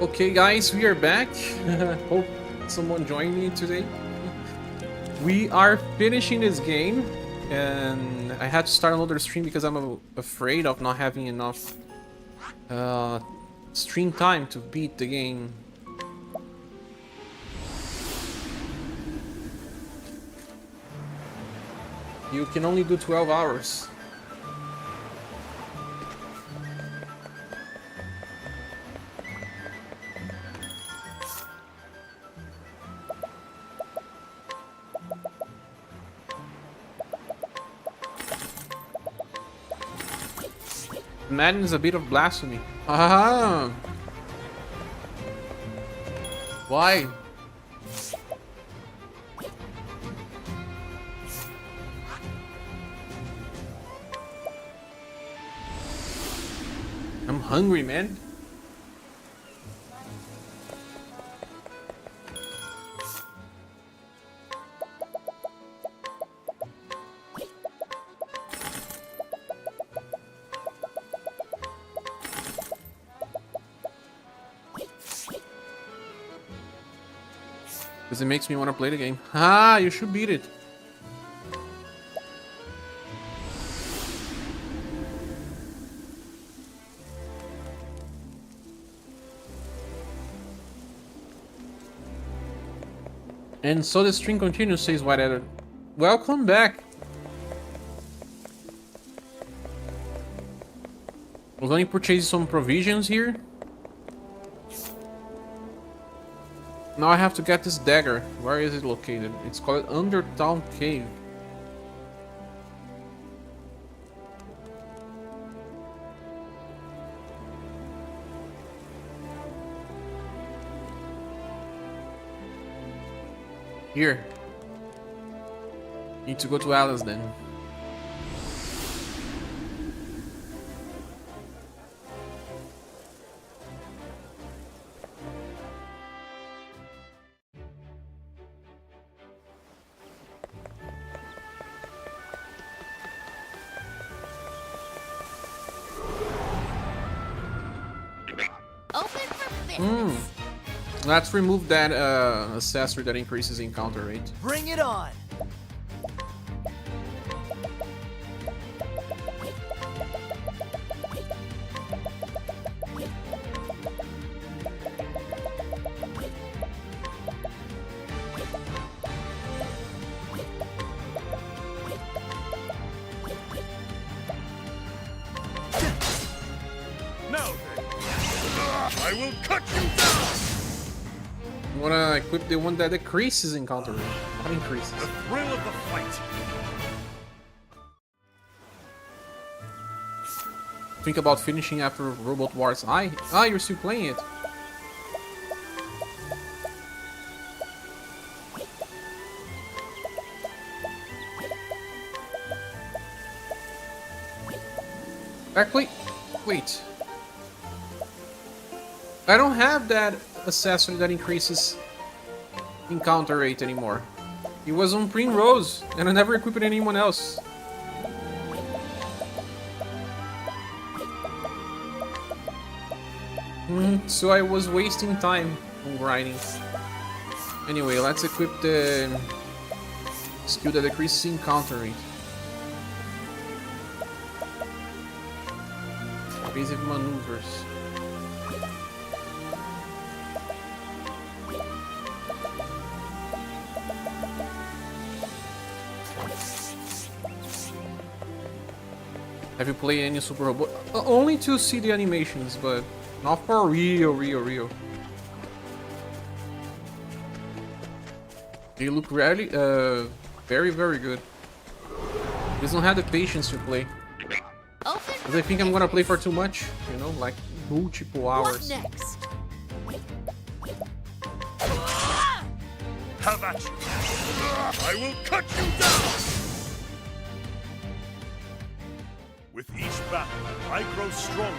Okay guys, we are back. Hope someone joined me today. We are finishing this game, and I had to start another stream because I'm afraid of not having enough stream time to beat the game. You can only do 12 hours. Madden is a bit of blasphemy. Ah! Why? I'm hungry, man. Because it makes me want to play the game. Ah, you should beat it. And so the string continues, says White Adder. Welcome back. We're going to purchase some provisions here. Now I have to get this dagger. Where is it located? It's called Undertown Cave. Here. Need to go to Alice then. Let's remove that accessory that increases encounter rate. Bring it on! Now then, I will cut you down! I wanna equip the one that decreases encounter rate, not increases. The thrill of the fight. Think about finishing after Robot Wars. You're still playing it. Actually, wait. I don't have that accessory that increases encounter rate anymore. It was on Primrose, and I never equipped anyone else. So I was wasting time on grinding. Anyway, let's equip the skill that decreases encounter rate. Evasive maneuvers. Have you played any Super Robot? Only to see the animations, but not for real. They look really, very good. Just don't have the patience to play. Because I think I'm gonna play for too much, you know, like multiple hours. What next? How about you? I will cut you down! With each battle, I grow stronger.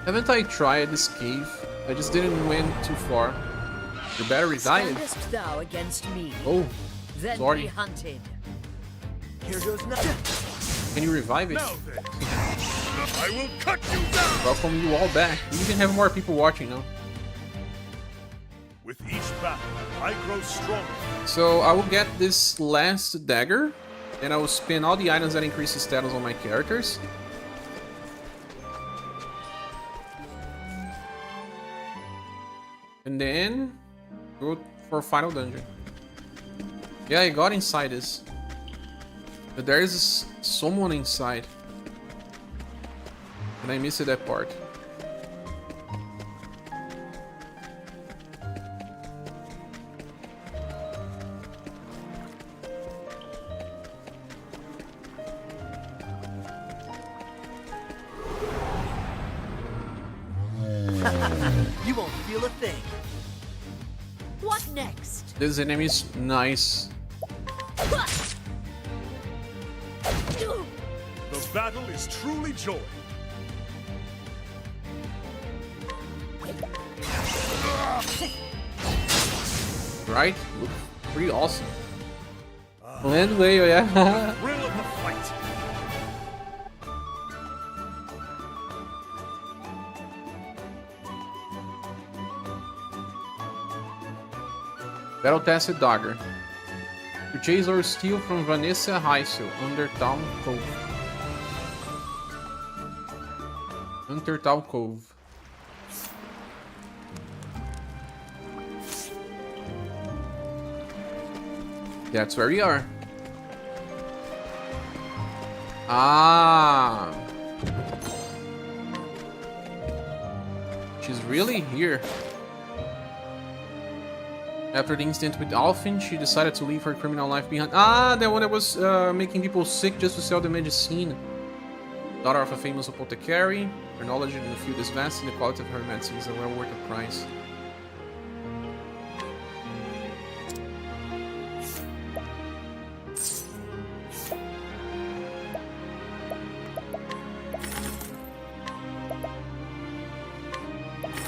Haven't I tried this cave? I just didn't went too far. Your battery died. Standest thou against me? Oh, Then sorry. be hunted. Here goes nothing. Can you revive it? Now then, I will cut you down. Welcome you all back. We even have more people watching now. With each battle, I grow stronger. So I will get this last dagger, and I will spin all the items that increase the status on my characters. And then go for final dungeon. Yeah, I got inside this. But there is someone inside. And I missed that part. You won't feel a thing. What next? This enemy is nice. The battle is truly joy. Right? Looks pretty awesome. Land way, oh yeah. Thrill of the fight. Battle tested dagger. Purchase or steal from Vanessa Heisel, Undertown Cove. Undertown Cove. That's where we are. Ah. She's really here. After the incident with Alfin, she decided to leave her criminal life behind. Ah, the one that was making people sick just to sell the medicine. Daughter of a famous apothecary, her knowledge in the field is vast and the quality of her medicines are well worth the price.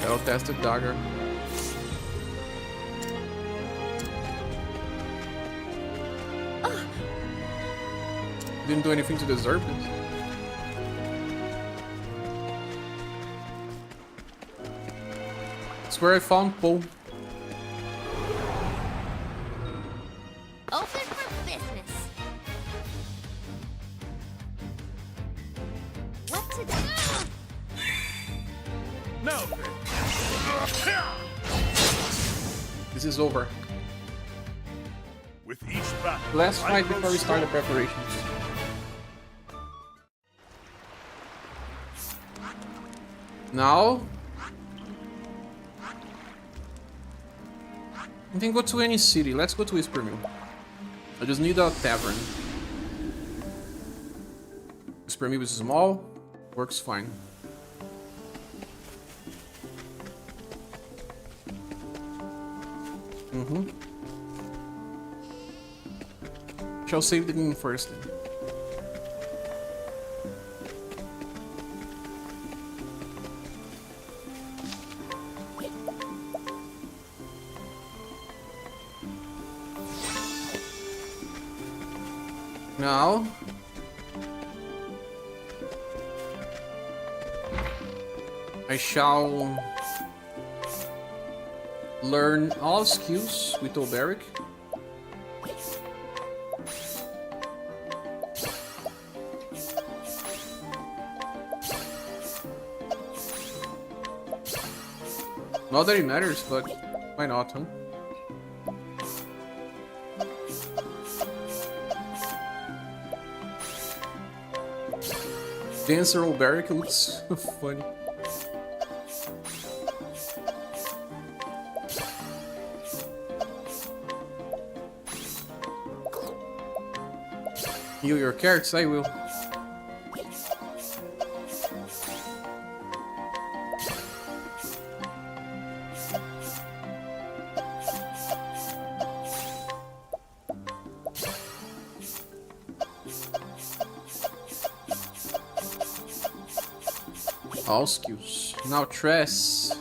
Battle-tested dagger. Didn't do anything to deserve it. It's where I found Poe. Open for business. What to do? Now then. This is over. With each battle, Last I fight grow before we start the stronger. preparations. Now we can go to any city. Let's go to Whispermill. I just need a tavern. Whispermill is small, works fine. Shall save the game first then. Now I shall learn all skills with Oberic. Not that it matters, but why not, huh? Dancer Oberic looks funny. Heal your characters, I will. All skills. Now Tress.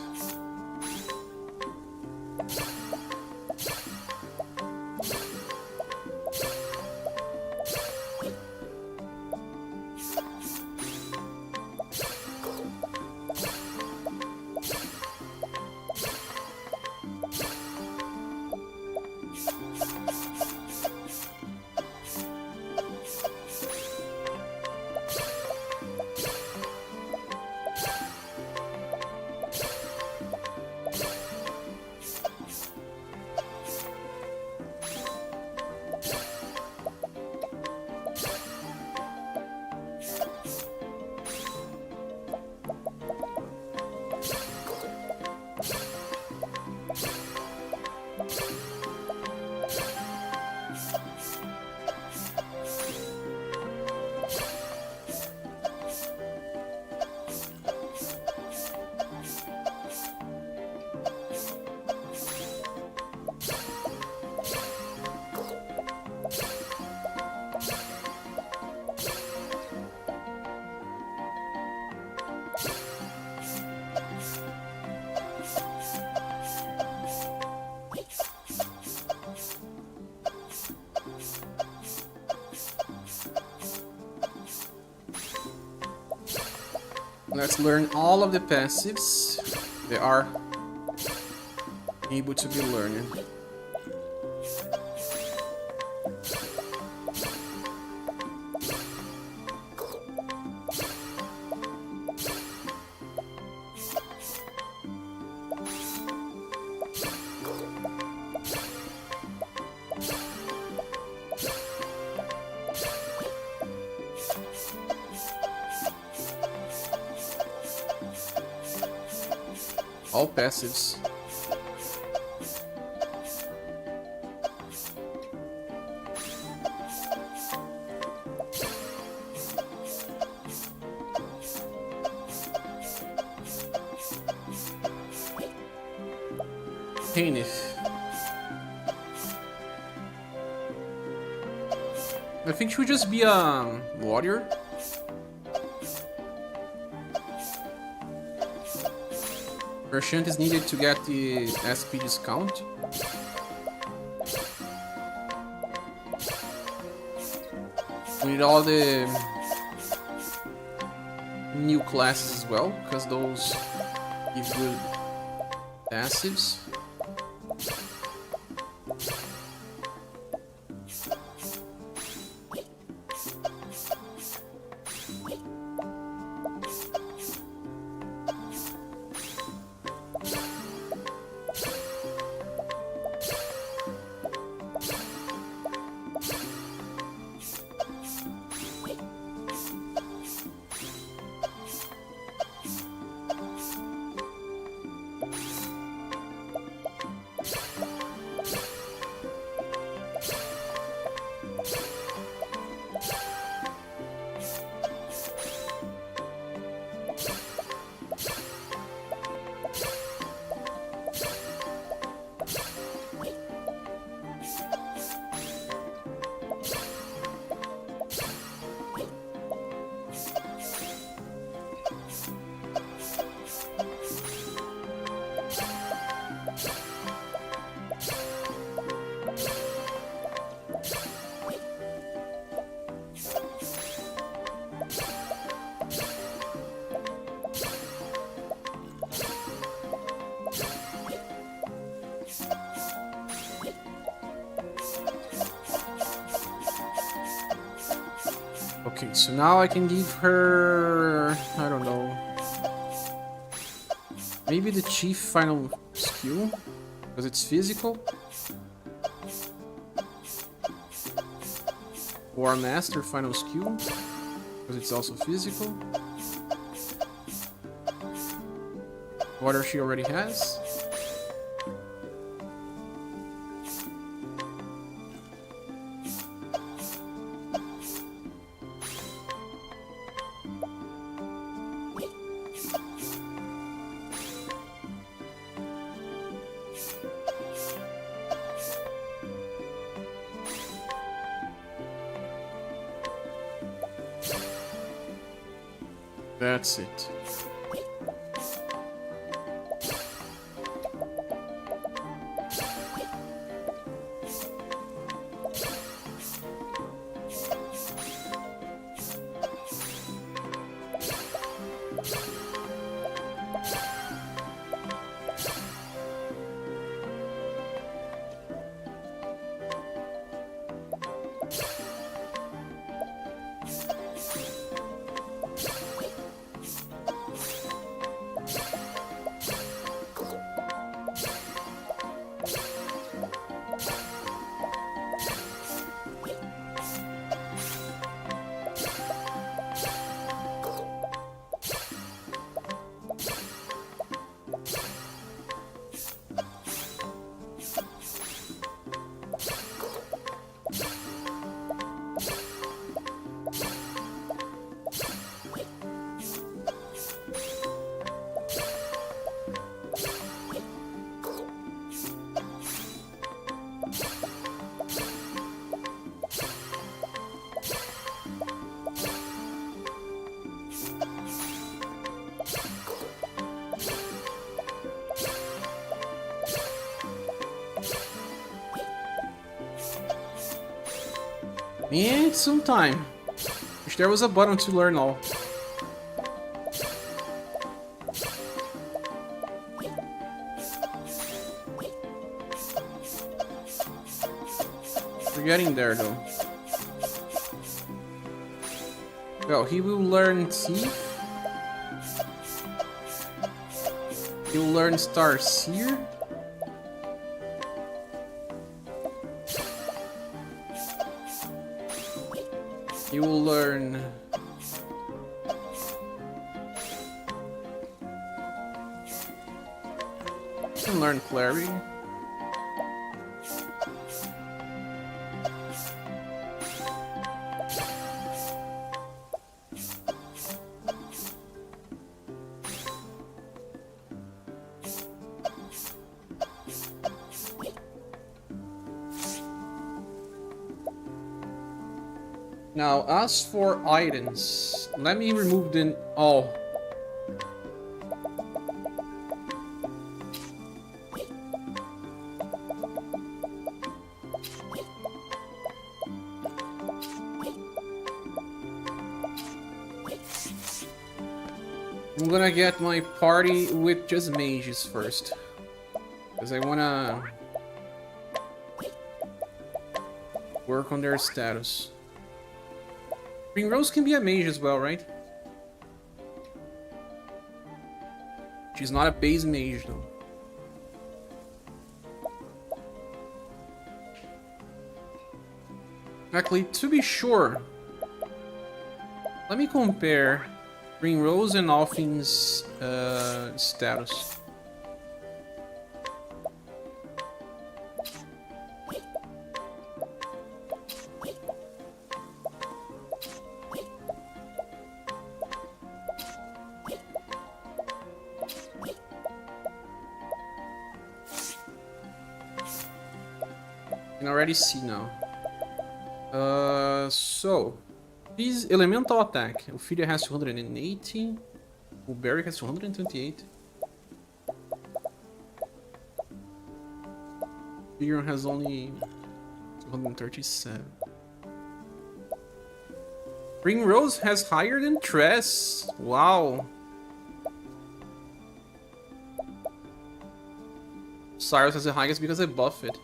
Let's learn all of the passives. They are able to be learned. All passives. Hanif. I think she would just be a warrior. Merchant is needed to get the SP discount. We need all the new classes as well, because those give good passives. Okay, so now I can give her, I don't know, maybe the chief final skill, because it's physical, or master final skill, because it's also physical. What she already has. That's it. And some time. Wish there was a button to learn all. We're getting there though. Well, he will learn Thief. He will learn Star Seer. He will learn... He can learn Cleric. Now, as for items, let me remove the... Oh. I'm gonna get my party with just mages first. Because I wanna... work on their status. Green Rose can be a mage as well, right? She's not a base mage though. Actually, to be sure, let me compare Green Rose and Alfin's status. You can already see now. So his elemental attack. Ophelia has 280. Barry has 228. Viron has only 237. Green Rose has higher than Tress. Wow. Cyrus has the highest because I buff it.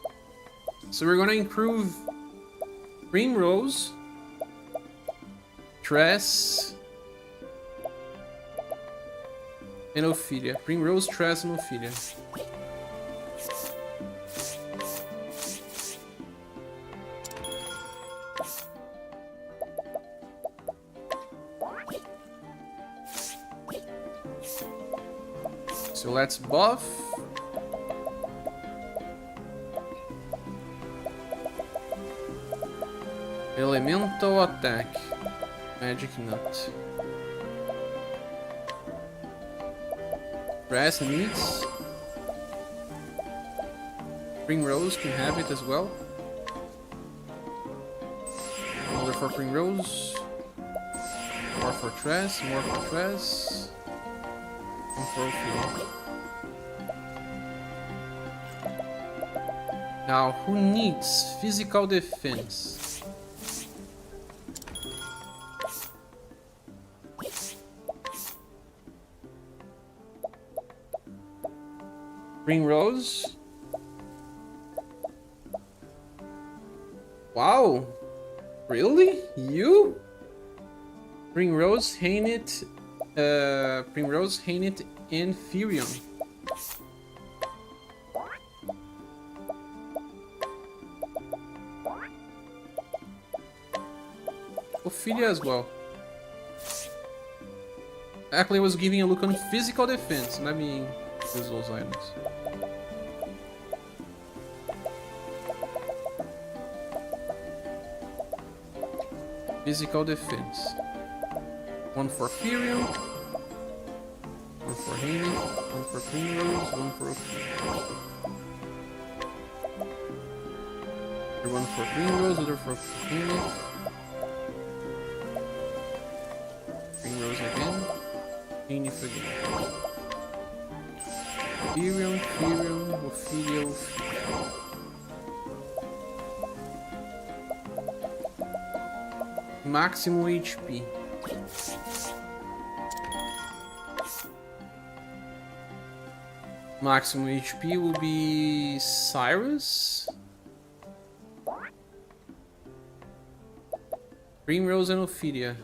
So we're gonna improve Green Rose, Tress, and Ophelia. Green Rose, Tress, and Ophelia. So let's buff. Elemental attack. Magic nut. Grass needs. Green Rose can have it as well. Another for Green Rose. More for Tress, more for Tress. And for Ophelia. Now, who needs physical defense? Green Rose. Wow. Really? You? Green Rose, Hainit, and Furion. Ophelia as well. Actually, I was giving a look on physical defense. Let me use those items. Physical defense. One for Furion. One for Haney. One for Green Rose. One for Ophelia. One for Green Rose. Other for Haney. Green Rose again. Haney again. Furion, Ophelia, Ophelia. maximum HP. Maximum HP will be Cyrus, Primrose, and Ophidia.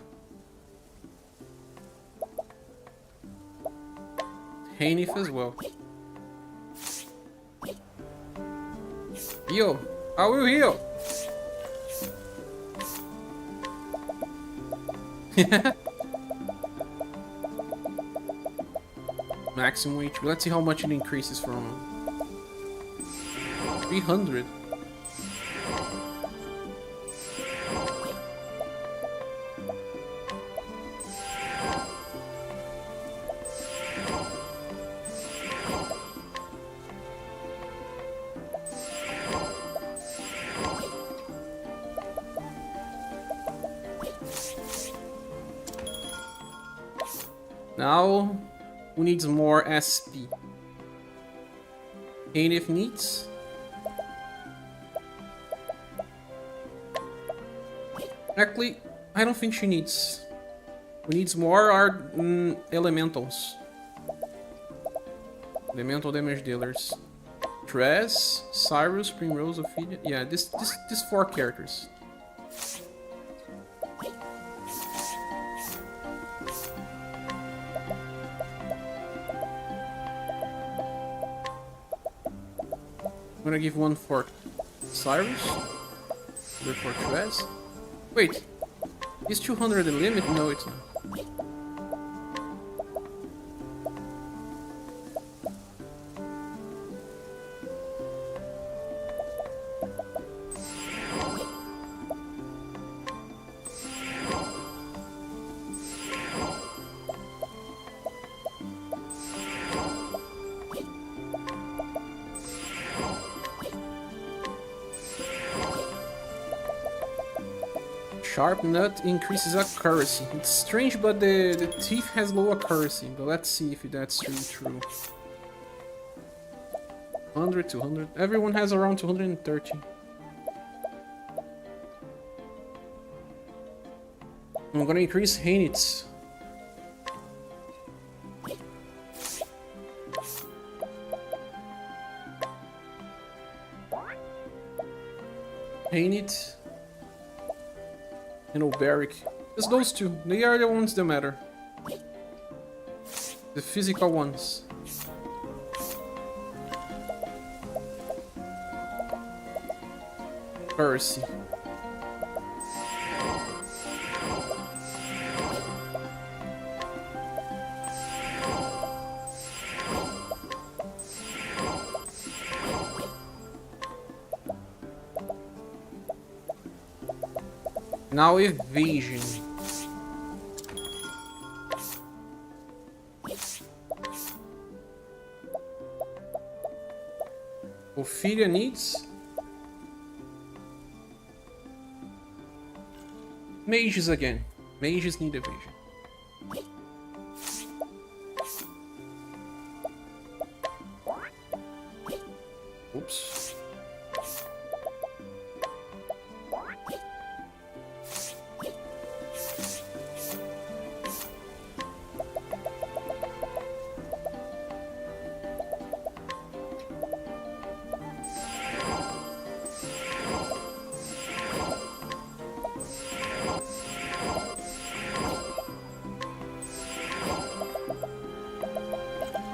Hanif as well. Heal! I will heal! Maximum HP. Let's see how much it increases from 300. Now, who needs more SP? Hanif needs. Actually, I don't think she needs. Who needs more are elementals. Elemental damage dealers. Tress, Cyrus, Primrose, Ophidia. Yeah, these 4 characters. I'm gonna give one for Cyrus, other for Tress. Wait, is 200 the limit? No, it's not. Sharp Nut increases accuracy. It's strange, but the Thief has low accuracy. But let's see if that's really true. 100, 200. Everyone has around 230. I'm gonna increase Hanit's. Hanit. And Oberic. Just those two. They are the ones that matter. The physical ones. Percy. Now evasion. Ophidia needs mages again. Mages need evasion. Oops.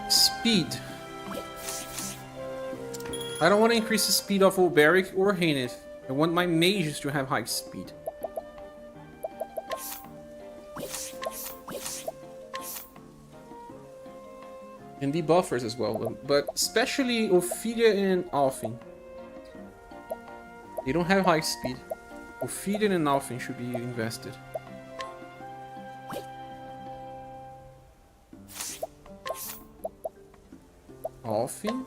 Speed. I don't want to increase the speed of Oberic or Hanith. I want my mages to have high speed. And debuffers as well, but especially Ophidia and Alfin. They don't have high speed. Ophidia and Alfin should be invested. Alfin.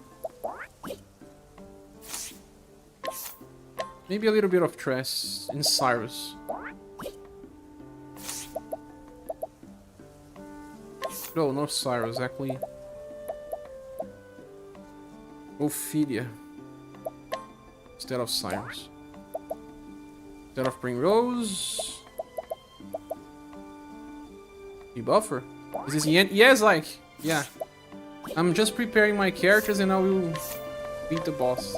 Maybe a little bit of Tress in Cyrus. No, not Cyrus, exactly. Ophidia. Instead of Cyrus. Instead of Primrose. Debuffer? Is this the end? Yes, like, yeah. I'm just preparing my characters and I will beat the boss.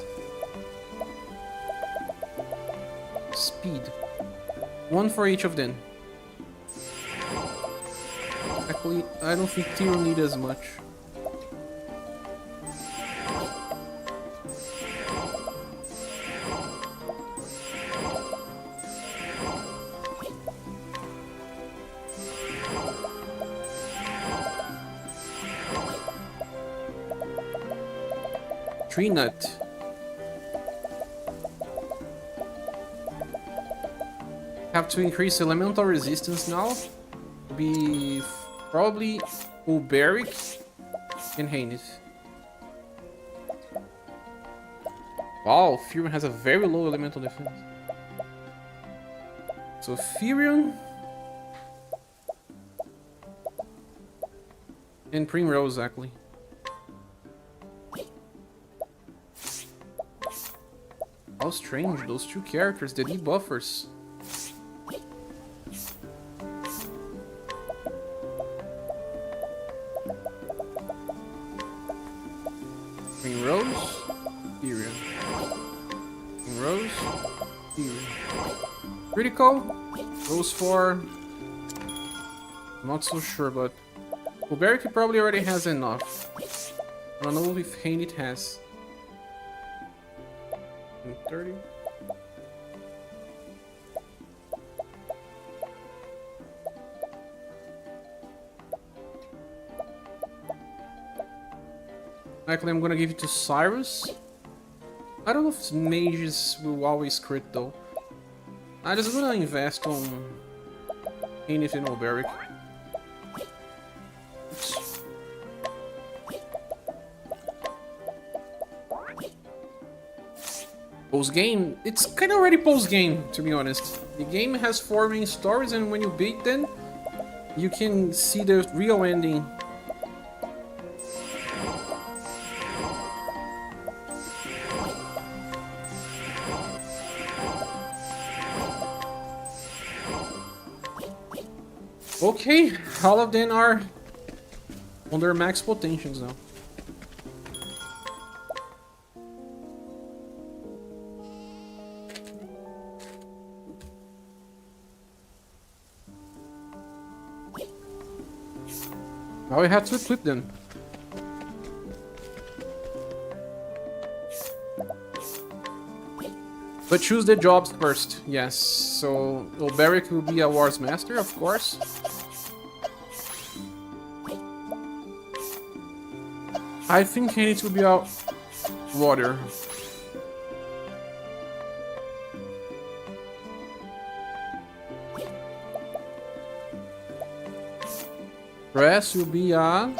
Speed. 1 for each of them. Actually, I don't think Tyr need as much. Tree nut. Have to increase elemental resistance now. Be probably Ulberic and Hainit. Wow, Furion has a very low elemental defense. So Furion and Primrose, exactly. How strange, those two characters, the debuffers. Primrose, Furion. Primrose, Furion. Critical, goes for... not so sure, but... Ulberic probably already has enough. I don't know if Hainit has. 30. Actually, I'm gonna give it to Cyrus. I don't know if mages will always crit though. I'm just gonna invest on Hainit and Ulberic. Post game, it's kind of already post game to be honest. The game has 4 main stories, and when you beat them, you can see the real ending. Okay, all of them are on their max potentials now. Now we have to equip them. But choose the jobs first, yes. So Ulberic will be a Wars Master, of course. I think Hainit will be a Water. Grass will be a...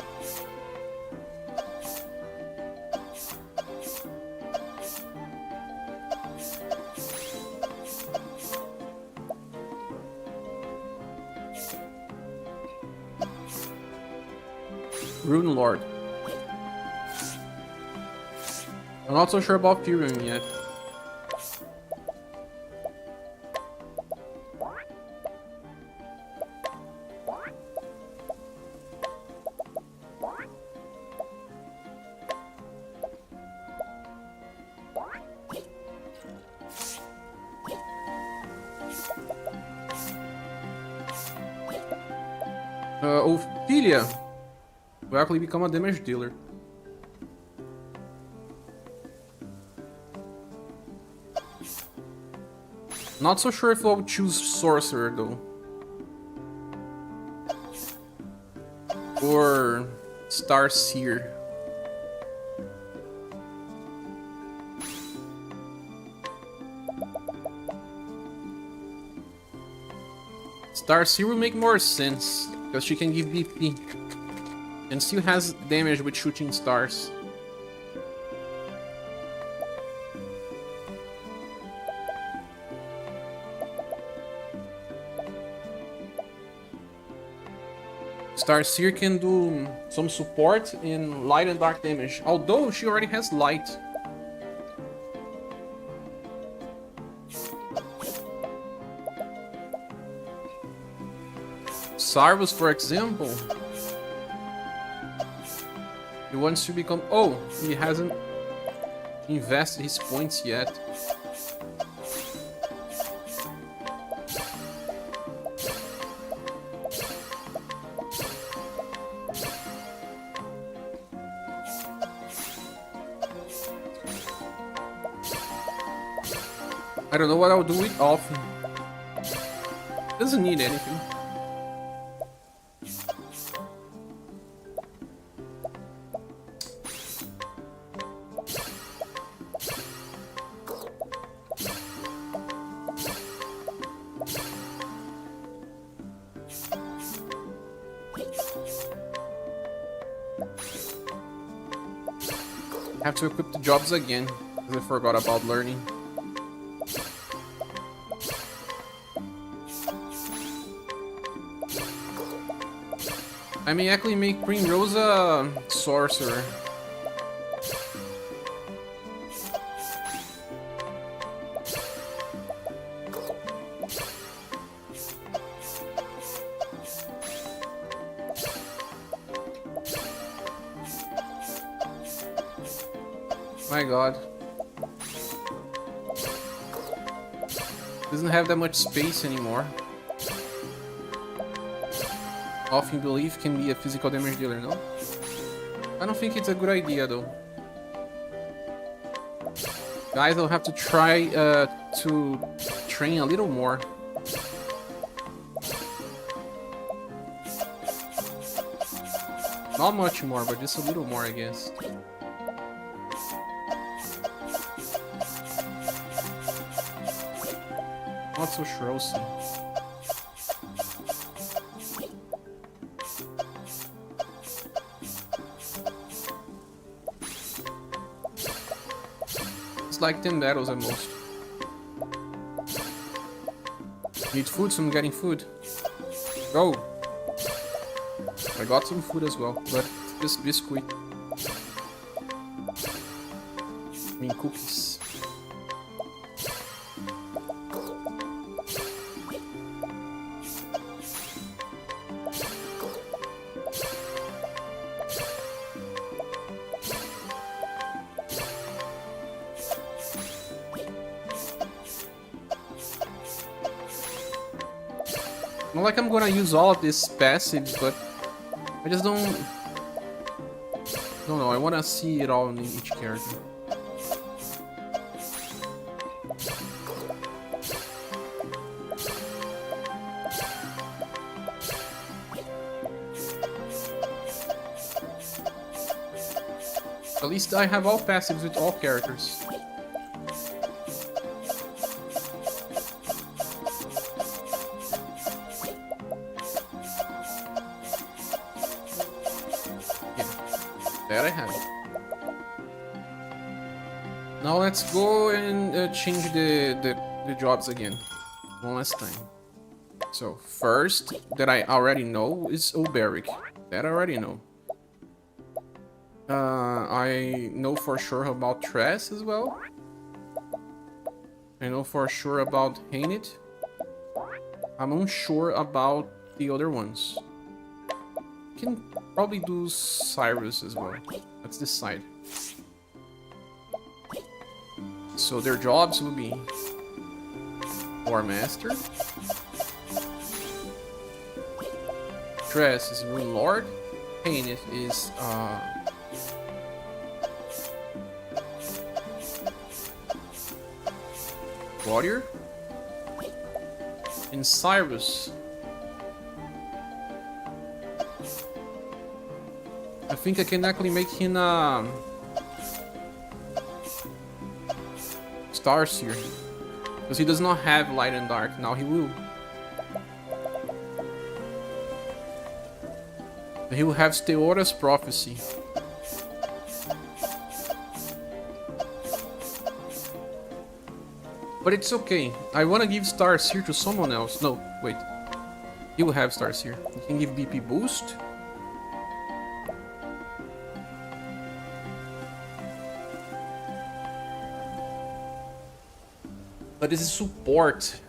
Rune Lord. I'm not so sure about Furion yet. Ophelia will actually become a damage dealer. Not so sure if I'll choose Sorcerer though. Or Star Seer. Star Seer will make more sense because she can give BP and still has damage with shooting stars. Star Seer can do some support in light and dark damage, although she already has light. Sarvus, for example. He wants to become... Oh, he hasn't invested his points yet. I don't know what I'll do with Alfie. Doesn't need anything. Have to equip the jobs again, because I forgot about learning. I may actually make Primrose a sorcerer. My god. Doesn't have that much space anymore. Often belief can be a physical damage dealer, no? I don't think it's a good idea though. Guys, I'll have to try to train a little more. Not much more, but just a little more, I guess. Not so sure, I'll see. It's like 10 battles at most. Need food, so I'm getting food. Go! I got some food as well, but just biscuit. I mean cookies. Not like I'm gonna use all of this passives, but I just don't know. I wanna see it all in each character. At least I have all passives with all characters. There I have it. Now let's go and change the jobs again. One last time. So first, that I already know, is Oberic. That I already know. I know for sure about Tress as well. I know for sure about Hainit. I'm unsure about the other ones. Can probably do Cyrus as well. Let's decide. So their jobs will be War Master. Tress is Rune Lord. Hainit is Warrior. And Cyrus, I think I can actually make him Starseer, because he does not have Light and Dark. Now he will. He will have Steora's Prophecy. But it's okay. I want to give Starseer to someone else. No, wait. He will have Starseer. He can give BP boost. But this is support.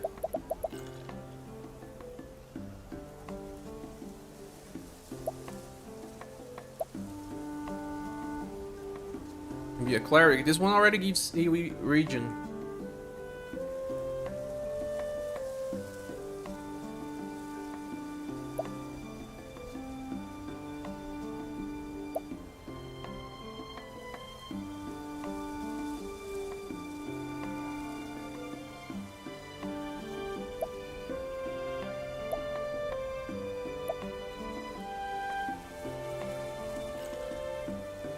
Be a cleric. This one already gives AoE region.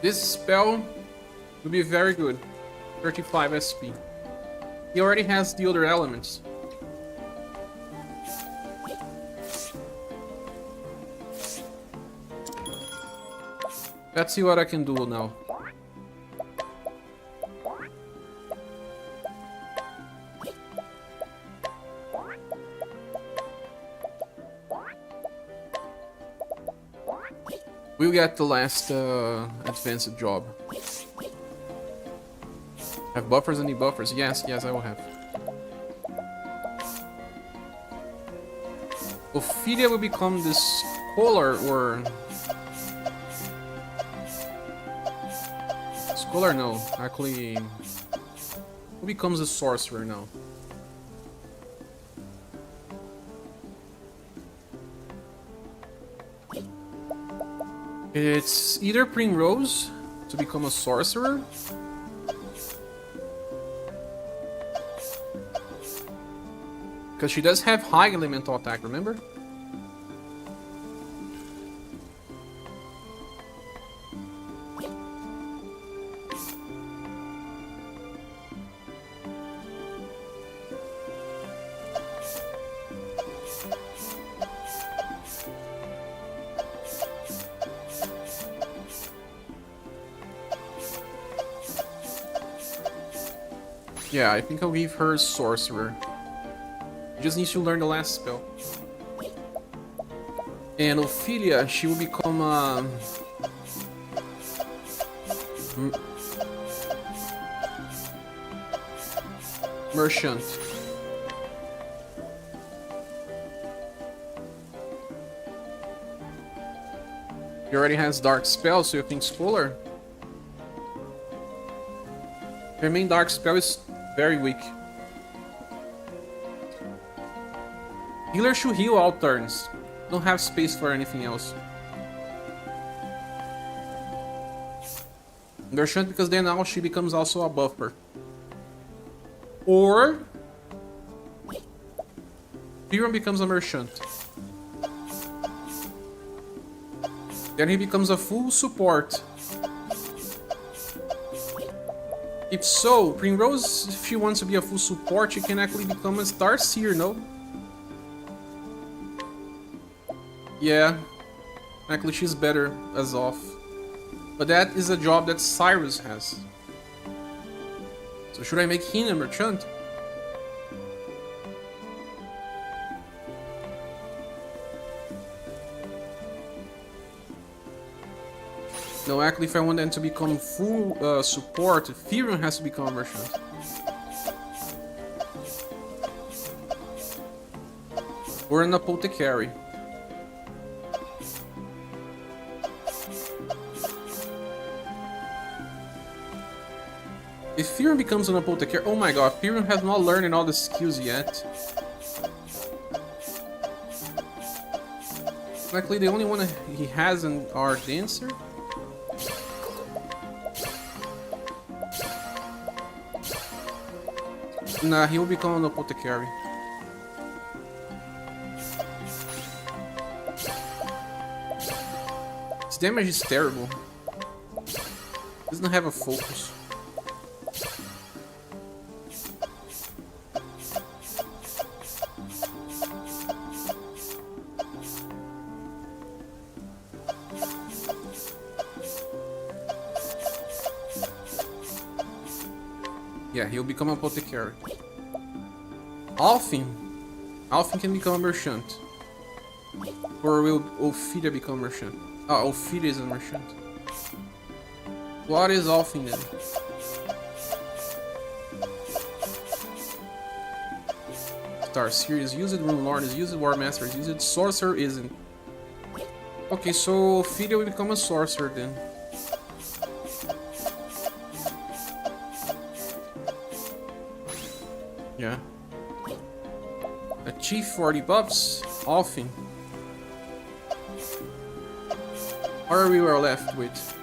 This spell will be very good. 35 SP. He already has the other elements. Let's see what I can do now. We'll get the last advanced job. Have buffers? Any buffers? Yes, I will have. Ophelia will become this scholar or... Scholar, no. Actually... Who becomes a sorcerer now? It's either Primrose to become a sorcerer, because she does have high elemental attack, remember? Yeah, I think I'll give her sorcerer. She just needs to learn the last spell. And Ophelia, she will become merchant. He already has dark spells, so you think scholar. Her main dark spell is very weak. Healer should heal all turns. Don't have space for anything else. Merchant, because then now she becomes also a buffer. Or Piran becomes a merchant. Then he becomes a full support. If so, Primrose, if she wants to be a full support, she can actually become a Starseer, no? Yeah, actually she's better as off. But that is a job that Cyrus has. So should I make him a merchant? No, actually, if I want them to become full support, Firon has to become a merchant. Or an apothecary. If Firon becomes an apothecary, oh my god, Firon has not learned all the skills yet. Likely the only one he hasn't are dancer. Nah, he will become an apothecary. His damage is terrible. Doesn't have a focus. Yeah, he'll become an apothecary. Alfin can become a merchant. Or will Ophelia become a merchant? Oh, Ophelia is a merchant. What is Alfin then? Starseer is used, Rune Lord is used, War Master is used, Sorcerer isn't. Okay, so Ophelia will become a sorcerer then. Yeah. A chief for debuffs, Alfin. Or we were left with.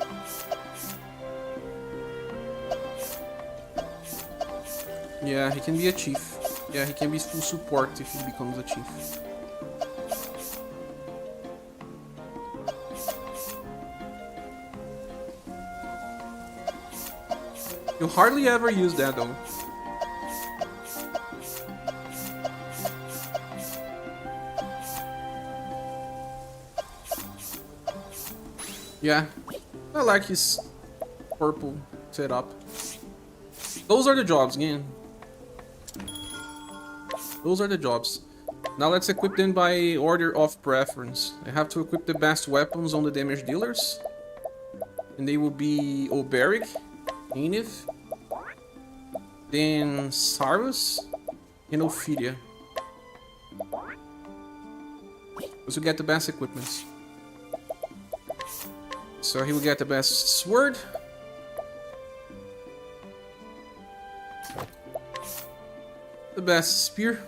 Yeah, he can be a chief. Yeah, he can be full support if he becomes a chief. You hardly ever use that though. Yeah, I like his purple setup. Those are the jobs, again. Those are the jobs. Now let's equip them by order of preference. I have to equip the best weapons on the damage dealers. And they will be Oberic, Enif, then Sarvus, and Ophidia. So get the best equipments. So he will get the best sword. The best spear.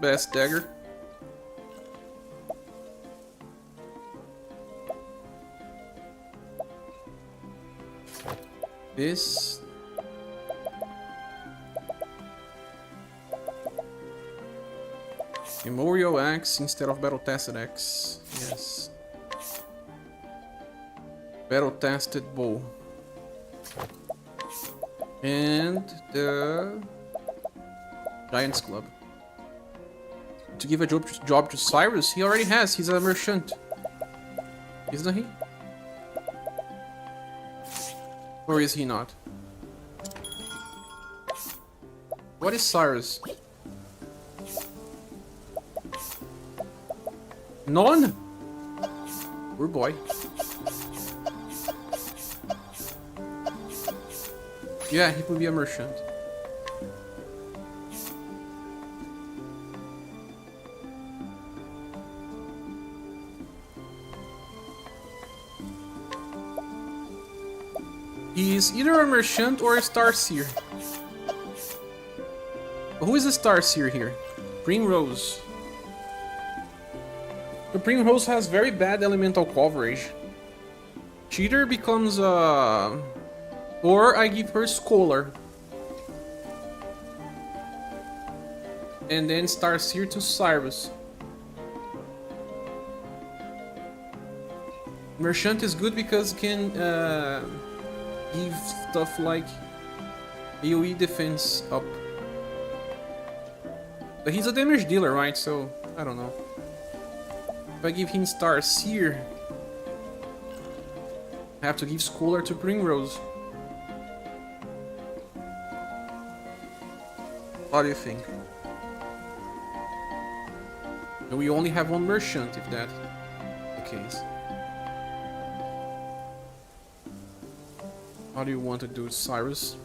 Best dagger. This. Memorial axe instead of battle tested axe. Yes. Battle tested bow. And the Giant's Club. To give a job to Cyrus, he already has. He's a merchant. Isn't he? Or is he not? What is Cyrus? None? Poor boy. Yeah, he could be a merchant. He's either a merchant or a starseer. Who is a starseer here? Primrose. The Primrose has very bad elemental coverage. Cheater becomes a... Or I give her Scholar. And then Starseer to Cyrus. Merchant is good because it can give stuff like AoE defense up. But he's a damage dealer, right? So, I don't know. If I give him Starseer, I have to give Scholar to Primrose. What do you think? And we only have one merchant, if that's the case. How do you want to do it, Cyrus?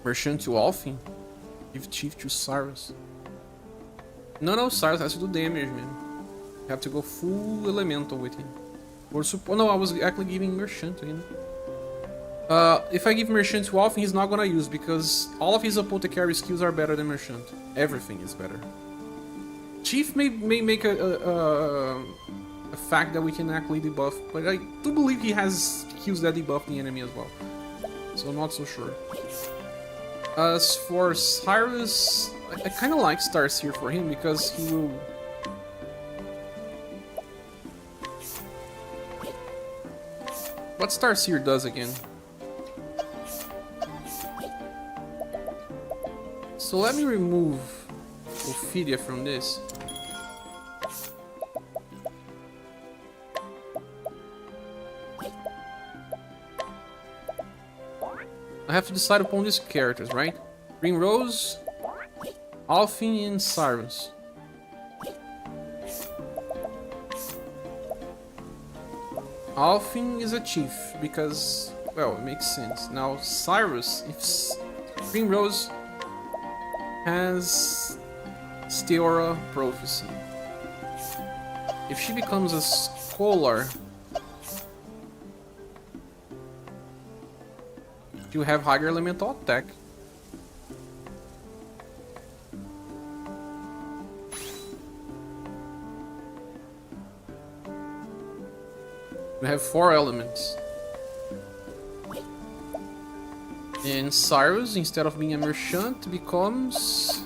Merchant to Alfin? Give chief to Cyrus. No, Cyrus has to do damage, man. You have to go full elemental with him. Or support. No, I was actually giving merchant to him. If I give merchant to Alfin, he's not gonna use because all of his apothecary skills are better than merchant. Everything is better. Chief may make a fact that we can actually debuff, but I do believe he has skills that debuff the enemy as well. So I'm not so sure. As for Cyrus, I kind of like Starseer for him because he will... What Starseer does again? So let me remove Ophidia from this. I have to decide upon these characters, right? Primrose, Alfin, and Cyrus. Alfin is a chief because, well, it makes sense. Now Cyrus, if Primrose has Steora Prophecy. If she becomes a Scholar, You have higher elemental attack. We have 4 elements. And Cyrus, instead of being a merchant, becomes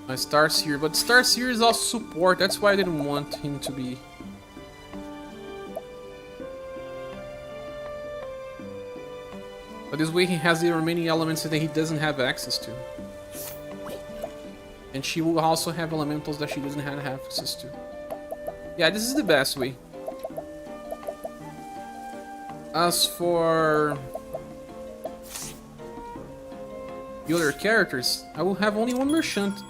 a Starseer. But Starseer is also support, that's why I didn't want him to be. But this way he has the remaining elements that he doesn't have access to. And she will also have elementals that she doesn't have access to. Yeah, this is the best way. As for the other characters, I will have only one merchant.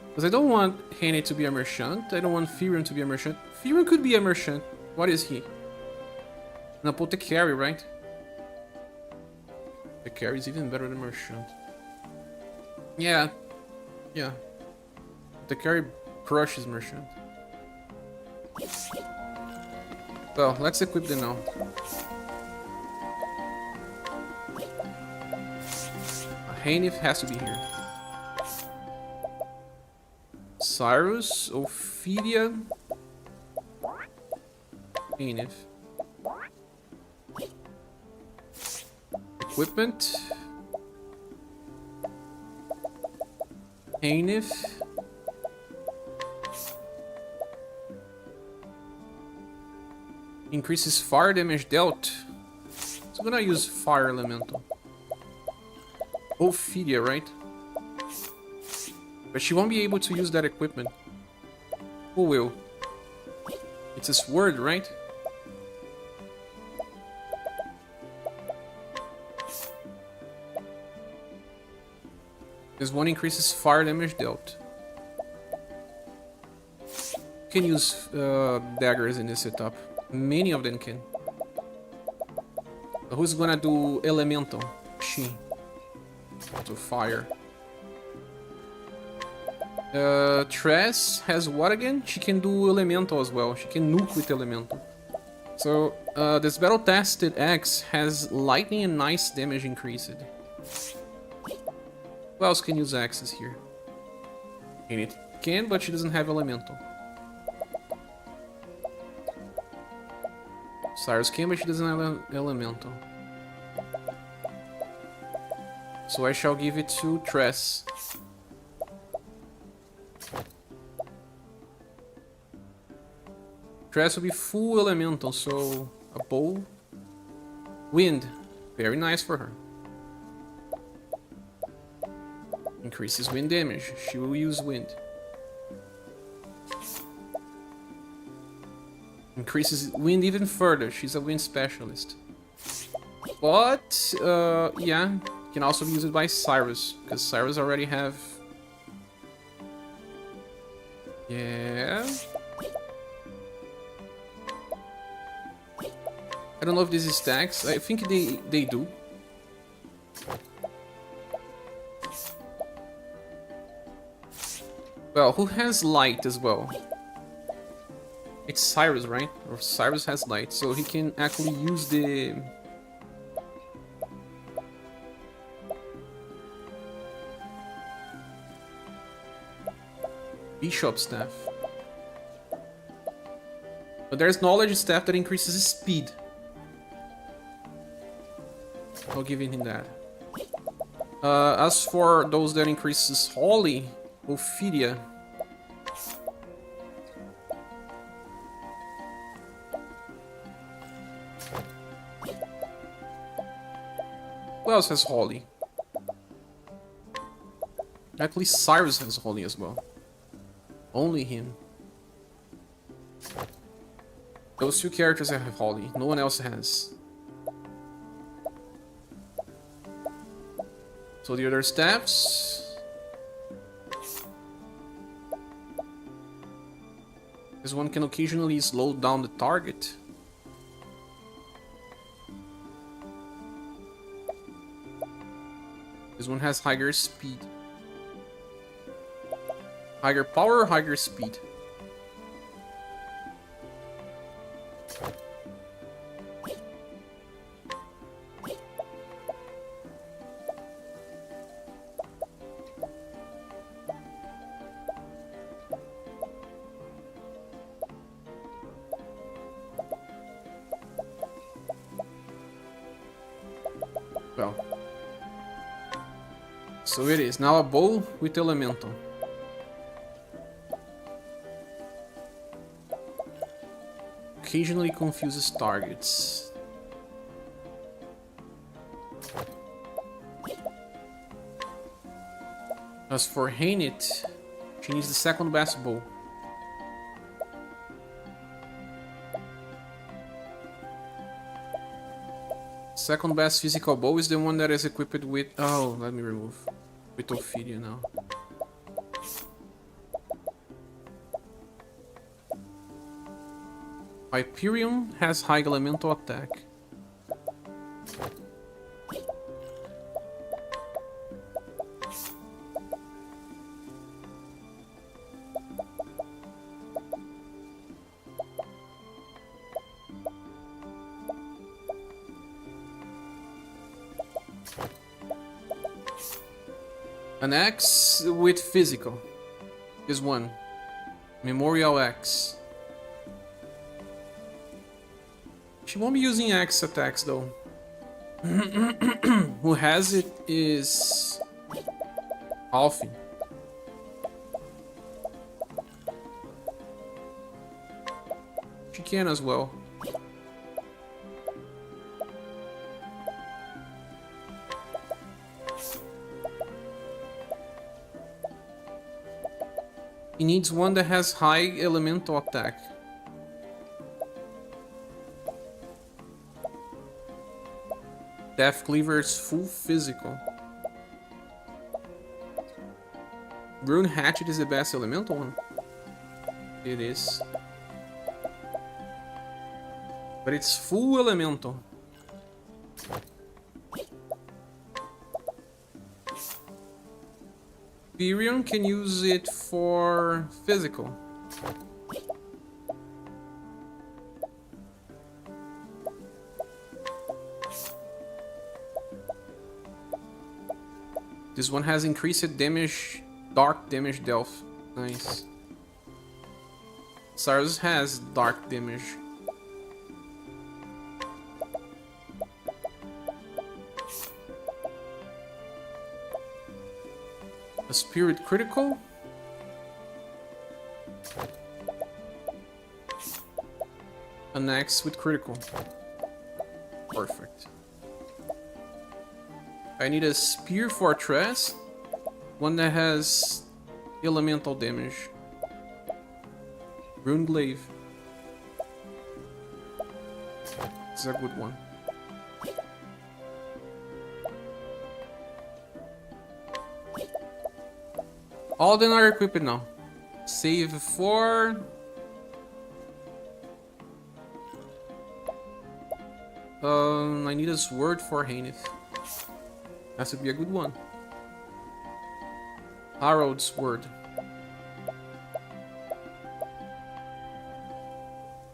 Because I don't want Haney to be a merchant. I don't want Firen to be a merchant. Firen could be a merchant. What is he? An apothecary, right? Apothecary is even better than merchant. Yeah. Yeah. Apothecary crushes merchant. Well, let's equip them now. Hanif has to be here. Cyrus, Ophidia, Hanif. Equipment. Hanif. Increases fire damage dealt. So I'm gonna use fire elemental. Ophidia, right? But she won't be able to use that equipment. Who will? It's a sword, right? This one increases fire damage dealt. You can use daggers in this setup. Many of them can. Who's gonna do elemental? She. To fire. Tress has what again? She can do elemental as well. She can nuke with elemental. So this battle tested X has lightning and ice damage increased. Who else can use axes here? And it can, but she doesn't have elemental. Cyrus can, but she doesn't have elemental. So I shall give it to Tress. Tress will be full elemental, so a bow. Wind. Very nice for her. Increases wind damage. She will use wind. Increases wind even further. She's a wind specialist. But, yeah, can also be used by Cyrus, because Cyrus already have... Yeah... I don't know if this is stacks. I think they do. Well, who has light as well? It's Cyrus, right? Or Cyrus has light, so he can actually use the... Bishop staff. But there's knowledge staff that increases his speed. I'll give him that. As for those that increases Holy, Ophidia. Who else has Holy? At least Cyrus has Holy as well. Only him. Those two characters have Holy. No one else has. So the other staffs. This one can occasionally slow down the target. This one has higher speed. Higher power, higher speed. So it is now a bow with elemental. Occasionally confuses targets. As for Hainit, she needs the second best bow. Second best physical bow is the one that is equipped with... Oh, let me remove. With Ophidia now. Hyperion has high elemental attack. An axe with physical is one. Memorial axe. She won't be using axe attacks though. Who has it is Alfie. She can as well. He needs one that has high elemental attack. Death Cleaver is full physical. Rune Hatchet is the best elemental one. It is. But it's full elemental. Hyperion can use it for physical. This one has increased damage, dark damage dealt. Nice. Cyrus has dark damage. A spirit critical. An axe with critical. Perfect. I need a spear fortress. One that has elemental damage. Rune glaive. It's a good one. All of them are equipped now. Save for... I need a sword for Hainith. Has to be a good one. Harrowed sword.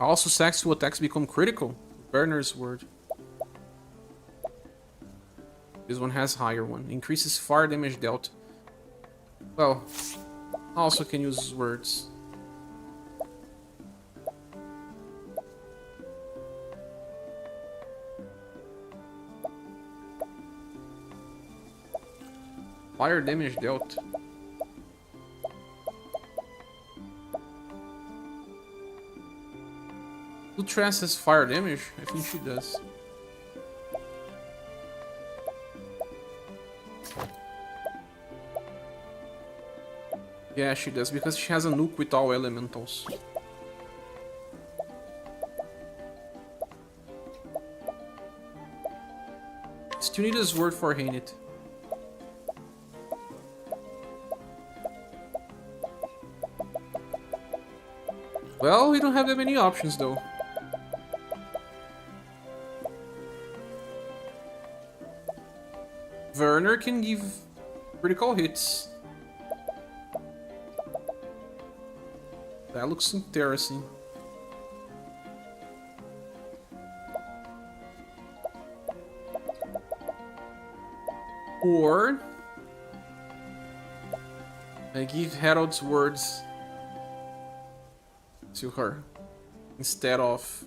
Also, stacks to attacks become critical. Burner's word. This one has higher one. Increases fire damage dealt. Well, also can use words. Fire damage dealt. Lutras has fire damage? I think she does. Yeah, she does, because she has a nuke with all elementals. Still need a sword for Hainit. Well, we don't have that many options though. Werner can give critical hits. That looks interesting. Or I give Herald's words to her instead of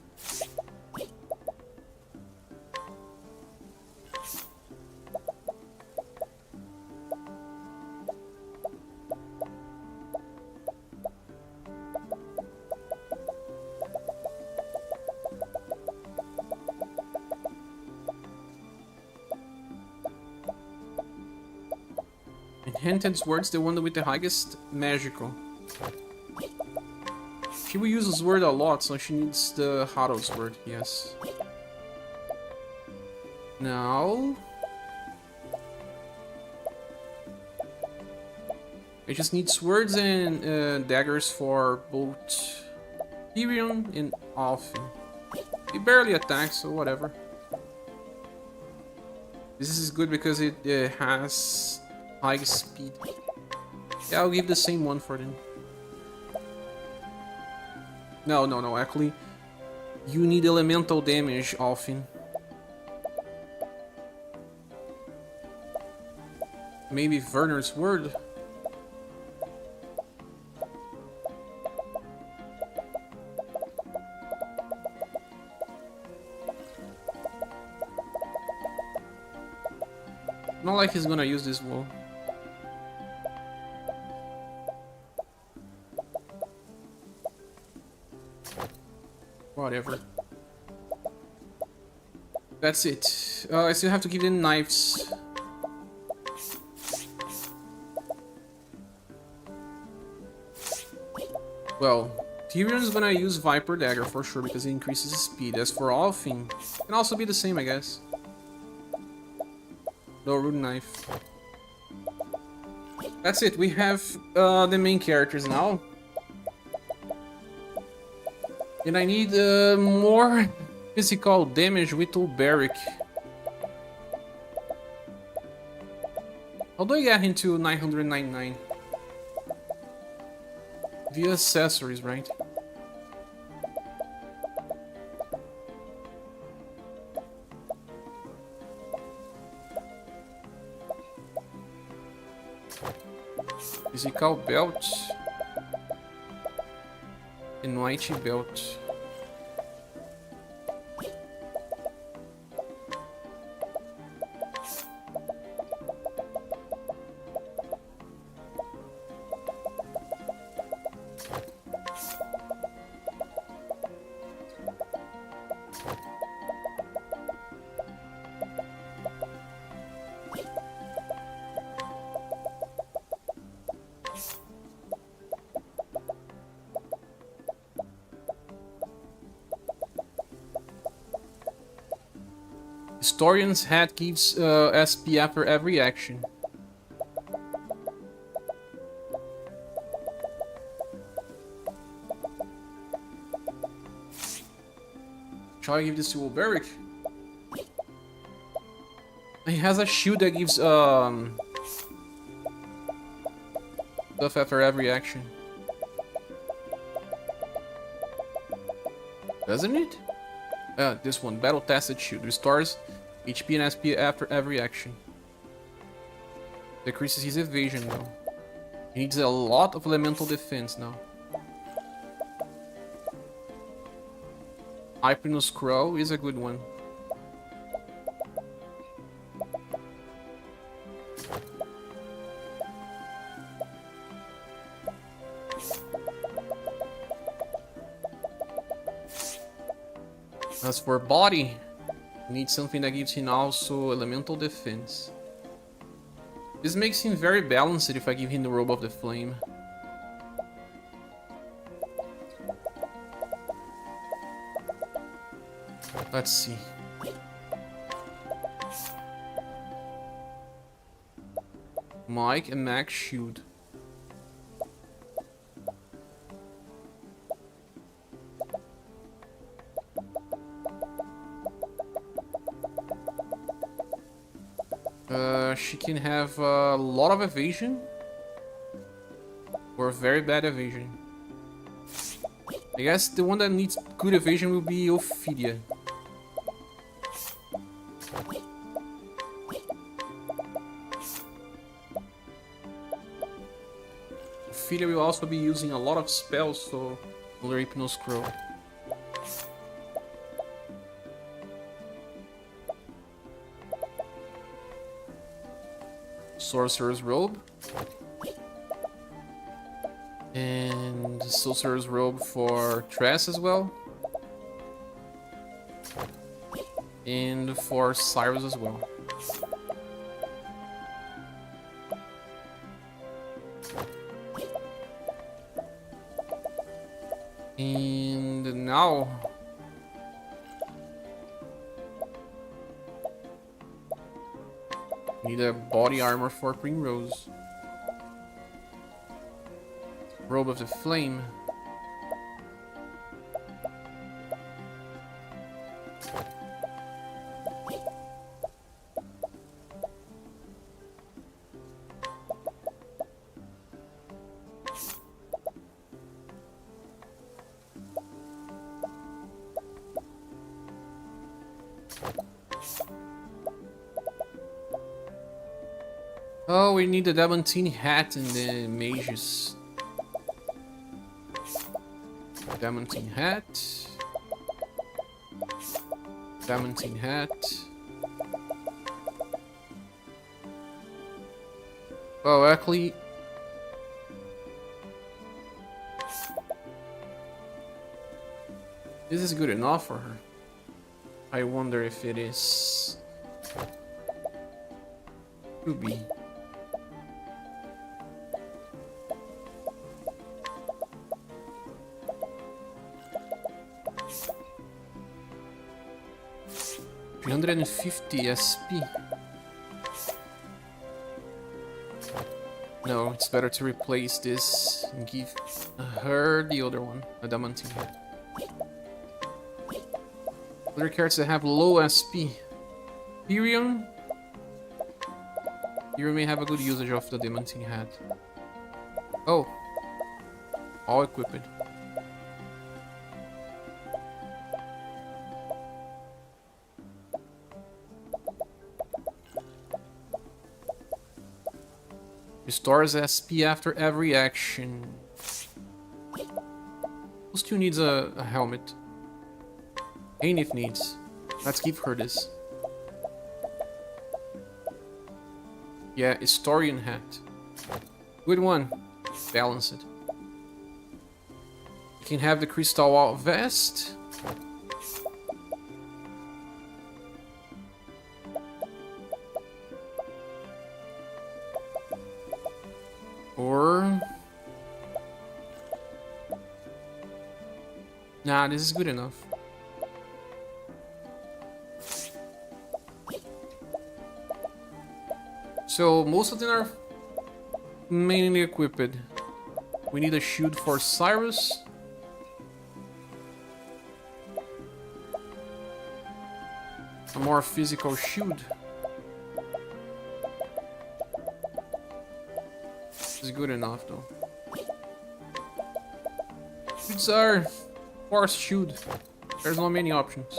Enchanted Sword's the one with the highest magical. She will use the sword a lot, so she needs the Hado sword, yes. Now... I just need swords and daggers for both Tyrion and Alfin. He barely attacks, so whatever. This is good because it has high speed. Yeah, I'll give the same one for them. No, actually, you need elemental damage, Alfin. Maybe Werner's word. Not like he's gonna use this wall. Whatever. That's it. I still have to give them knives. Well, Tyrion's gonna use Viper Dagger for sure because it increases his speed. As for Alfin, can also be the same, I guess. No rune knife. That's it. We have the main characters now. And I need more physical damage with Ulberic. How do I get into 999? Via accessories, right? Physical belt. And white belt. Historian's hat gives SP after every action. Shall I give this to Ulberic? He has a shield that gives stuff after every action. Doesn't it? This one, battle tested shield, restores HP and SP after every action. Decreases his evasion though. He needs a lot of elemental defense now. Hypnos Crow is a good one. As for body, we need something that gives him also elemental defense. This makes him very balanced if I give him the Robe of the Flame. Let's see. Mike and Max Shield. She can have a lot of evasion or very bad evasion. I guess the one that needs good evasion will be Ophidia. Ophidia will also be using a lot of spells, so Polar Hypno Scroll. Sorcerer's Robe. And Sorcerer's Robe for Tress as well. And for Cyrus as well. And now... need a body armor for Primrose. Robe of the Flame. Oh, we need the Diamantine hat in the mages. Diamantine hat. Diamantine hat. Oh, actually... this is good enough for her. I wonder if it is... could be. $350 SP. No, it's better to replace this and give her the other one, a Diamantine hat. Other cards that have low SP. Tyrion. You may have a good usage of the Diamantine hat. Oh. All equipped. Restores SP after every action. Who still needs a helmet? Ainif needs. Let's give her this. Yeah, Historian hat. Good one. Balance it. You can have the Crystal vest. Or... nah, this is good enough. So, most of them are mainly equipped. We need a shield for Cyrus. A more physical shield. Is good enough though. Shields are force shield. There's not many options.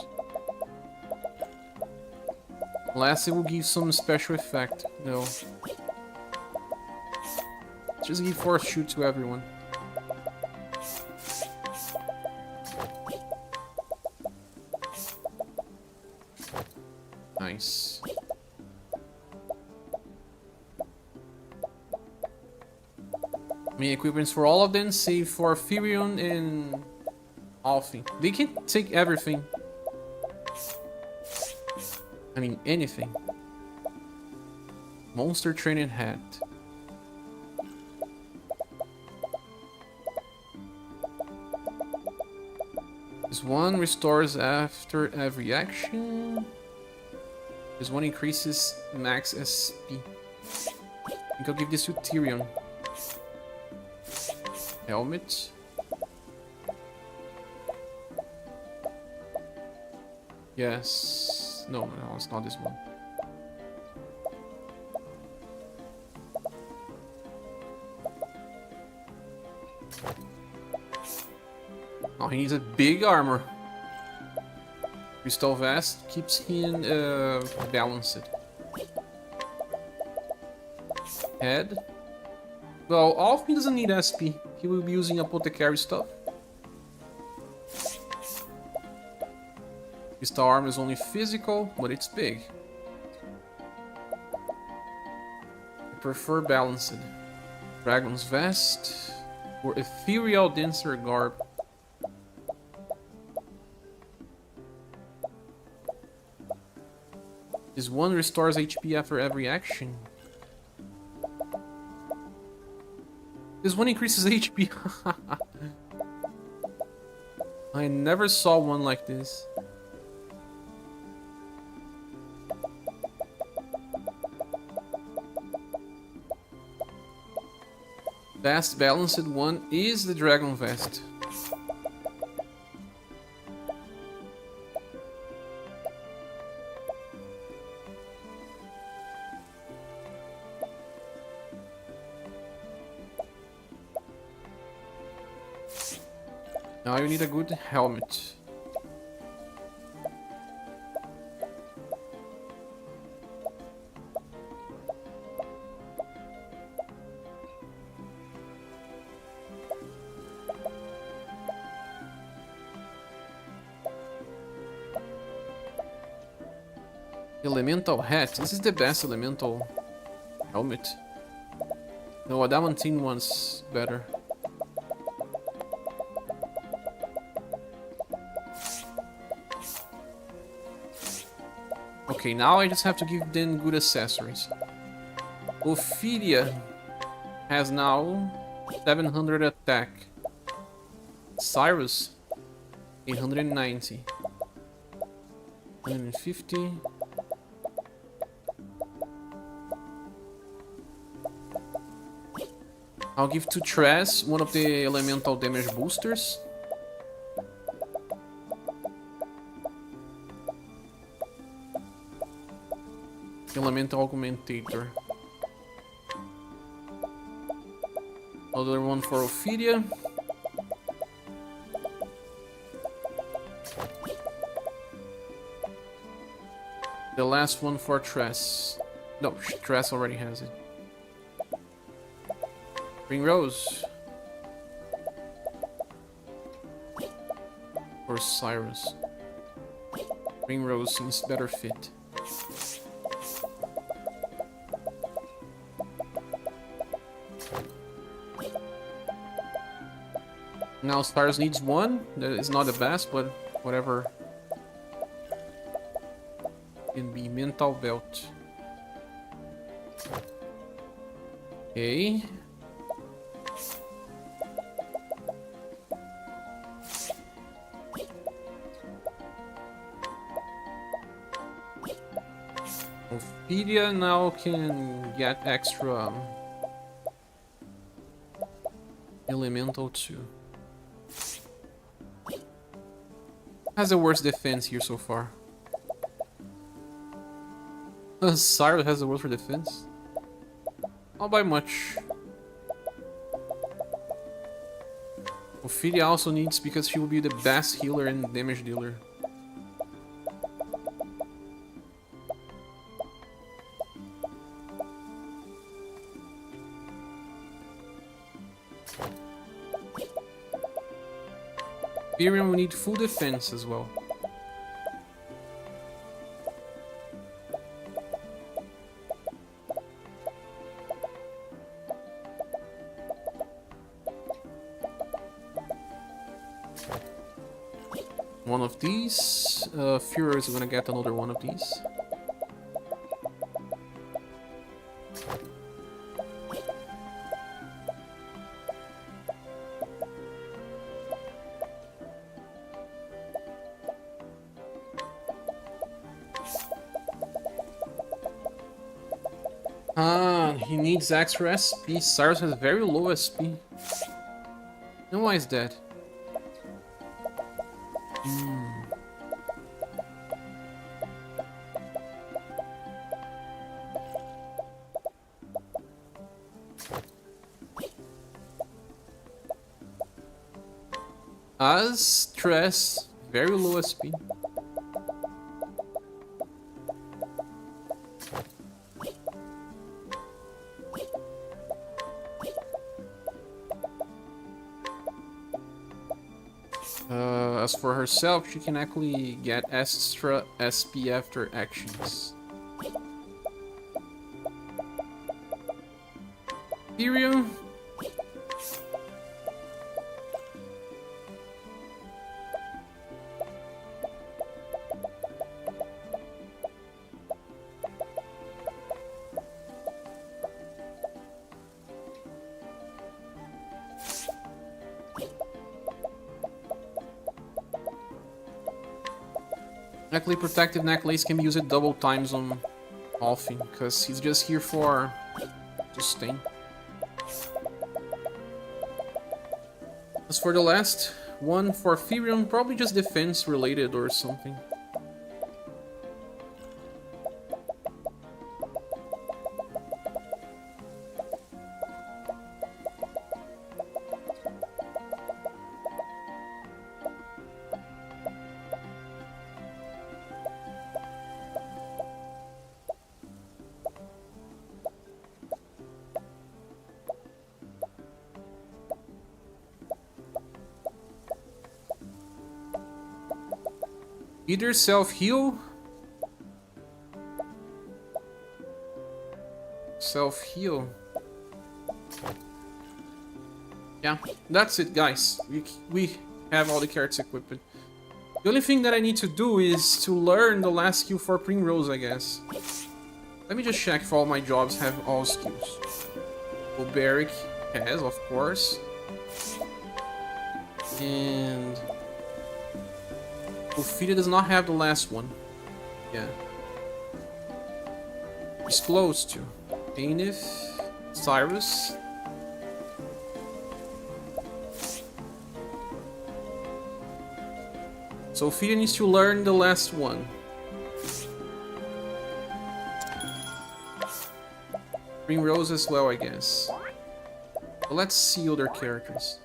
Unless it will give some special effect. No. Just give force shield to everyone. Nice. Main equipments for all of them, save for Firion and Alfie. They can take everything. I mean, anything. Monster training hat. This one restores after every action. This one increases max SP. I think I'll give this to Tyrion. Helmet. Yes. No, it's not this one. Oh, he needs a big armor. Crystal vest keeps him balanced. Head. Well, Alfie doesn't need SP. He will be using apothecary stuff. Crystal armor is only physical, but it's big. I prefer balanced. Dragon's vest or ethereal dancer garb. This one restores HP after every action. This one increases HP. I never saw one like this. Best balanced one is the Dragon Vest. Now you need a good helmet. Elemental hat. This is the best elemental helmet. No, a adamantine one's better. Okay, now I just have to give them good accessories. Ophidia has now 700 attack. Cyrus 890. 150. I'll give to Tress one of the elemental damage boosters. Elemental augmentator. Other one for Ophidia. The last one for Tress. No, Tress already has it. Ring Rose. For Cyrus. Ring Rose seems better fit. Now Cyrus needs one. That is not the best, but whatever. Can be mental belt. Okay. Ophidia now can get extra elemental too. Has the worst defense here so far. Cyrus has the worst for defense. Not by much. Ophidia also needs because she will be the best healer and damage dealer. Imperium will need full defense as well. One of these. Führer is gonna get another one of these. He needs extra SP. Cyrus has very low SP. And why is that? As stress, very low SP. As for herself, she can actually get extra SP after actions. Imperium. Actually, protective necklace can be used double times on Alfin, because he's just here for sustain. As for the last one, for Firion, probably just defense related or something. Either self-heal. Self-heal. Yeah, that's it, guys. We have all the carrots equipped. The only thing that I need to do is to learn the last skill for Primrose, I guess. Let me just check if all my jobs have all skills. Barbaric has, of course. And Ophelia does not have the last one. Yeah. It's close to. Ainif, Cyrus. So Ophelia needs to learn the last one. Primrose as well, I guess. But let's see other characters.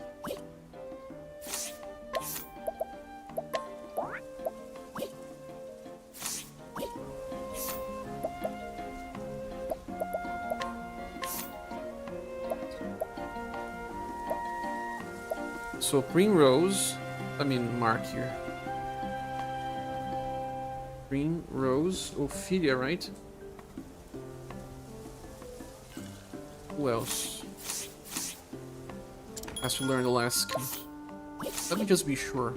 So Primrose, let me mark here. Primrose, Ophelia, right? Who else has to learn the last skill? Let me just be sure.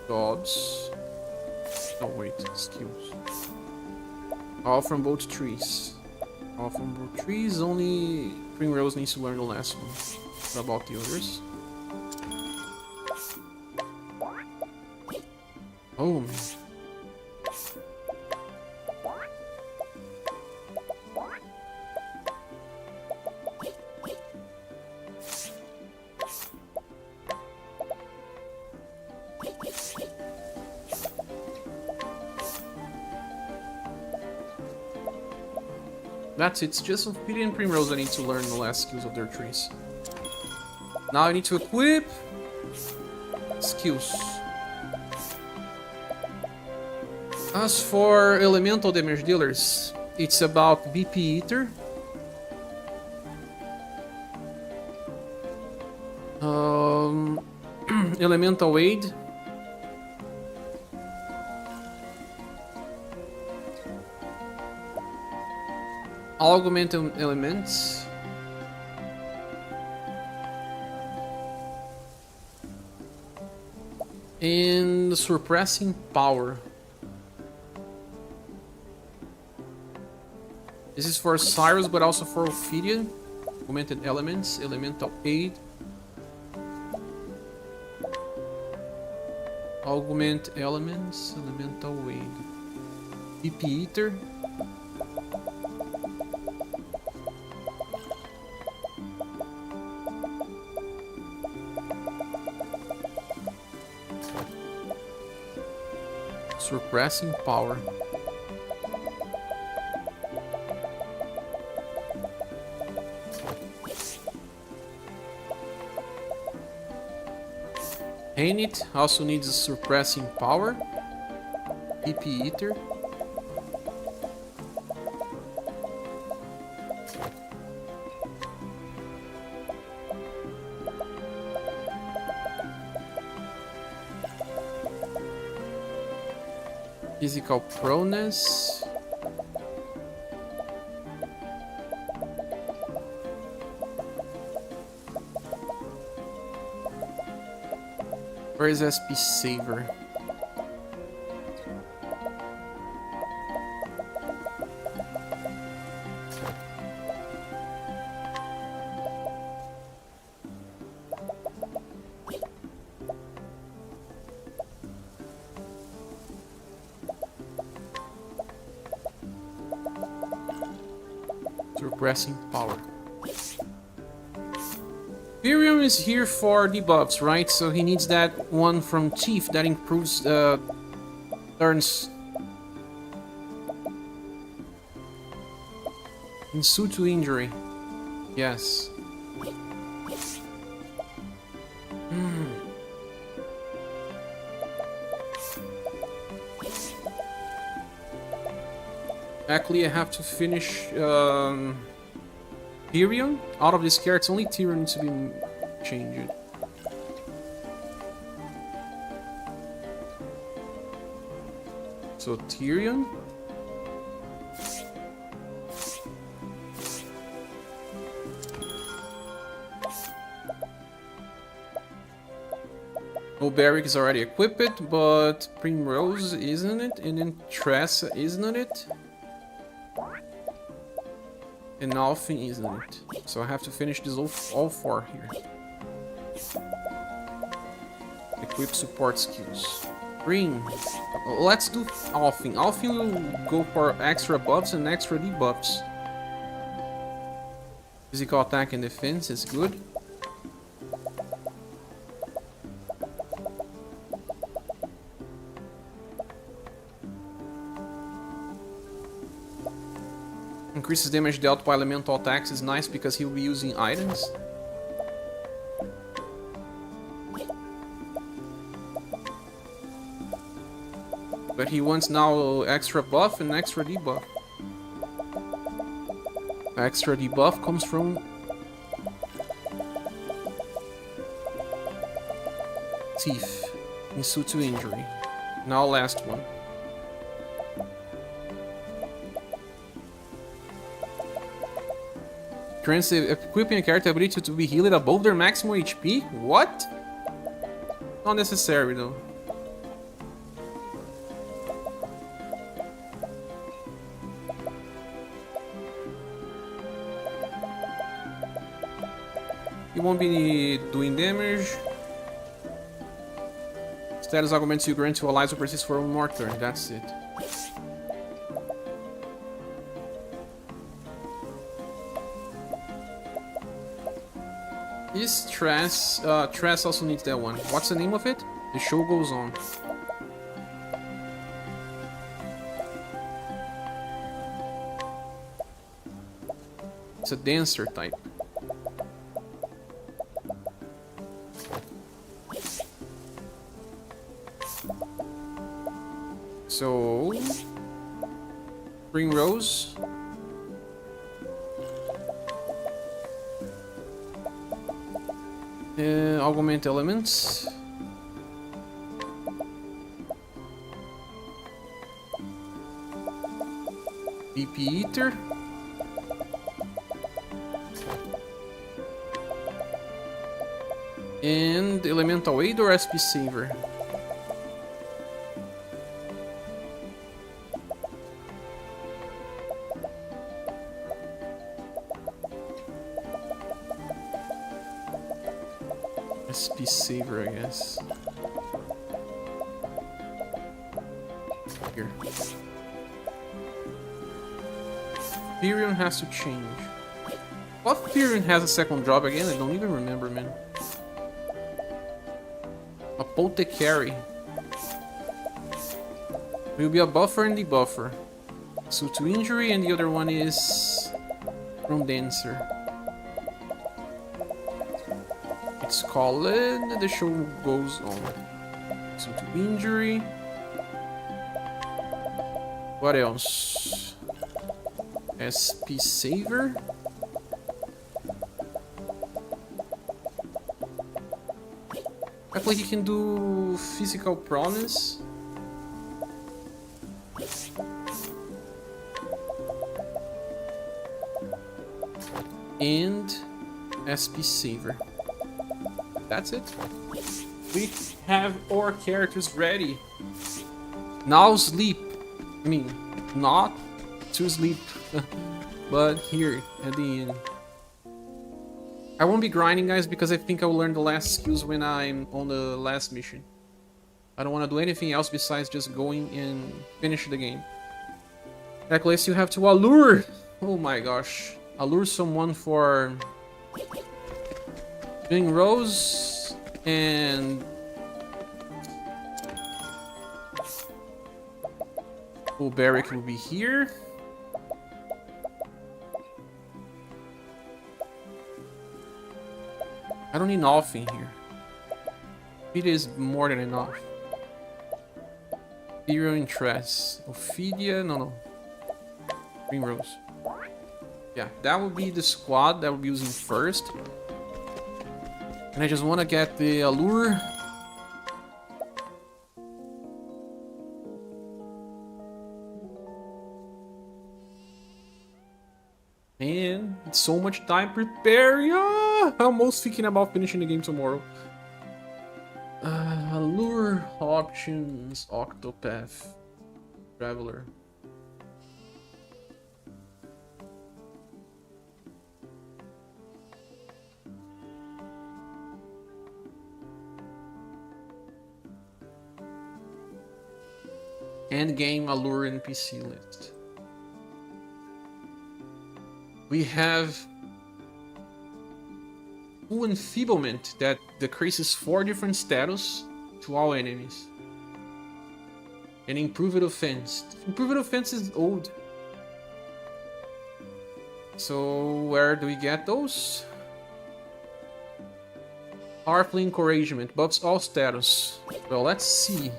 Jobs. Oh wait, skills. All from both trees. All from both trees, only Primrose needs to learn the last one. What about the others? Oh man. That's it, it's just Ophelia and Primrose I need to learn the last skills of their trees. Now I need to equip skills. As for elemental damage dealers, it's about BP Eater, Elemental Aid, Augmented Elements, and Suppressing Power. This is for Cyrus, but also for Ophelia. Augmented Elements, Elemental Aid, Augment Elements, Elemental Aid, BP Eater, Suppressing Power. Hainit also needs Suppressing Power. PP Eater. Physical Proneness. Where is SP Saver? suppressing power. Virium is here for debuffs, right? So he needs that one from Chief that improves turns. Ensue to injury. Yes. Actually, I have to finish Tyrion. Out of this character, only Tyrion needs to be changed. So Tyrion. Barrick is already equipped, but Primrose isn't it? And then Tressa isn't it? And Alfin isn't it? So I have to finish this all four here. Equip support skills. Green. Let's do Alfin. Alfin will go for extra buffs and extra debuffs. Physical attack and defense is good. Increases damage dealt by elemental attacks is nice because he'll be using items. But he wants now extra buff and extra debuff. Extra debuff comes from Thief. Ensue to injury. Now last one. Equipping a character ability to be healed above their maximum HP? What? Not necessary though. He won't be doing damage. Status augments you grant to allies who persist for one more turn. That's it. This Tress also needs that one. What's the name of it? The show goes on. It's a dancer type. So, Primrose. Augment elements. BP Eater. And Elemental Aid or SP Saver? SP Saver, I guess. Here. Tyrion has to change. What Tyrion has a second job again? I don't even remember, man. Apothecary. Will be a buffer and debuffer. So to injury, and the other one is from Dancer. It's called The Show Goes On. So to injury. What else? SP Saver. Actually, he can do physical prowess. And SP Saver. That's it. We have our characters ready. Now sleep. I mean, not to sleep, but here at the end. I won't be grinding, guys, because I think I will learn the last skills when I'm on the last mission. I don't want to do anything else besides just going and finish the game. Necklace, you have to allure. Oh my gosh. allure someone for doing Rose and Barrick will be here. I don't need nothing here. It is more than enough. Zero interest. Ophidia, no. Primrose. Yeah, that would be the squad that we'll be using first. And I just want to get the allure. Man, it's so much time prepare. Yeah, I'm almost thinking about finishing the game tomorrow. Allure options, Octopath, Traveler. Endgame allure NPC list. We have enfeeblement that decreases 4 different status to all enemies. And improved offense. Improved offense is old. So where do we get those? Powerful encouragement buffs all status. Well, let's see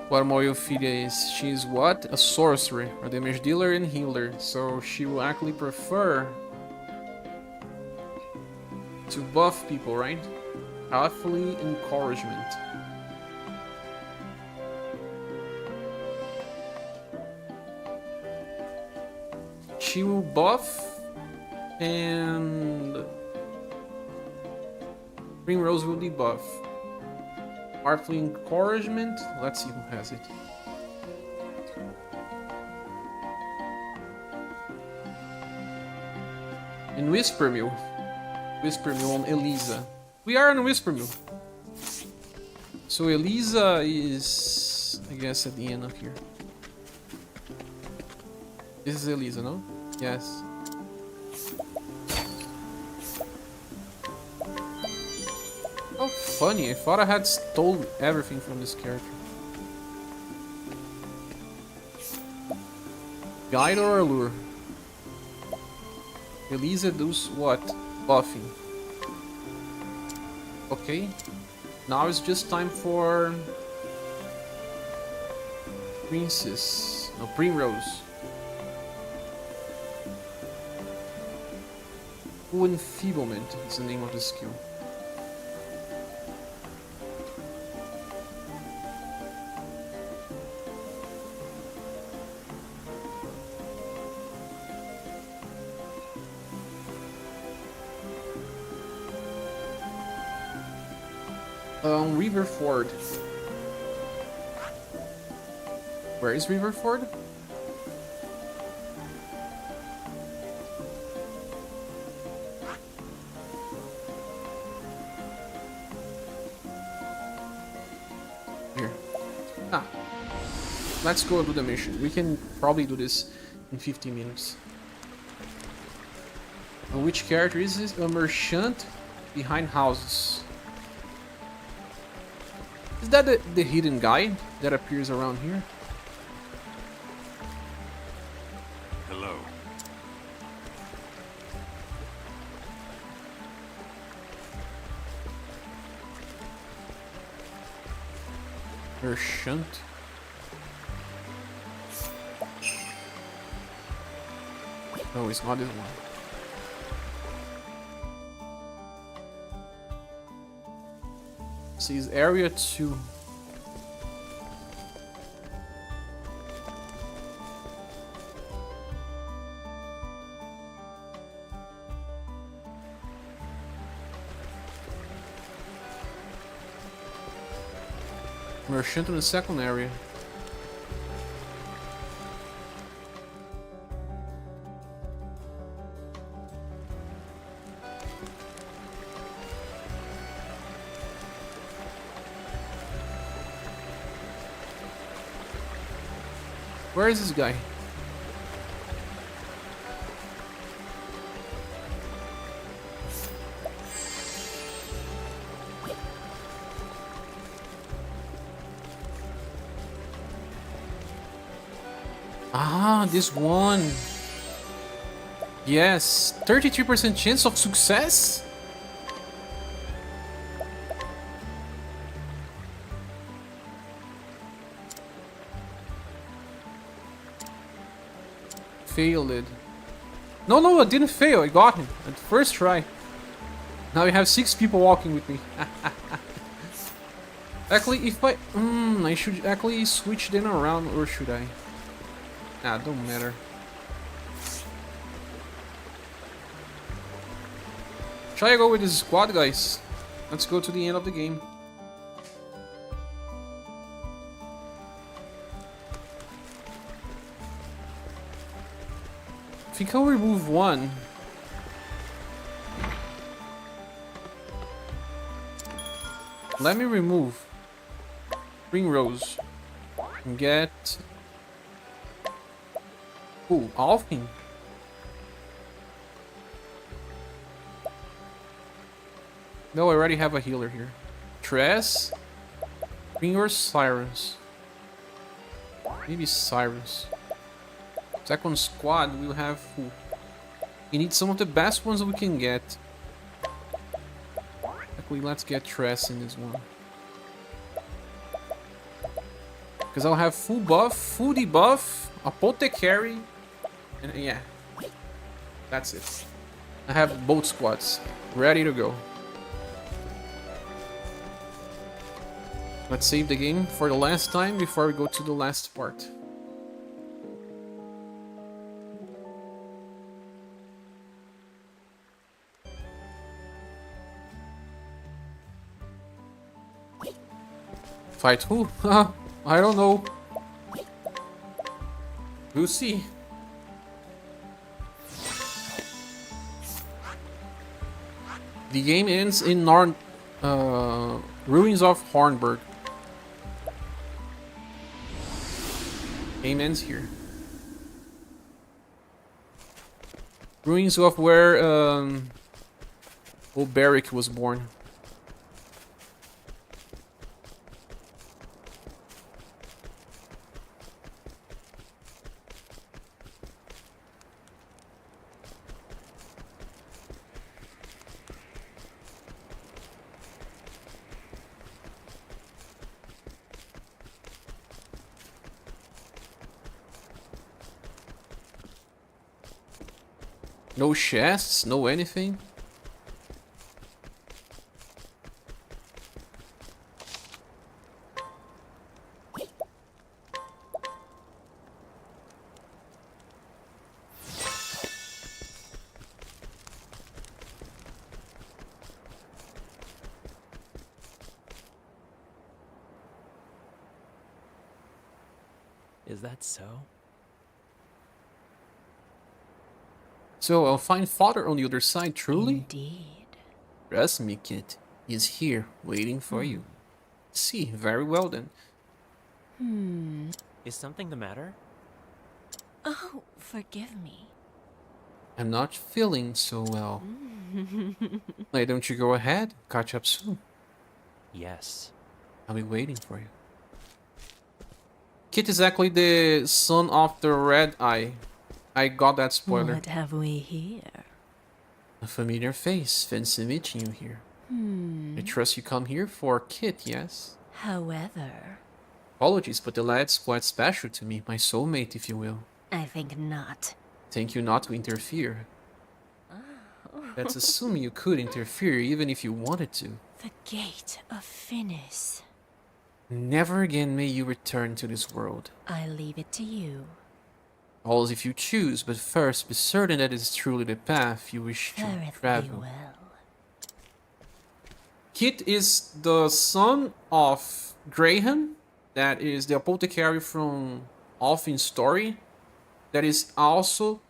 what Ophidia is. She's what? A sorcerer, a damage dealer and healer. So she will actually prefer to buff people, right? Powerfully encouragement. She will buff and Primrose will debuff. Powerfully encouragement. Let's see who has it. And Whisper Mill. Whisper Mill on Elisa. We are on Whisper Mill. So Elisa is, I guess, at the end of here. This is Elisa, no? Yes. Oh, funny. I thought I had stolen everything from this character. Guide or allure? Elisa does what? Buffing. Okay. Now it's just time for Princess. No, Primrose. Enfeeblement is the name of the skill. Riverford. Where is Riverford? Here. Ah. Let's go do the mission. We can probably do this in 15 minutes. Which character is this? A merchant behind houses. Is that the hidden guy that appears around here? Hello. Merchant. No, it's not this one. Sees area 2. Merchant in the second area. Where is this guy? Ah, this one. Yes, 33% chance of success? Failed it. No, no, I didn't fail. I got him at the first try. Now we have 6 people walking with me. Actually, if I should actually switch them around, or should I? Nah, don't matter. Shall I go with this squad, guys? Let's go to the end of the game. I think I'll remove one. Let me remove Ringrose and get... Ooh, Alfin. No, I already have a healer here. Tress, Ringor, Sirens. Maybe Sirens. Second squad, we'll have who? We need some of the best ones we can get. Actually, let's get Tress in this one. Because I'll have full buff, full debuff, Apothecary, and yeah. That's it. I have both squads ready to go. Let's save the game for the last time before we go to the last part. Fight who? I don't know. We'll see. The game ends in Ruins of Hornburg. Game ends here. Ruins of where Oberic was born. No chests, no anything. Is that so? So I'll find father on the other side, truly? Indeed. Trust me, kid. He's here, waiting for you. See, very well then. Is something the matter? Oh, forgive me. I'm not feeling so well. Why don't you go ahead? Catch up soon. Yes. I'll be waiting for you. Kit is actually the son of the Red Eye. I got that spoiler. What have we here? A familiar face. Fancy meeting you here. I trust you come here for Kit, yes? However, Apologies, but the lad's quite special to me. My soulmate, if you will. I think not. Thank you not to interfere. Let's assume you could interfere even if you wanted to. The gate of Finis. Never again may you return to this world. I leave it to you. All if you choose, but first be certain that it is truly the path you wish to Fare thee travel. well. Kit is the son of Graham, that is the apothecary from Alfin's story. That is also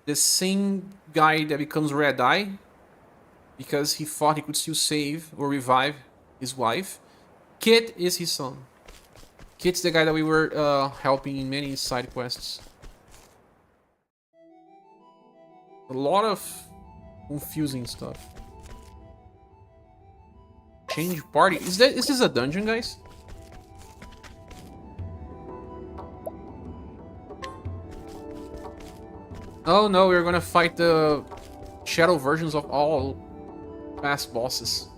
the same guy that becomes Red Eye, because he thought he could still save or revive his wife. Kit is his son. Kit's the guy that we were helping in many side quests. A lot of confusing stuff. Change party. Is this a dungeon, guys? Oh no, we're gonna fight the shadow versions of all past bosses.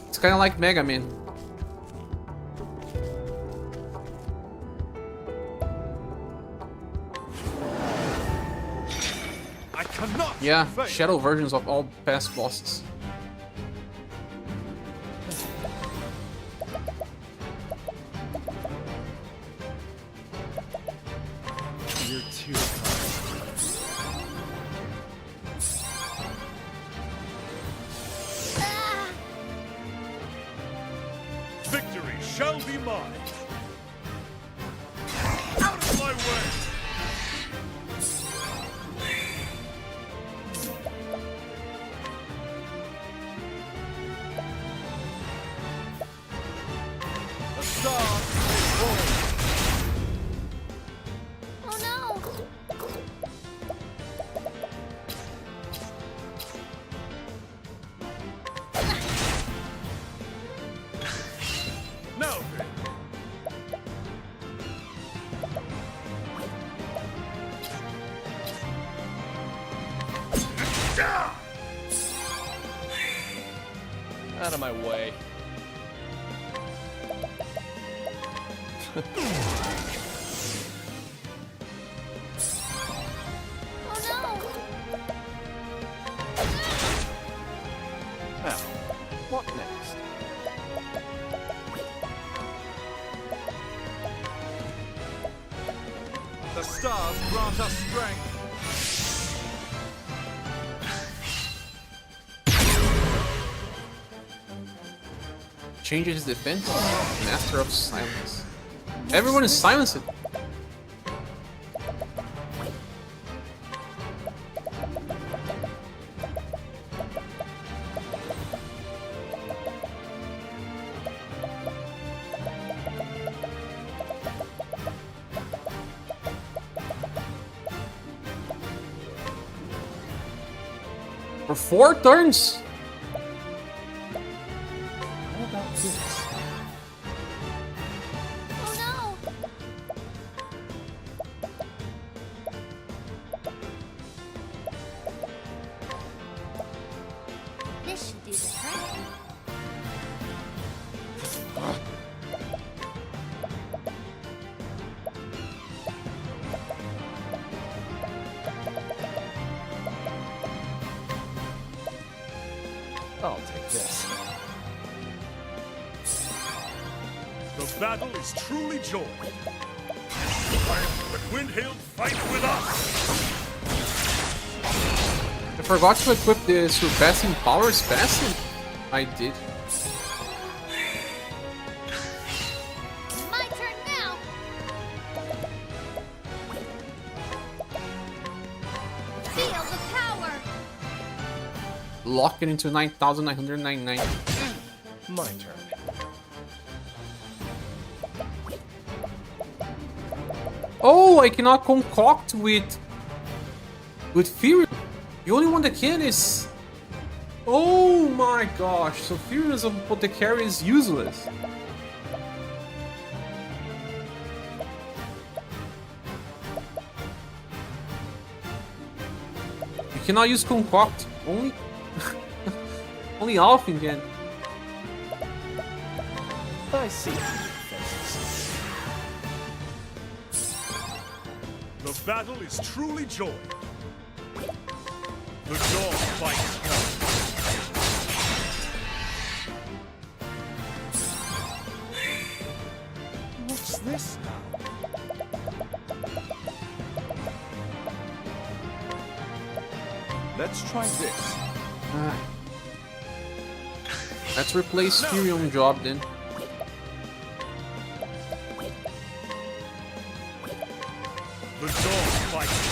It's kind of like Mega Man. I cannot. Yeah, fail. shadow versions of all past bosses. You're too kind. Ah! Victory shall be mine. Out of my way. The stars will fall. Oh no! Now then. Out of my way. Oh no! Now, what next? The stars grant us strength. Changes his defense. Master of Silence. Everyone is silenced. For 4 turns. How about this? Oh no! This should do the trick. I'll take this. The battle is truly joy. Let Windhailed fight with us. I forgot to equip the surpassing powers passive. I did. My turn now! Feel the power! Lock it into 9,999. My turn. Oh, I cannot concoct with Fury. The only one that can is. Oh my gosh! So Furious of Apothecary is useless. You cannot use concoct. Only only Alphin can. I see. Faces. The battle is truly joy. The dawn fights hell. What's this now? Let's try this. Let's replace Fury on job then. The dawn fights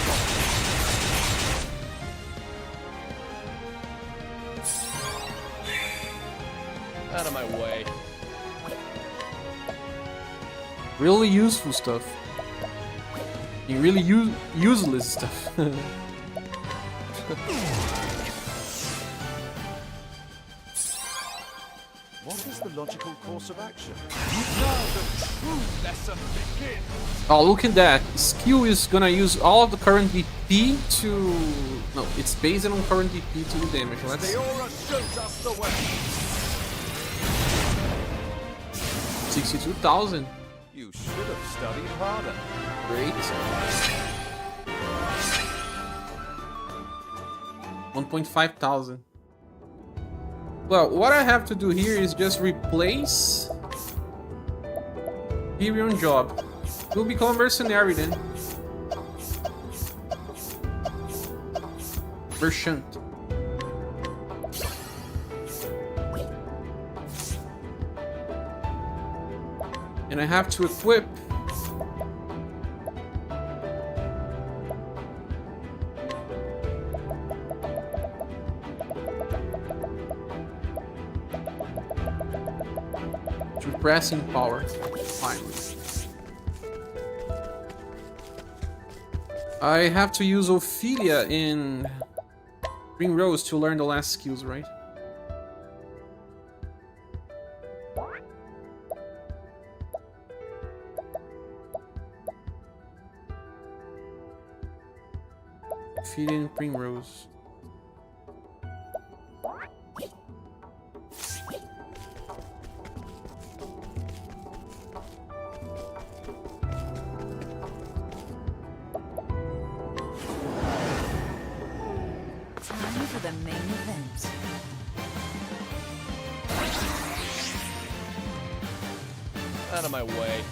Out of my way. Really useful stuff. You really useless stuff. What is the logical course of action? Now the true lesson begins. Oh, look at that. Skill is gonna use all of the current DP to... No, it's based on current DP to do damage. Let's... The aura shows us the way. 62,000. You should have studied harder. Great. 1,500. Well, what I have to do here is just replace Imperial job. We'll become a mercenary then. Merchant. And I have to equip pressing power. Finally. I have to use Ophelia in Green Rose to learn the last skills, right? Ophelia in Primrose. Time for the main event. Out of my way.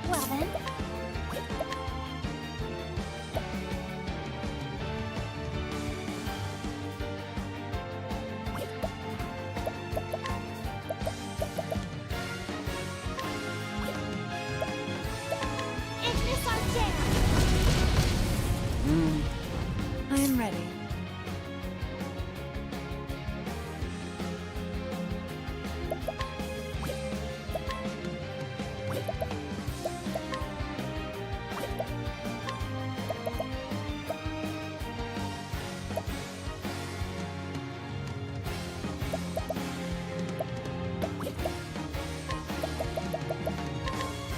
Well then. Ignis our jam. I am ready.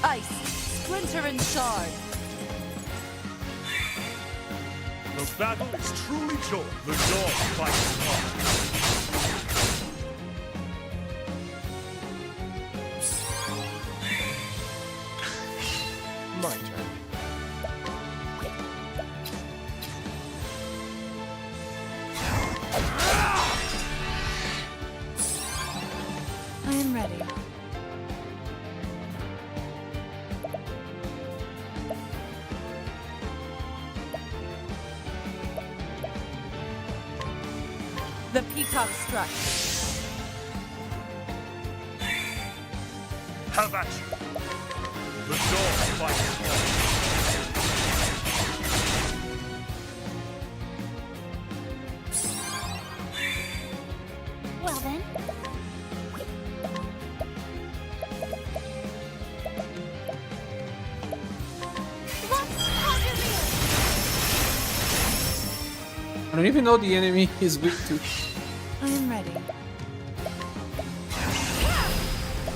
Ice, splinter and shard. The battle is truly joy. The dog fights hard. My turn. I am ready. The peacock struck. Have at you. The dog fights hard. Well then. Let's conjure you. I don't even know the enemy is weak to. I am ready.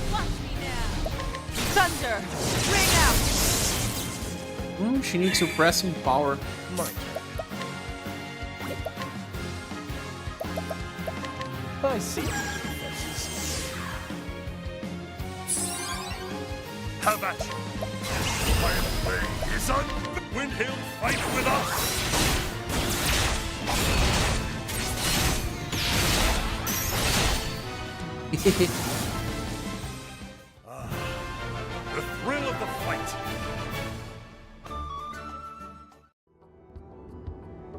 Watch me now. Thunder, ring out. She needs suppressing power. My turn. I see faces. Have at you. My way is on. When he'll fight with us. The thrill of the fight.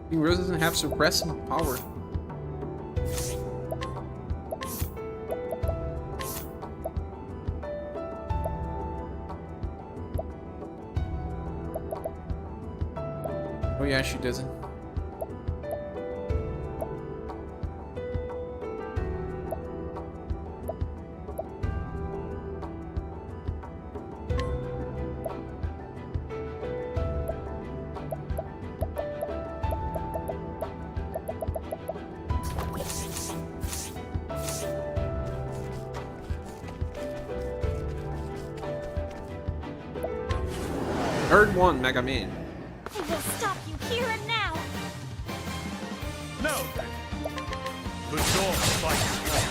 King Rose doesn't have suppressing power. Oh yeah, she doesn't. Third one, Mega Man. I will stop you here and now. Now then, the dog fights on.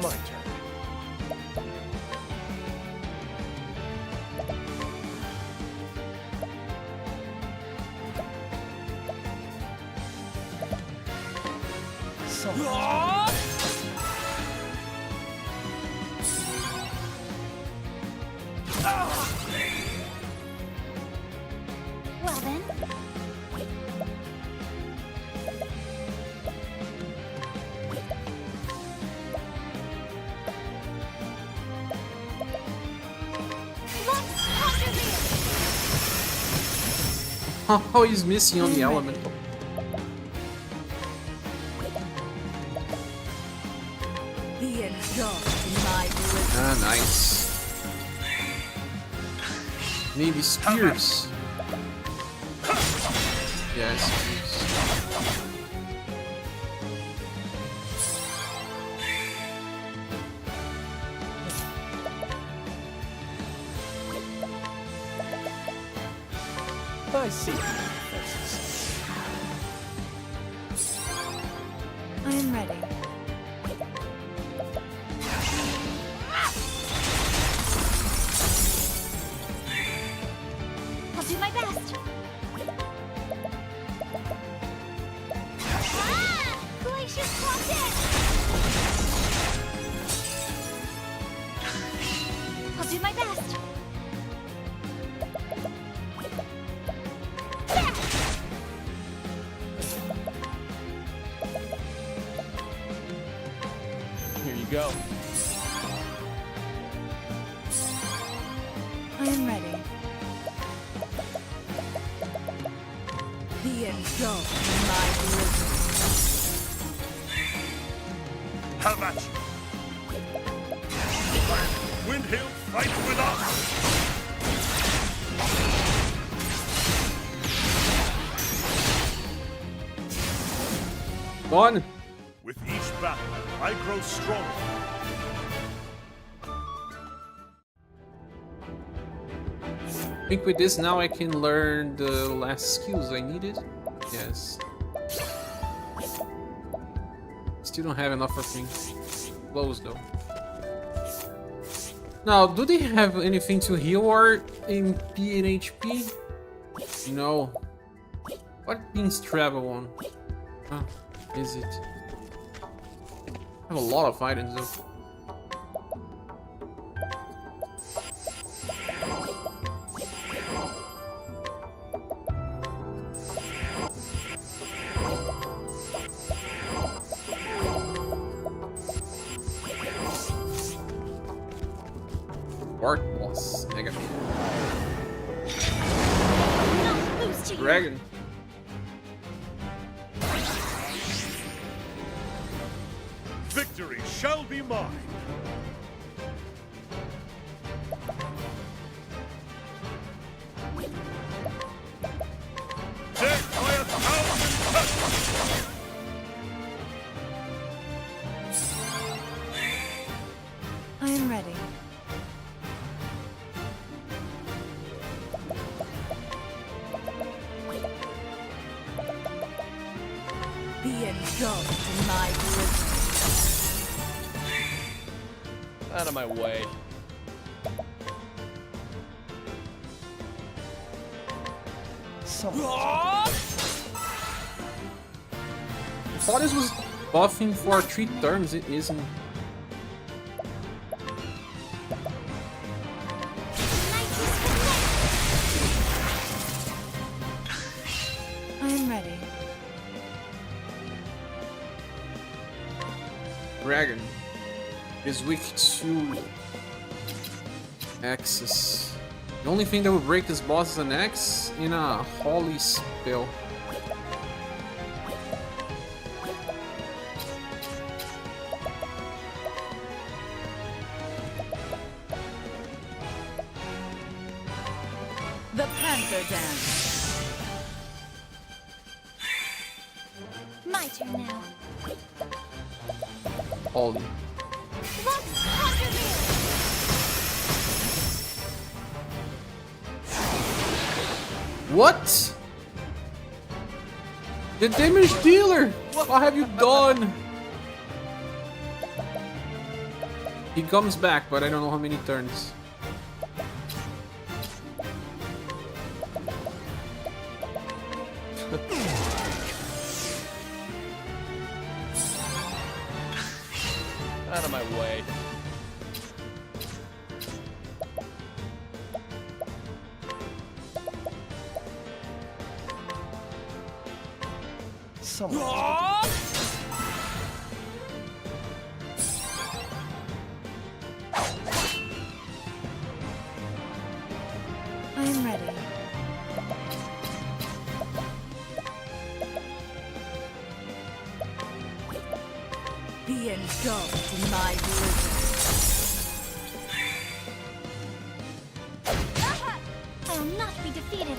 My turn. Well then, let's conquer this. Oh, he's missing on the elemental. Be engulfed in my bliss. Ah, nice. Maybe spears. Yeah, spears. I see. I am ready. I'll do my best. Ah! Glacius clocked in. I'll do my best. There! Here you go. I am ready. Be engulfed in my bliss. Have at you. Windhill, fight with us. Gone. With each battle, I grow stronger. I think with this now I can learn the last skills I needed. Yes. Still don't have enough for things. Close though. Now, do they have anything to heal our MP and HP? No. What means travel on? Huh, is it? I have a lot of items though. Art boss, Mega Man. Not lose to you. Dragon. Victory shall be mine. Death by 1,000 cuts. I am ready. Be engulfed in my bliss. Out of my way. I thought this was buffing for 3 turns, it isn't. I am ready. Dragon is weak to axes. The only thing that will break this boss is an axe in a holy spell. The Panther Dance. My turn now. Ollie. Lux Conjure What? The damage dealer! What have you done? He comes back, but I don't know how many turns. Out of my way. I am ready. Be engulfed in my blizzard. I will not be defeated.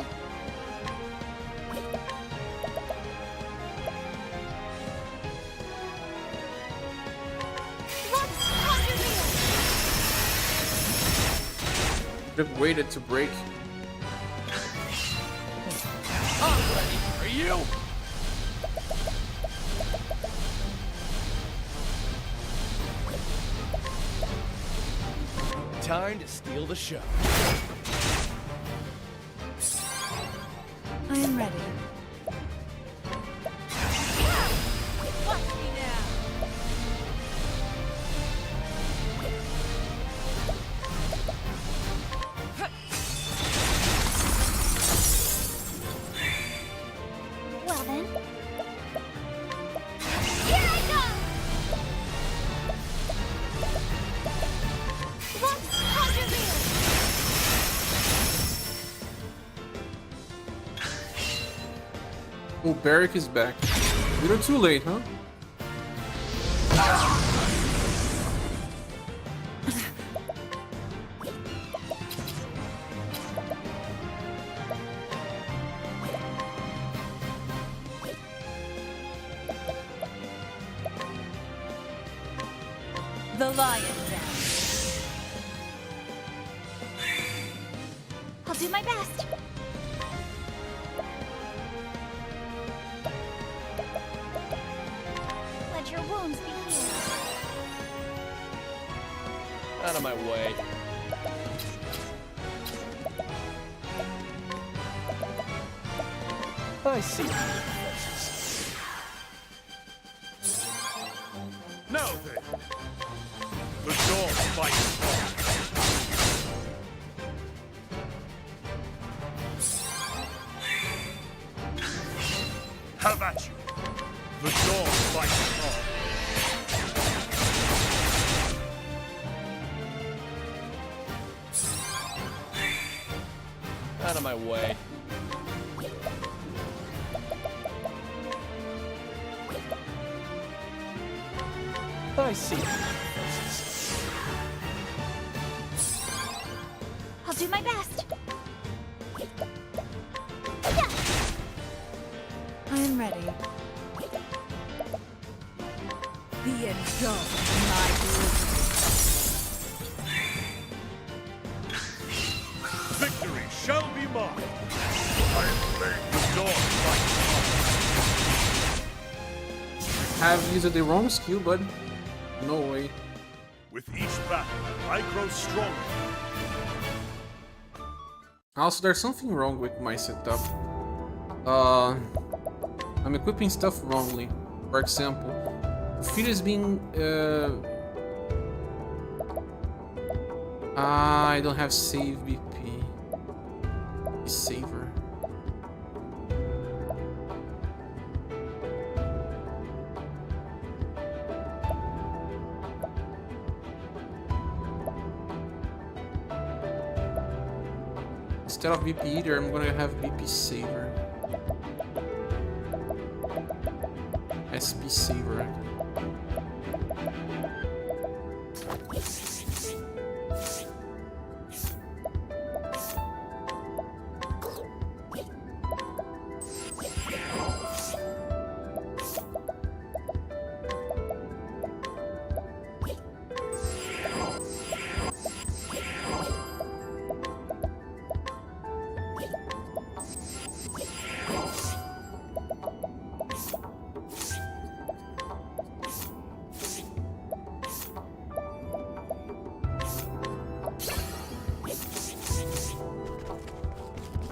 Lux Conjure Should have waited to break. I'm ready for you. Time to steal the show. I am ready. Watch me now. Well then. Here I go! Lux Conjure Oh, Barrick is back. A little too late, huh? The lion dance. I'll do my best. Let your wounds be healed. Out of my way. I see your defenses. Now then, the dog fights on. Have at you. The dog fights on. Out of my way. I see your defenses. I'll do my best. I am ready. Be engulfed in my blizzard. Victory shall be mine. I am playing the dog fights Have used the wrong skill, but no way. on. With each battle, I grow stronger. Also, there's something wrong with my setup. I'm equipping stuff wrongly. For example, feed is being I don't have save BP. Saver. Instead of BP eater, I'm gonna have BP saver. SP saver.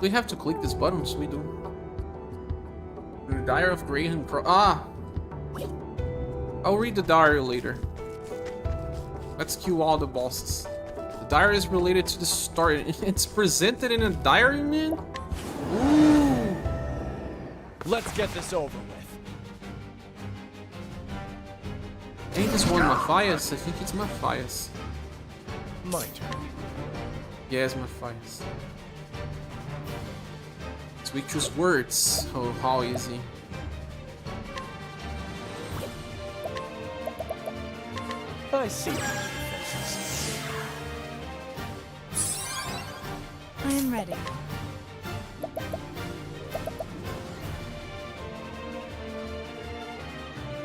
We have to click this button, so we do. The Diary of Graham Crow. Ah! I'll read the diary later. Let's kill all the bosses. The diary is related to the story. It's presented in a diary, man? Ooh! Let's get this over with. Ain't this one Matthias? I think it's Matthias. My turn. Yeah, it's Matthias. So we choose words. Oh, how easy. I see. I am ready.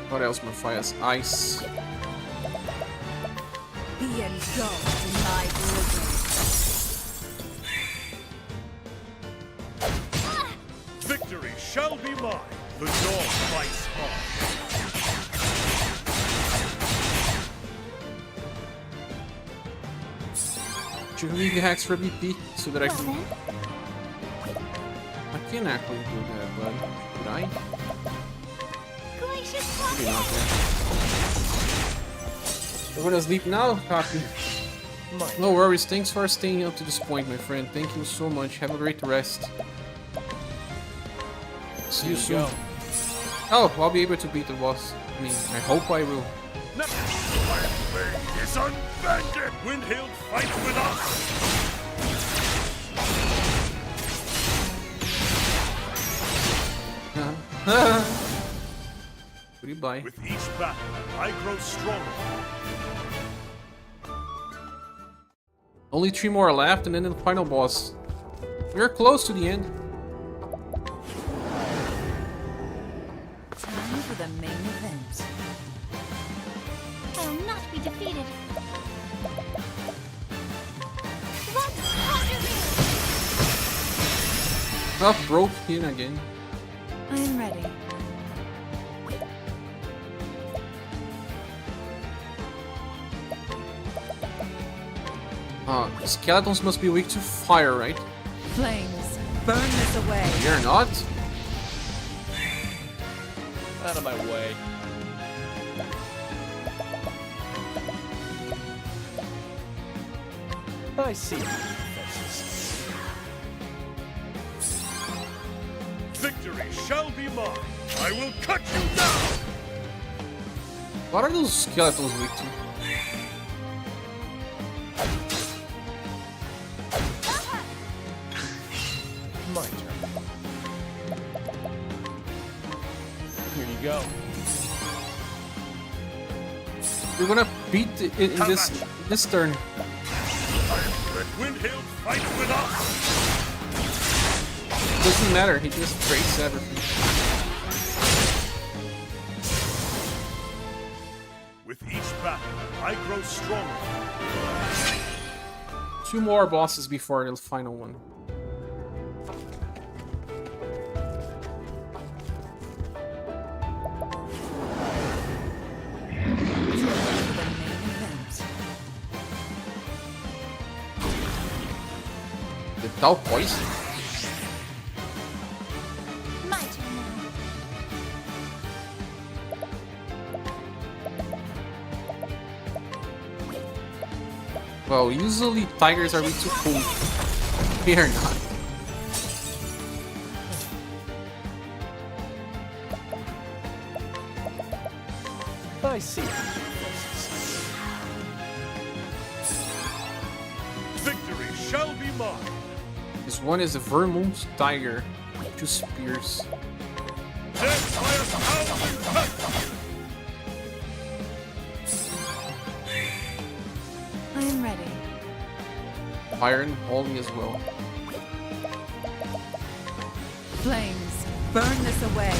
What else, Matthias? Ice. Be engulfed in my blizzard. Victory shall be mine. The North fights hard. Should we get extra BP so that I Well can... then, I can actually do that, but... Could I? gracious Maybe not, Pocket! yeah. We're gonna sleep now, Copy. No worries, thanks for staying up to this point, my friend. Thank you so much. Have a great rest. See you soon. Go. Oh, I'll be able to beat the boss. I mean, I hope I will. My way is unbended. Windhill fight with us. Goodbye. With each battle, I grow stronger. Only 3 more left, and then the final boss. We're close to the end. Time for the main event. I'll not be defeated. Let's conjure me! Oh, broke in again. I am ready. Skeletons must be weak to fire, right? Flames, burn this away. You're not? Out of my way. I see. Victory shall be mine. I will cut you down. What are those skeletons weak to? My turn. Here you go. We're gonna beat it in this turn. Windhill fight with us. Doesn't matter, he just breaks everything. With each battle, I grow stronger. 2 more bosses before the final one. For the main event. The Tau Poison? My turn now. Well, usually tigers are way too cool. We are not. I see. Victory shall be mine. This one is a Vermont tiger. 2 spears. Death by a thousand cuts. I am ready. Iron holding as well. Flames, burn this away.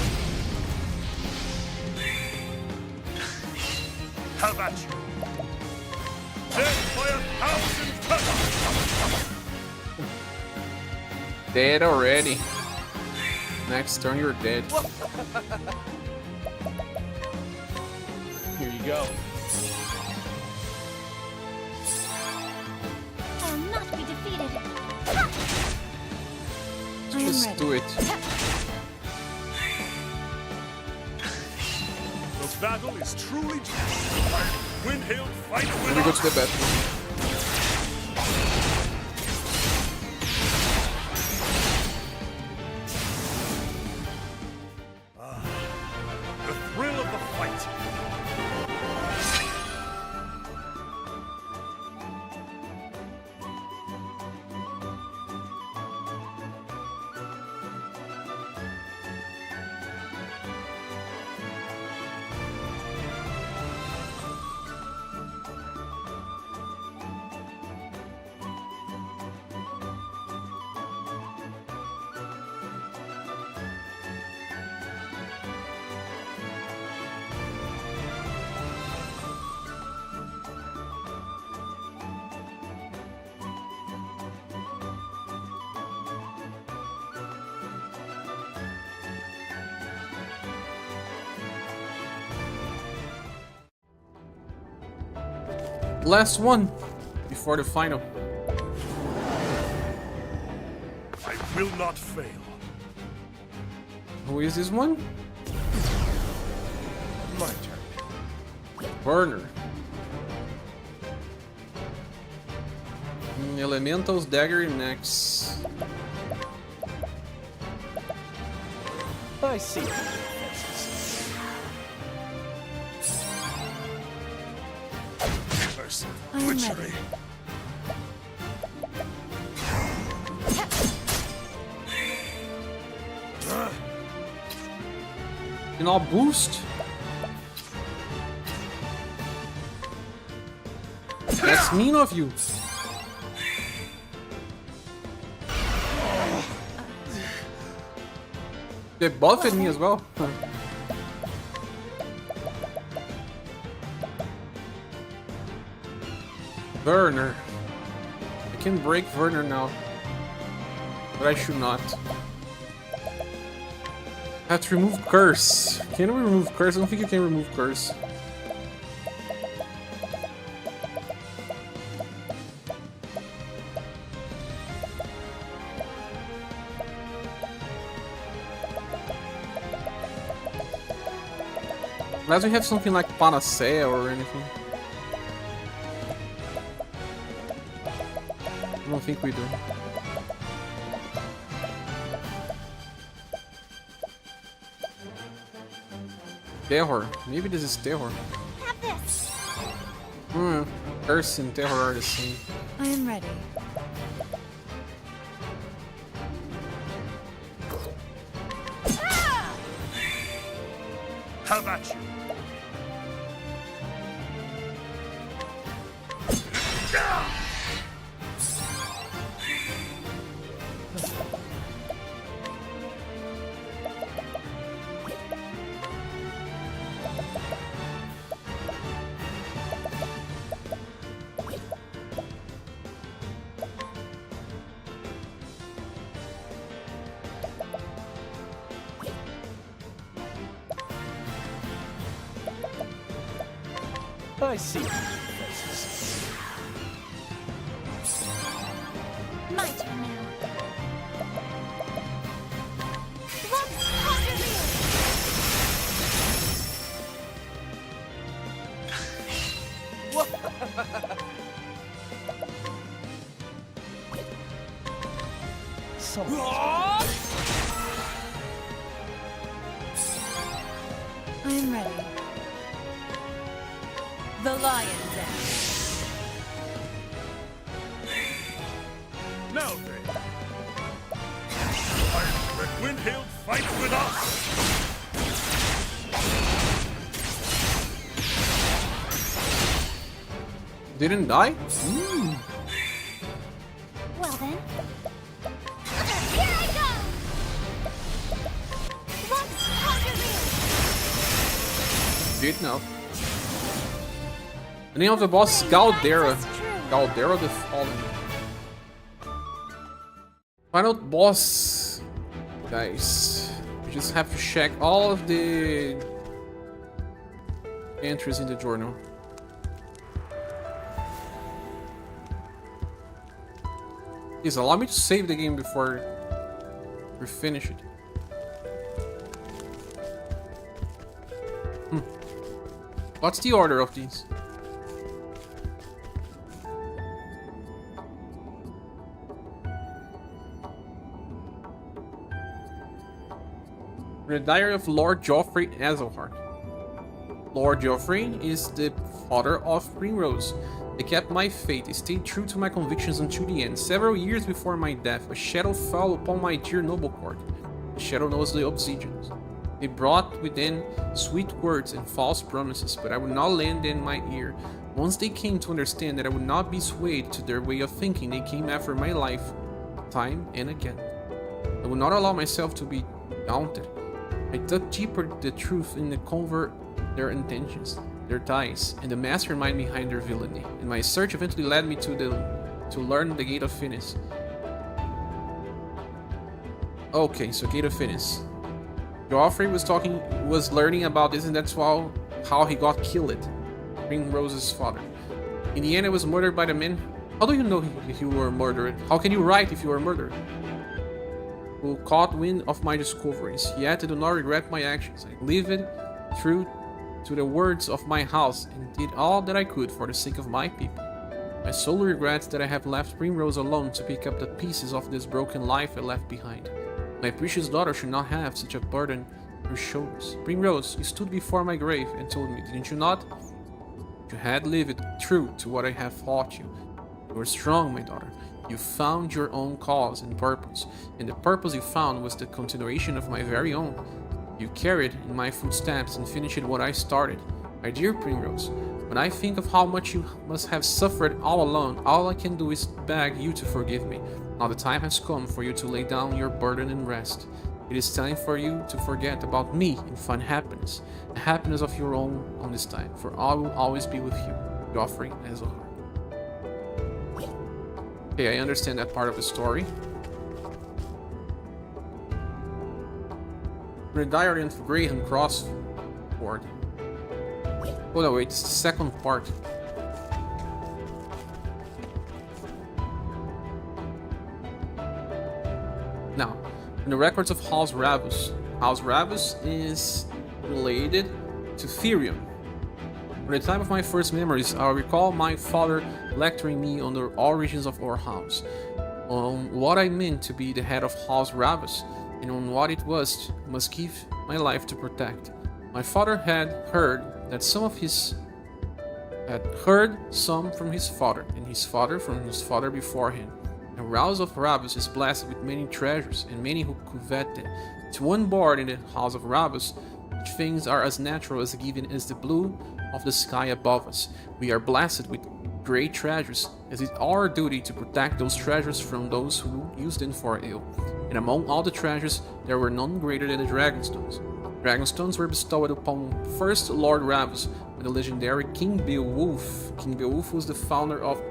Have at you. Death by a thousand cuts. Dead already. Next turn, you're dead. Here you go. I'll not be defeated. Let's do it. The battle is truly Windhail fight Let with me go us. to the bathroom. The thrill of the fight. Last one before the final. I will not fail. Who is this one? My turn. Burner. Elementals, dagger, next. I see. First, I am witchery. ready. And I'll boost. That's mean of you. They buffed me as well. Werner. I can break Werner now. But I should not. I have to remove curse. Can we remove curse? I don't think you can remove curse. Unless we have something like Panacea or anything. I don't think we do. Terror. Maybe this is terror. Have this. Curse and terror are the same. I am ready. How about you? I see. My turn now. Let's conquer you. I am ready. The lion's den. Now then. Let Windhail fight with us. Didn't die? Well then. Here I go. Let's conquer you. Did now. The name of the boss is Galdera. Galdera the Fallen. Final boss, guys. We just have to check all of the entries in the journal. Please allow me to save the game before We finish it. What's the order of these? The Diary of Lord Geoffrey Azelhart. Lord Geoffrey is the father of Primrose. I kept my faith, I stayed true to my convictions until the end. Several years before my death, a shadow fell upon my dear noble court. The shadow knows the obsidians. They brought within sweet words and false promises, but I would not lend them my ear. Once they came to understand that I would not be swayed to their way of thinking, they came after my life, time and again. I would not allow myself to be daunted. I dug deeper the truth in the covert their intentions, their ties, and the mastermind behind their villainy. And my search eventually led me to learn the Gate of Finis. Okay, so Gate of Finis. Geoffrey was learning about this, and that's how he got killed. Primrose's father. In the end, I was murdered by the men. How do you know you were murdered? How can you write if you were murdered? Who caught wind of my discoveries, yet I do not regret my actions. I lived true to the words of my house and did all that I could for the sake of my people. My sole regret is that I have left Primrose alone to pick up the pieces of this broken life I left behind. My precious daughter should not have such a burden on her shoulders. Primrose, you stood before my grave and told me, didn't you not? You had lived true to what I have taught you. You were strong, my daughter. You found your own cause and purpose, and the purpose you found was the continuation of my very own. You carried in my footsteps and finished what I started. My dear Primrose, when I think of how much you must have suffered all alone, all I can do is beg you to forgive me. Now the time has come for you to lay down your burden and rest. It is time for you to forget about me and find happiness, a happiness of your own on this time, for I will always be with you, Geoffrey Azelhart. Okay, I understand that part of the story. The Diary of Graham Crossford. Oh no, wait, it's the second part. Now, in the records of House Ravus. House Ravus is related to Therium. From the time of my first memories, I recall my father lecturing me on the origins of our house, on what I meant to be the head of House Ravus, and on what it was must give my life to protect. My father had heard some from his father, and his father from his father before him. The House of Ravus is blessed with many treasures, and many who covet them. To one born in the House of Ravus, such things are as natural as given as the blue of the sky above us. We are blessed with great treasures, as it is our duty to protect those treasures from those who use them for ill. And among all the treasures, there were none greater than the Dragonstones. Dragonstones were bestowed upon first Lord Ravus by the legendary King Beowulf. King Beowulf was the founder of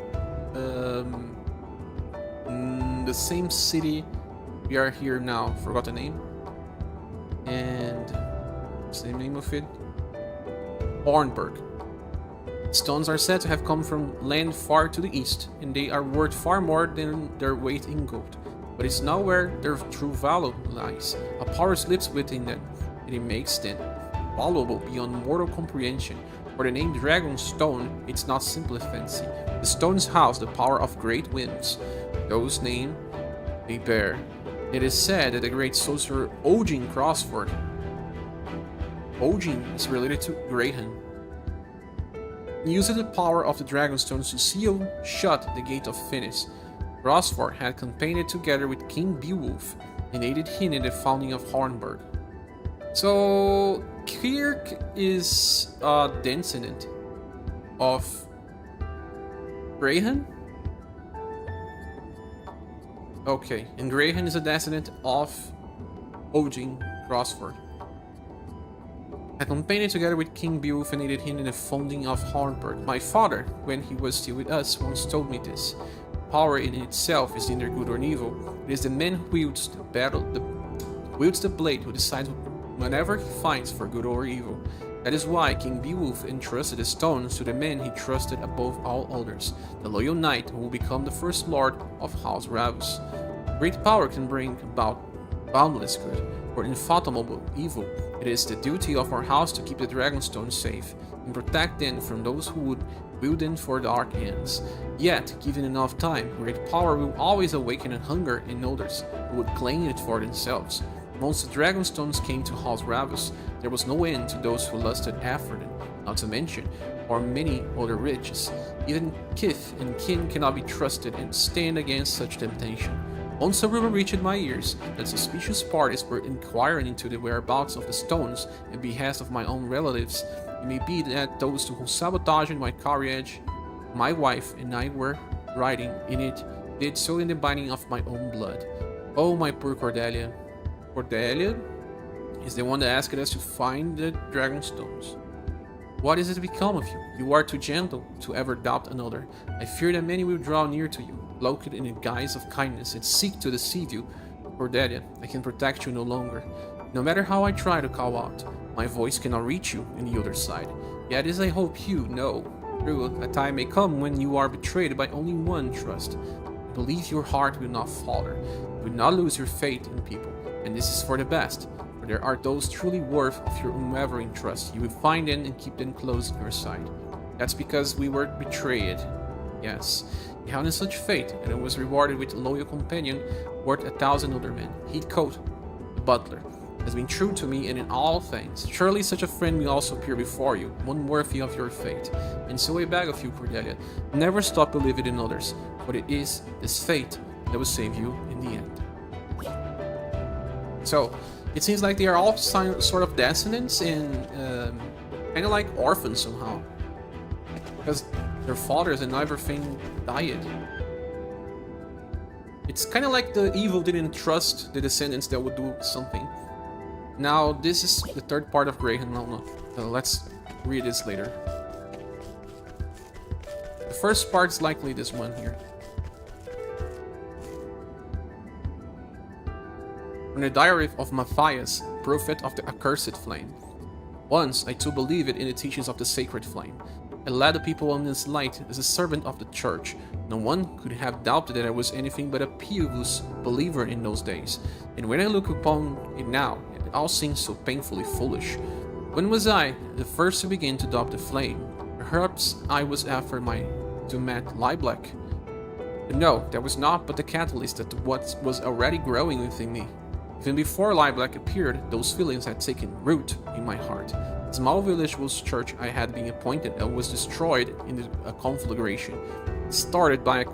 the same city we are here now. Forgot the name. And what's the name of it? Hornburg. Stones are said to have come from land far to the east, and they are worth far more than their weight in gold. But it's not where their true value lies. A power slips within them, and it makes them valuable beyond mortal comprehension. For the name Dragonstone, it's not simply fancy. The stones house the power of great winds, those names they bear. It is said that the great sorcerer Odin Crossford. Odin is related to Graham. He used the power of the Dragonstones to seal shut the Gate of Finis. Crossford had campaigned together with King Beowulf and aided him in the founding of Hornburg. So Kirk is a descendant of Graham? Okay, and Graham is a descendant of Odin Crossford. I campaigned together with King Beowulf and aided him in the founding of Hornburg. My father, when he was still with us, once told me this. Power in itself is neither good or evil. It is the man who wields the blade who decides whenever he finds for good or evil. That is why King Beowulf entrusted the stones to the man he trusted above all others, the loyal knight who will become the first lord of House Ravus. Great power can bring about boundless good, or unfathomable evil. It is the duty of our house to keep the Dragonstone safe, and protect them from those who would wield them for dark ends. Yet, given enough time, great power will always awaken a hunger in others who would claim it for themselves. Once the Dragonstones came to House Ravus, there was no end to those who lusted after them, not to mention, or many other riches. Even kith and kin cannot be trusted and stand against such temptation. Once a rumor reached my ears that suspicious parties were inquiring into the whereabouts of the stones at behest of my own relatives. It may be that those who sabotaged my carriage, my wife and I were riding in it, did so in the binding of my own blood. Oh, my poor Cordelia. Cordelia is the one that asked us to find the Dragonstones. What is it to become of you? You are too gentle to ever doubt another. I fear that many will draw near to you, cloaked in the guise of kindness, and seek to deceive you. Cordelia, I can protect you no longer. No matter how I try to call out, my voice cannot reach you on the other side. Yet as I hope you know, true, a time may come when you are betrayed by only one trust. I believe your heart will not falter. You will not lose your faith in people, and this is for the best. For there are those truly worth of your unwavering trust. You will find them and keep them close in your side. That's because we were betrayed. Yes, he had such fate, and I was rewarded with a loyal companion worth 1,000 other men. Heathcote, the butler, has been true to me and in all things. Surely such a friend will also appear before you, one worthy of your fate. And so I beg of you, Cordelia, never stop believing in others, for it is this fate that will save you in the end. So, it seems like they are all sort of descendants and kind of like orphans somehow. Because their fathers and everything died. It's kind of like the evil didn't trust the descendants that would do something. Now, this is the third part of Graham. No. Let's read this later. The first part is likely this one here. From the diary of Matthias, prophet of the accursed flame. Once, I too believed in the teachings of the sacred flame. I led the people on this light as a servant of the church. No one could have doubted that I was anything but a pious believer in those days. And when I look upon it now, it all seems so painfully foolish. When was I the first to begin to adopt the flame? Perhaps I was after my Dumet Lieblack. But no, that was not but the catalyst that what was already growing within me. Even before Lieblack appeared, those feelings had taken root in my heart. The small village whose church I had been appointed was destroyed in a conflagration. It started by a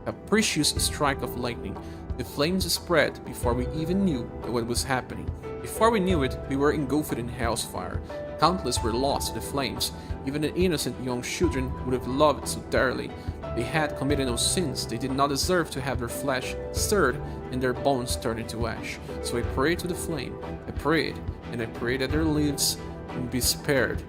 capricious strike of lightning. The flames spread before we even knew what was happening. Before we knew it, we were engulfed in hell's fire. Countless were lost to the flames. Even the innocent young children would have loved so dearly. They had committed no sins. They did not deserve to have their flesh stirred and their bones turned into ash. So I prayed to the flame. I prayed, and I prayed that their lives would be spared.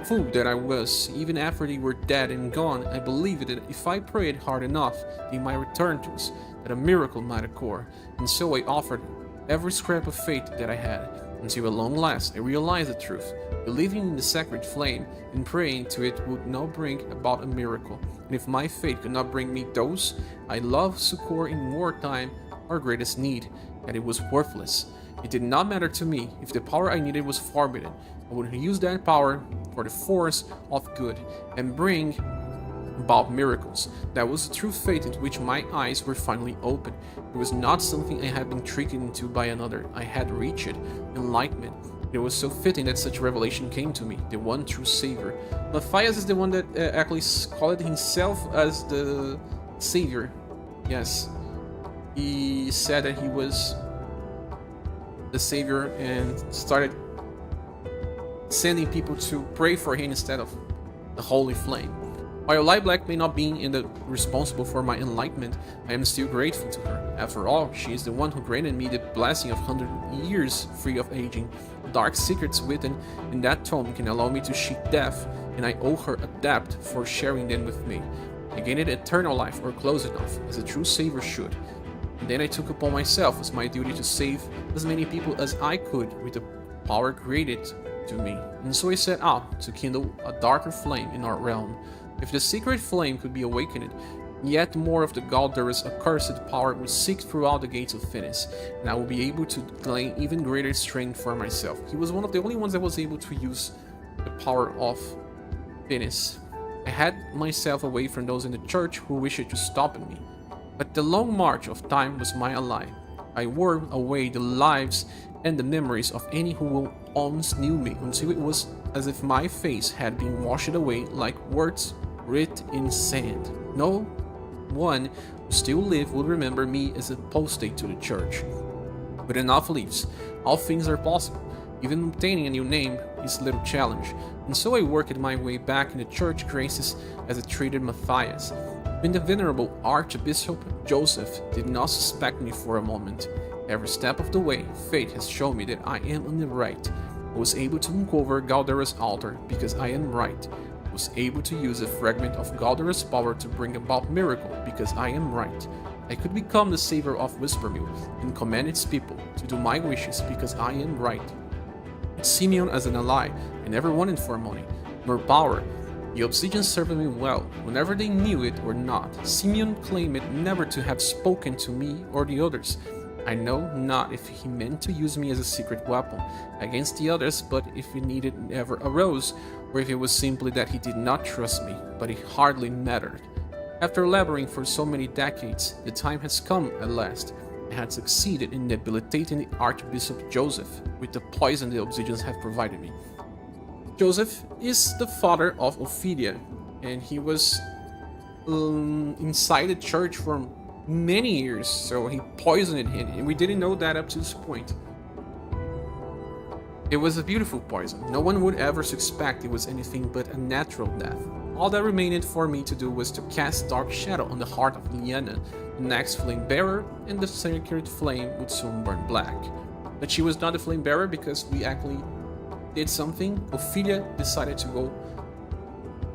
Fool that I was, even after they were dead and gone, I believed that if I prayed hard enough, they might return to us, that a miracle might occur. And so I offered every scrap of faith that I had, until at long last I realized the truth. Believing in the sacred flame and praying to it would not bring about a miracle. And if my faith could not bring me those I love succor in wartime or greatest need, that it was worthless. It did not matter to me if the power I needed was forbidden. I would use that power for the force of good and bring about miracles. That was the true faith into which my eyes were finally opened. It was not something I had been tricked into by another. I had reached enlightenment. It was so fitting that such revelation came to me, the one true savior. Matthias is the one that actually called himself as the savior. Yes, he said that he was the savior and started sending people to pray for him instead of the holy flame. While Lieblack may not be responsible for my enlightenment, I am still grateful to her. After all, she is the one who granted me the blessing of 100 years free of aging. Dark secrets within in that tome can allow me to cheat death, and I owe her a debt for sharing them with me. I gained eternal life, or close enough, as a true savior should. And then I took upon myself as my duty to save as many people as I could with the power created to me. And so I set out to kindle a darker flame in our realm. If the secret flame could be awakened, Yet more of the Galdur's accursed power will seek throughout the gates of Finis, and I will be able to gain even greater strength for myself. He was one of the only ones that was able to use the power of Finis. I had myself away from those in the church who wished to stop me, but the long march of time was my ally. I wore away the lives and the memories of any who once knew me until it was as if my face had been washed away like words written in sand. No one who still lived would remember me as a apostate to the church. With enough leaves, all things are possible. Even obtaining a new name is a little challenge, and so I worked my way back in the church graces as a traitor Matthias. When the venerable Archbishop Joseph did not suspect me for a moment. Every step of the way, fate has shown me that I am on the right. I was able to uncover Galdera's altar because I am right. I was able to use a fragment of Galdera's power to bring about miracle because I am right. I could become the savior of Whispermill and command its people to do my wishes because I am right. Simeon as an ally, I never wanted for money, nor power. The Obsidians served me well, whenever they knew it or not. Simeon claimed never to have spoken to me or the others. I know not if he meant to use me as a secret weapon against the others, but if the need ever arose, or if it was simply that he did not trust me, but it hardly mattered. After laboring for so many decades, the time has come at last. I had succeeded in debilitating the Archbishop Joseph with the poison the Obsidians have provided me. Joseph is the father of Ophelia, and he was inside the church for many years, so he poisoned him, and we didn't know that up to this point. It was a beautiful poison. No one would ever suspect it was anything but a natural death. All that remained for me to do was to cast Dark Shadow on the heart of Liliana, the next flame bearer, and the sacred flame would soon burn black. But she was not the flame bearer because we actually did something. Ophelia decided to go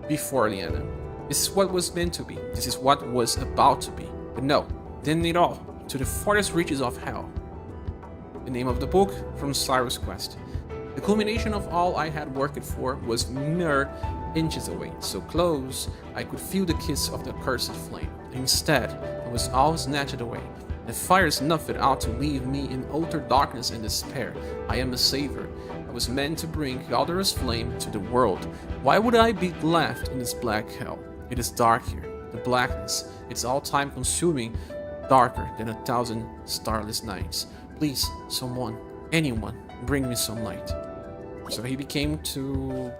before Liliana. This is what was meant to be. This is what was about to be. But no, didn't it all. To the farthest reaches of hell. The name of the book from Cyrus' quest. The culmination of all I had worked for was mere inches away, so close I could feel the kiss of the accursed flame. Instead, it was all snatched away. The fire snuffed out to leave me in utter darkness and despair. I am a savior. I was meant to bring Galdera's flame to the world. Why would I be left in this black hell? It is dark here. The blackness, it's all time consuming, darker than 1,000 starless nights. Please, someone, anyone, bring me some light. So he became too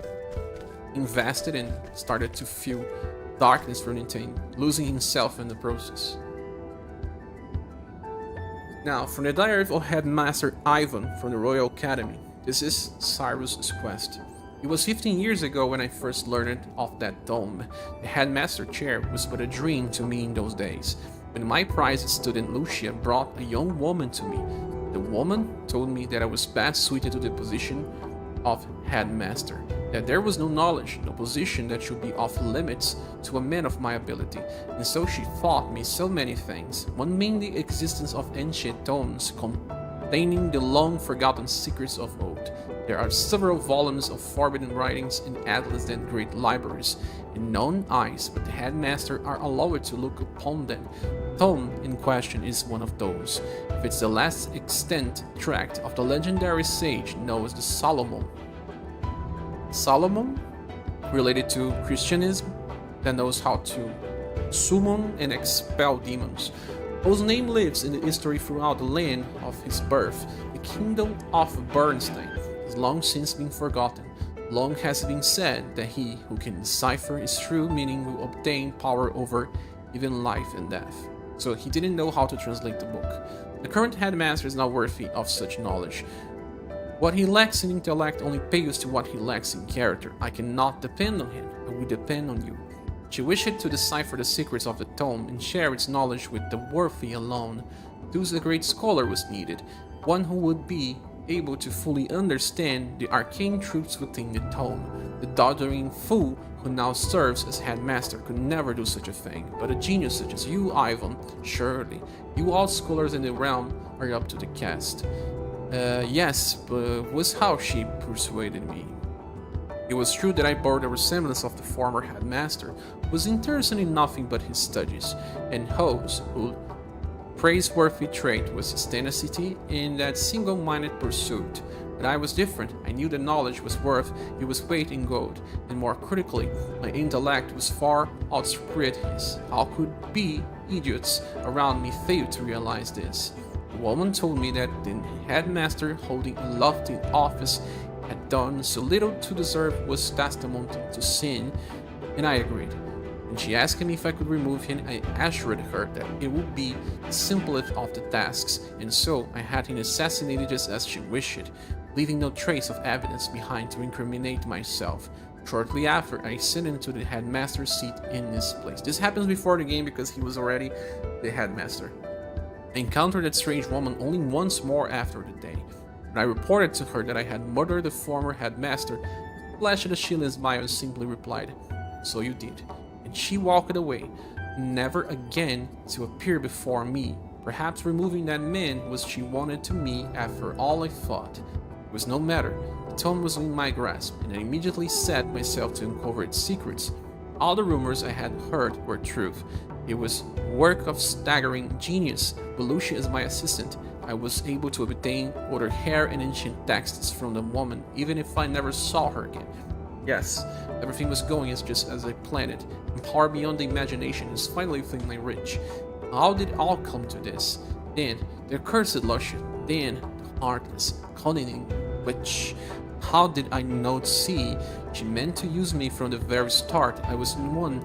invested and started to feel darkness running in, losing himself in the process. Now, from the diary of Headmaster Ivan from the Royal Academy, this is Cyrus' quest. It was 15 years ago when I first learned of that dome. The headmaster chair was but a dream to me in those days. When my prized student Lucia brought a young woman to me, the woman told me that I was best suited to the position of headmaster, that there was no knowledge, no position that should be off limits to a man of my ability, and so she taught me so many things, one being the existence of ancient tomes containing the long-forgotten secrets of old. There are several volumes of forbidden writings in atlas and great libraries, and none eyes but the headmaster are allowed to look upon them. The tome in question is one of those. If it's the last extant tract of the legendary sage known as the Solomon, related to Christianism, that knows how to summon and expel demons, whose name lives in the history throughout the land of his birth. The kingdom of Bernstein has long since been forgotten. Long has it been said that he who can decipher its true meaning will obtain power over even life and death. So he didn't know how to translate the book. The current headmaster is not worthy of such knowledge. What he lacks in intellect only pays to what he lacks in character. I cannot depend on him, I will depend on you. She wished to decipher the secrets of the tome and share its knowledge with the worthy alone. Thus a great scholar was needed, one who would be able to fully understand the arcane truths within the tome. The doddering fool who now serves as headmaster could never do such a thing, but a genius such as you, Ivan, surely. You all scholars in the realm are up to the cast. Yes, but was how she persuaded me. It was true that I bore the resemblance of the former headmaster, was interested in nothing but his studies, and Ho's praiseworthy trait was his tenacity in that single-minded pursuit. But I was different. I knew that knowledge was worth its weight in gold, and more critically, my intellect was far outstripped his. How could idiots around me fail to realize this? The woman told me that the headmaster holding a lofty office had done so little to deserve was tantamount to sin, and I agreed. When she asked me if I could remove him, I assured her that it would be the simplest of the tasks, and so I had him assassinated just as she wished, leaving no trace of evidence behind to incriminate myself. Shortly after, I sent him to the headmaster's seat in his place. This happens before the game because he was already the headmaster. I encountered that strange woman only once more after the day. When I reported to her that I had murdered the former headmaster, she flashed a shilling smile and simply replied, "So you did." And she walked away, never again to appear before me. Perhaps removing that man was she wanted to me after all I thought. It was no matter. The tome was in my grasp, and I immediately set myself to uncover its secrets. All the rumors I had heard were truth. It was work of staggering genius. But Lucia is my assistant. I was able to obtain other hair and ancient texts from the woman, even if I never saw her again. Yes, everything was going just as I planned it, and power beyond the imagination is finally within my reach. How did it all come to this? Then, the accursed Lucia. Then, the heartless, cunning witch. How did I not see? She meant to use me from the very start. I was the one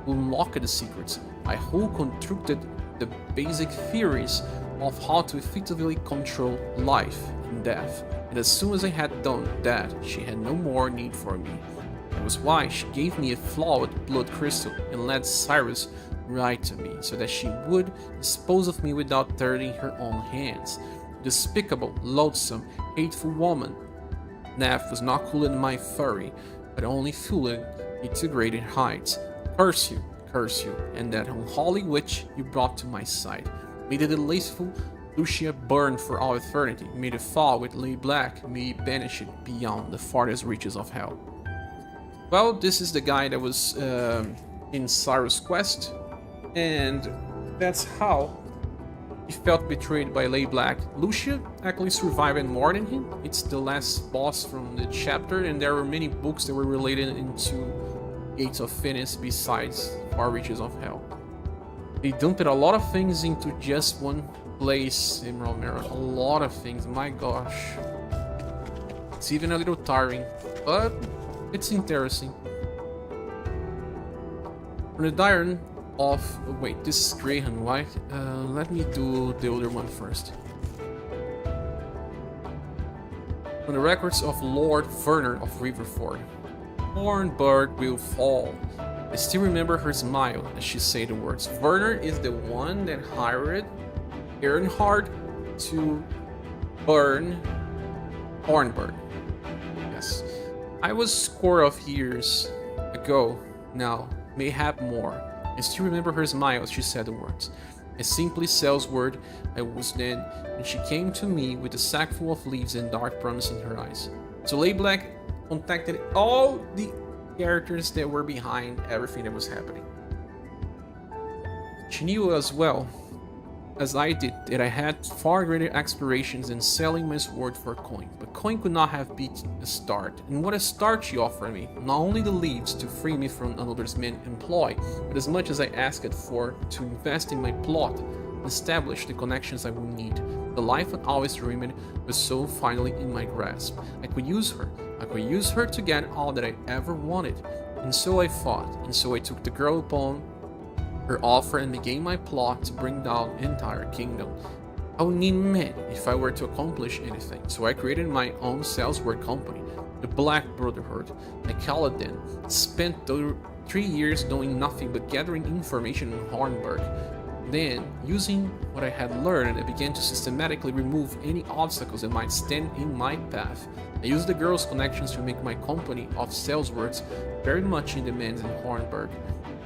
who unlocked the secrets. I who constructed the basic theories of how to effectively control life and death. And as soon as I had done that, she had no more need for me. That was why she gave me a flawed blood crystal and led Cyrus right to me, so that she would dispose of me without dirtying her own hands. Despicable, loathsome, hateful woman. Neff was not cooling my fury, but only fueling it to greater heights. Curse you, and that unholy witch you brought to my side. May the delightful Lucia burn for all eternity. May the fall with lay black be banished beyond the farthest reaches of hell. Well, this is the guy that was in Cyrus' quest, and that's how he felt betrayed by Lay Black. Lucia actually survived more than him. It's the last boss from the chapter, and there were many books that were related into Gates of Finis besides Far Reaches of Hell. They dumped a lot of things into just one place in Romero. A lot of things, my gosh. It's even a little tiring, but it's interesting. From the diary of... wait, this is Graham, right? Let me do the other one first. From the records of Lord Werner of Riverford. Hornburg will fall. I still remember her smile as she said the words. Werner is the one that hired Earnhardt to burn Hornburg. Yes. I was a score of years ago now, mayhap more. I still remember her smile as she said the words. A simply sales word I was then, and she came to me with a sack full of leaves and dark promise in her eyes. So Lay Black contacted all the characters that were behind everything that was happening. She knew as well as I did that I had far greater aspirations than selling my sword for coin, but coin could not have beat a start. And what a start she offered me! Not only the leaves to free me from another's men employ, but as much as I asked for to invest in my plot and establish the connections I would need. The life I always dreamed was so finally in my grasp. I could use her. I could use her to get all that I ever wanted. And so I fought, and so I took the girl upon her offer and began my plot to bring down the entire kingdom. I would need men if I were to accomplish anything, so I created my own salesword company, the Black Brotherhood. I called it then. Spent 3 years doing nothing but gathering information on Hornburg. Then, using what I had learned, I began to systematically remove any obstacles that might stand in my path. I used the girl's connections to make my company of saleswords very much in demand in Hornburg.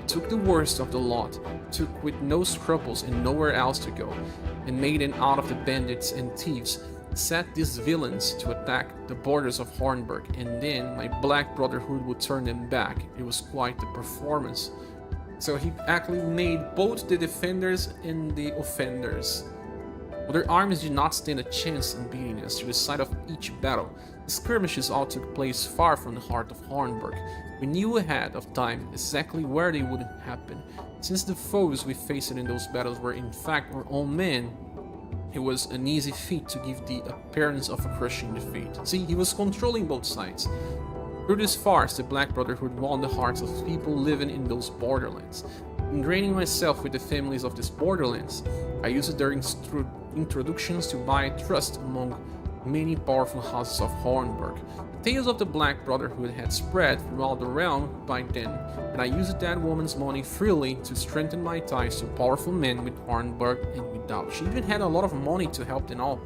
Took the worst of the lot, took with no scruples and nowhere else to go, and made an out of the bandits and thieves, set these villains to attack the borders of Hornburg, and then my Black Brotherhood would turn them back. It was quite the performance. So he actually made both the defenders and the offenders. But their armies did not stand a chance in beating us to the side of each battle. The skirmishes all took place far from the heart of Hornburg. We knew ahead of time exactly where they would happen. Since the foes we faced in those battles were in fact our own men, it was an easy feat to give the appearance of a crushing defeat. See, he was controlling both sides. Through this farce, the Black Brotherhood won the hearts of people living in those borderlands. Ingraining myself with the families of these borderlands, I used their introductions to buy trust among many powerful houses of Hornburg. The tales of the Black Brotherhood had spread throughout the realm by then, and I used that woman's money freely to strengthen my ties to powerful men with Hornburg and without. She even had a lot of money to help them all.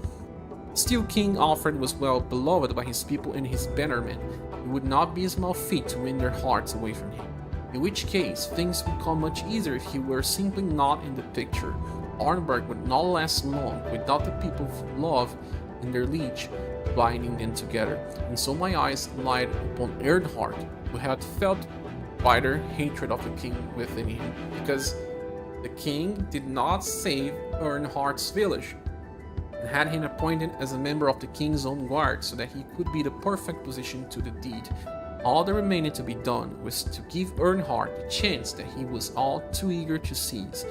Still, King Alfred was well beloved by his people and his bannermen. It would not be a small feat to win their hearts away from him. In which case, things would come much easier if he were simply not in the picture. Hornburg would not last long without the people's love and their liege binding them together. And so my eyes light upon Earnhardt, who had felt bitter hatred of the king within him, because the king did not save Earnhardt's village, and had him appointed as a member of the king's own guard so that he could be the perfect position to the deed. All that remained to be done was to give Earnhardt the chance that he was all too eager to seize.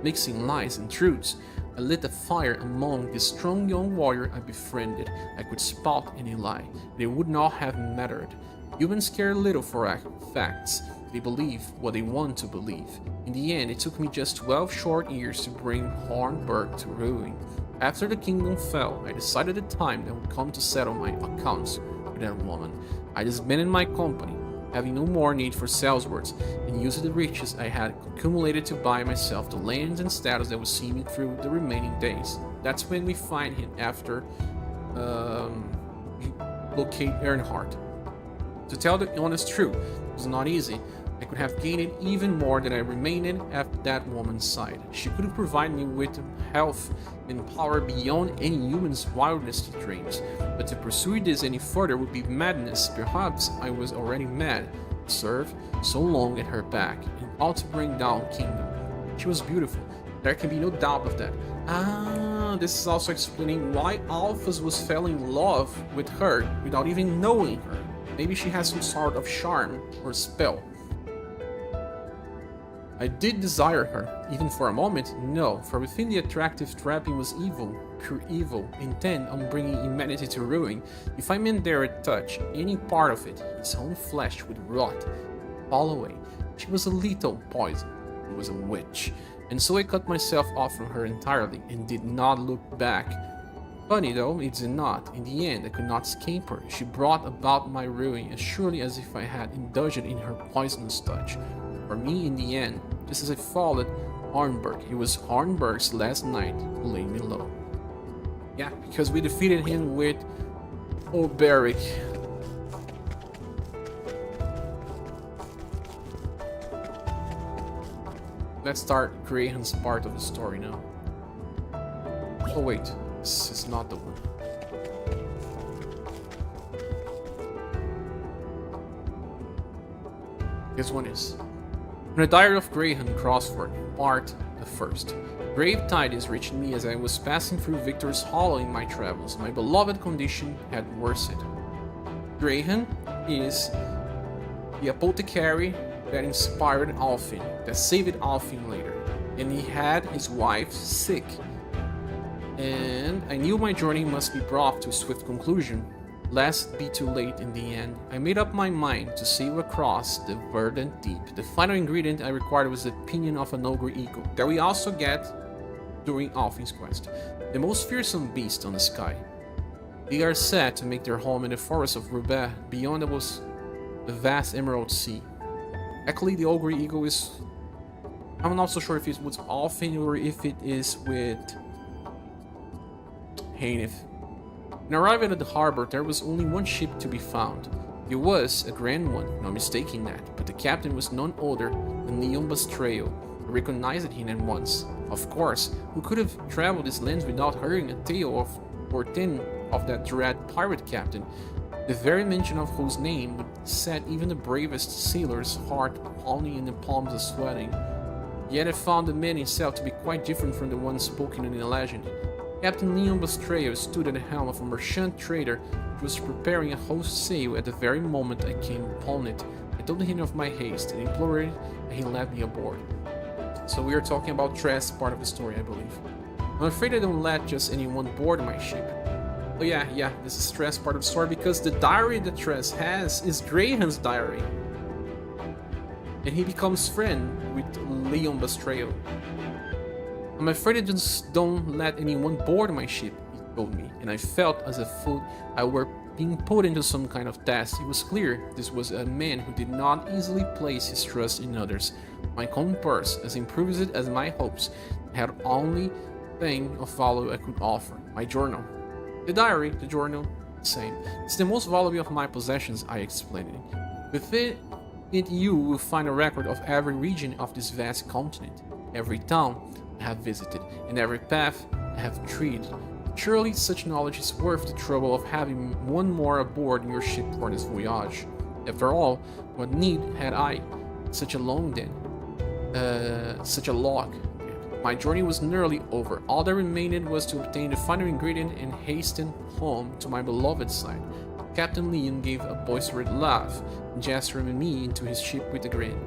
Mixing lies and truths, I lit a fire among the strong young warrior I befriended. I could spot any lie, and it would not have mattered. Humans care little for facts. They believe what they want to believe. In the end, it took me just 12 short years to bring Hornburg to ruin. After the kingdom fell, I decided the time that would come to settle my accounts with that woman. I disbanded my company, having no more need for saleswords, and used the riches I had accumulated to buy myself the lands and status that would see me through the remaining days. That's when we find him after locate Earnhardt. To tell the honest truth, it was not easy. I could have gained even more than I remained at that woman's side. She could provide me with health and power beyond any human's wildest dreams. But to pursue this any further would be madness. Perhaps I was already mad to serve so long at her back and all to bring down kingdom. She was beautiful. There can be no doubt of that. This is also explaining why Alphas was fell in love with her without even knowing her. Maybe she has some sort of charm or spell. I did desire her, even for a moment? No, for within the attractive trapping was evil, pure evil, intent on bringing humanity to ruin. If I meant dare touch any part of it, his own flesh would rot, fall away. She was a lethal poison. It was a witch. And so I cut myself off from her entirely and did not look back. Funny though, it did not. In the end, I could not escape her. She brought about my ruin as surely as if I had indulged in her poisonous touch. For me, in the end, just as I followed Hornburg, it was Hornburg's last night who laid me low. Yeah, because we defeated him with Oberic. Let's start Graham's part of the story now. Oh wait, this is not the one. This one is. From the Diary of Graham Crossford, Part the First. Grave tidings reached me as I was passing through Victor's Hollow in my travels. My beloved condition had worsened. Graham is the apothecary that inspired Alfin, that saved Alfin later. And he had his wife sick. And I knew my journey must be brought to a swift conclusion, lest be too late in the end. I made up my mind to sail across the verdant deep. The final ingredient I required was the opinion of an ogre eagle, that we also get during Alfin's quest. The most fearsome beast on the sky. They are said to make their home in the forest of Roubaix, beyond the vast Emerald Sea. Actually, the ogre eagle is... I'm not so sure if it's with Alfin or if it is with Hainif. When arriving at the harbor, there was only one ship to be found. It was a grand one, no mistaking that, but the captain was none other than Leon Bastreo. I recognized him at once. Of course, who could have traveled these lands without hearing a tale of or ten of that dread pirate captain, the very mention of whose name would set even the bravest sailor's heart pounding and the palms are sweating. Yet I found the man himself to be quite different from the one spoken in the legend. Captain Leon Bastreo stood at the helm of a merchant trader who was preparing a host sail at the very moment I came upon it. I told him of my haste and implored that he let me aboard. So we are talking about Tress, part of the story, I believe. I'm afraid I don't let just anyone board my ship. Oh yeah, this is Tress, part of the story, because the diary that Tress has is Graham's diary. And he becomes friend with Leon Bastreo. I'm afraid I just don't let anyone board my ship, he told me, and I felt as if I were being put into some kind of test. It was clear this was a man who did not easily place his trust in others. My compass, as improved as my hopes, had only thing of value I could offer: my journal. The diary, the journal, the same. It's the most valuable of my possessions, I explained. Within it you will find a record of every region of this vast continent, every town I have visited, and every path I have tread. Surely such knowledge is worth the trouble of having one more aboard your ship for this voyage. After all, what need had I such a long such a log? My journey was nearly over. All that remained was to obtain the final ingredient and hasten home to my beloved side. Captain Leon gave a boisterous laugh, gesturing me into his ship with a grin.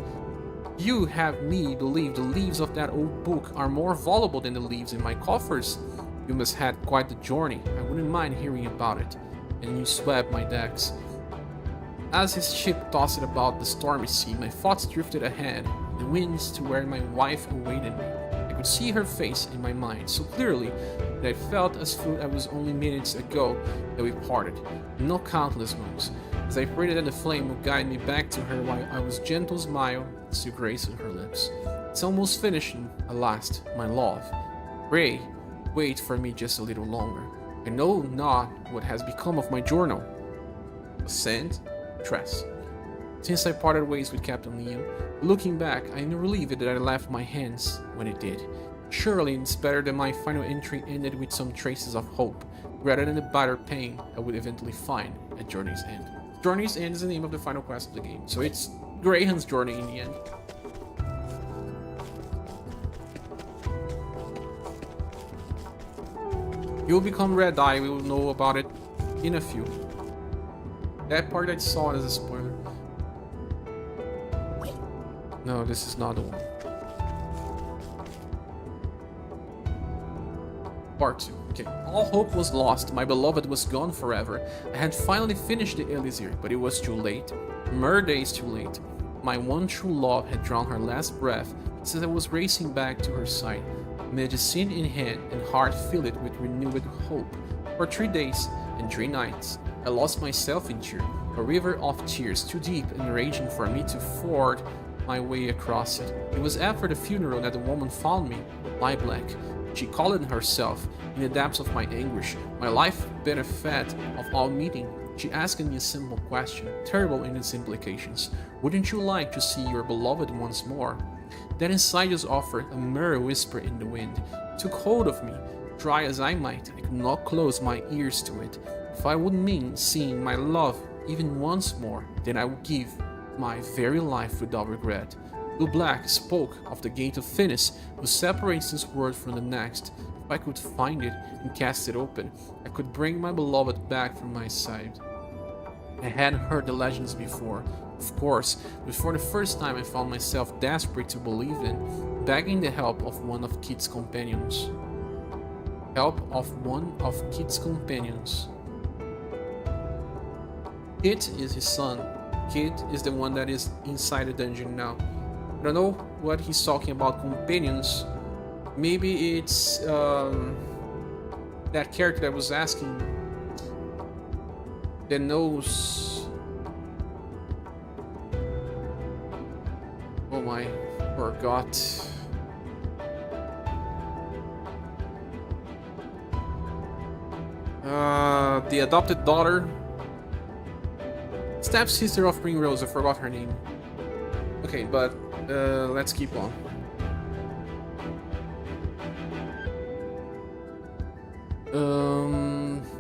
You have me believe the leaves of that old book are more valuable than the leaves in my coffers. You must have had quite the journey. I wouldn't mind hearing about it. And you swept my decks. As his ship tossed about the stormy sea, my thoughts drifted ahead, the winds to where my wife awaited me. I could see her face in my mind so clearly that I felt as though it was only minutes ago that we parted. No countless moons, as I prayed that the flame would guide me back to her while I was gentle smile still gracing her lips. It's almost finishing, at last, my love. Pray, wait for me just a little longer. I know not what has become of my journal. Send, Tress. Since I parted ways with Captain Leon, looking back, I am relieved that I left my hands when it did. Surely it's better that my final entry ended with some traces of hope, rather than the bitter pain I would eventually find at Journey's End. Journey's End is the name of the final quest of the game, so it's Graham's journey in the end. You'll become Red Eye, we will know about it in a few. That part I saw as a spoiler. No, this is not the one. Part 2. Okay. All hope was lost. My beloved was gone forever. I had finally finished the Elixir, but it was too late. Mere days too late. My one true love had drawn her last breath since I was racing back to her side, medicine in hand and heart filled with renewed hope. For 3 days and 3 nights, I lost myself in tears, a river of tears too deep and raging for me to ford my way across it. It was after the funeral that the woman found me, lie black. She called herself, in the depths of my anguish, my life benefit of all meeting. She asked me a simple question, terrible in its implications. Wouldn't you like to see your beloved once more? That inside just offered a mere whisper in the wind. It took hold of me. Try as I might, I could not close my ears to it. If I would mean seeing my love even once more, then I would give my very life without regret. Blue Black spoke of the gate of Finis, who separates this world from the next. If I could find it and cast it open, I could bring my beloved back from my side. I had heard the legends before, of course, but for the first time I found myself desperate to believe them, begging the help of one of Kit's companions. Kit is his son. Kit is the one that is inside the dungeon now. I don't know what he's talking about companions. Maybe it's that character that was asking that knows. Oh my, forgot. The adopted daughter. Stepsister of Ringrose, I forgot her name. Okay, but let's keep on.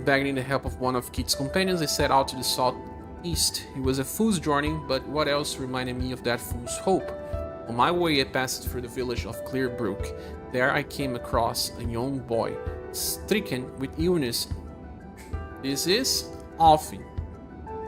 Begging the help of one of Kit's companions, I set out to the south east. It was a fool's journey, but what else reminded me of that fool's hope? On my way, I passed through the village of Clearbrook. There I came across a young boy, stricken with illness. This is Alfie,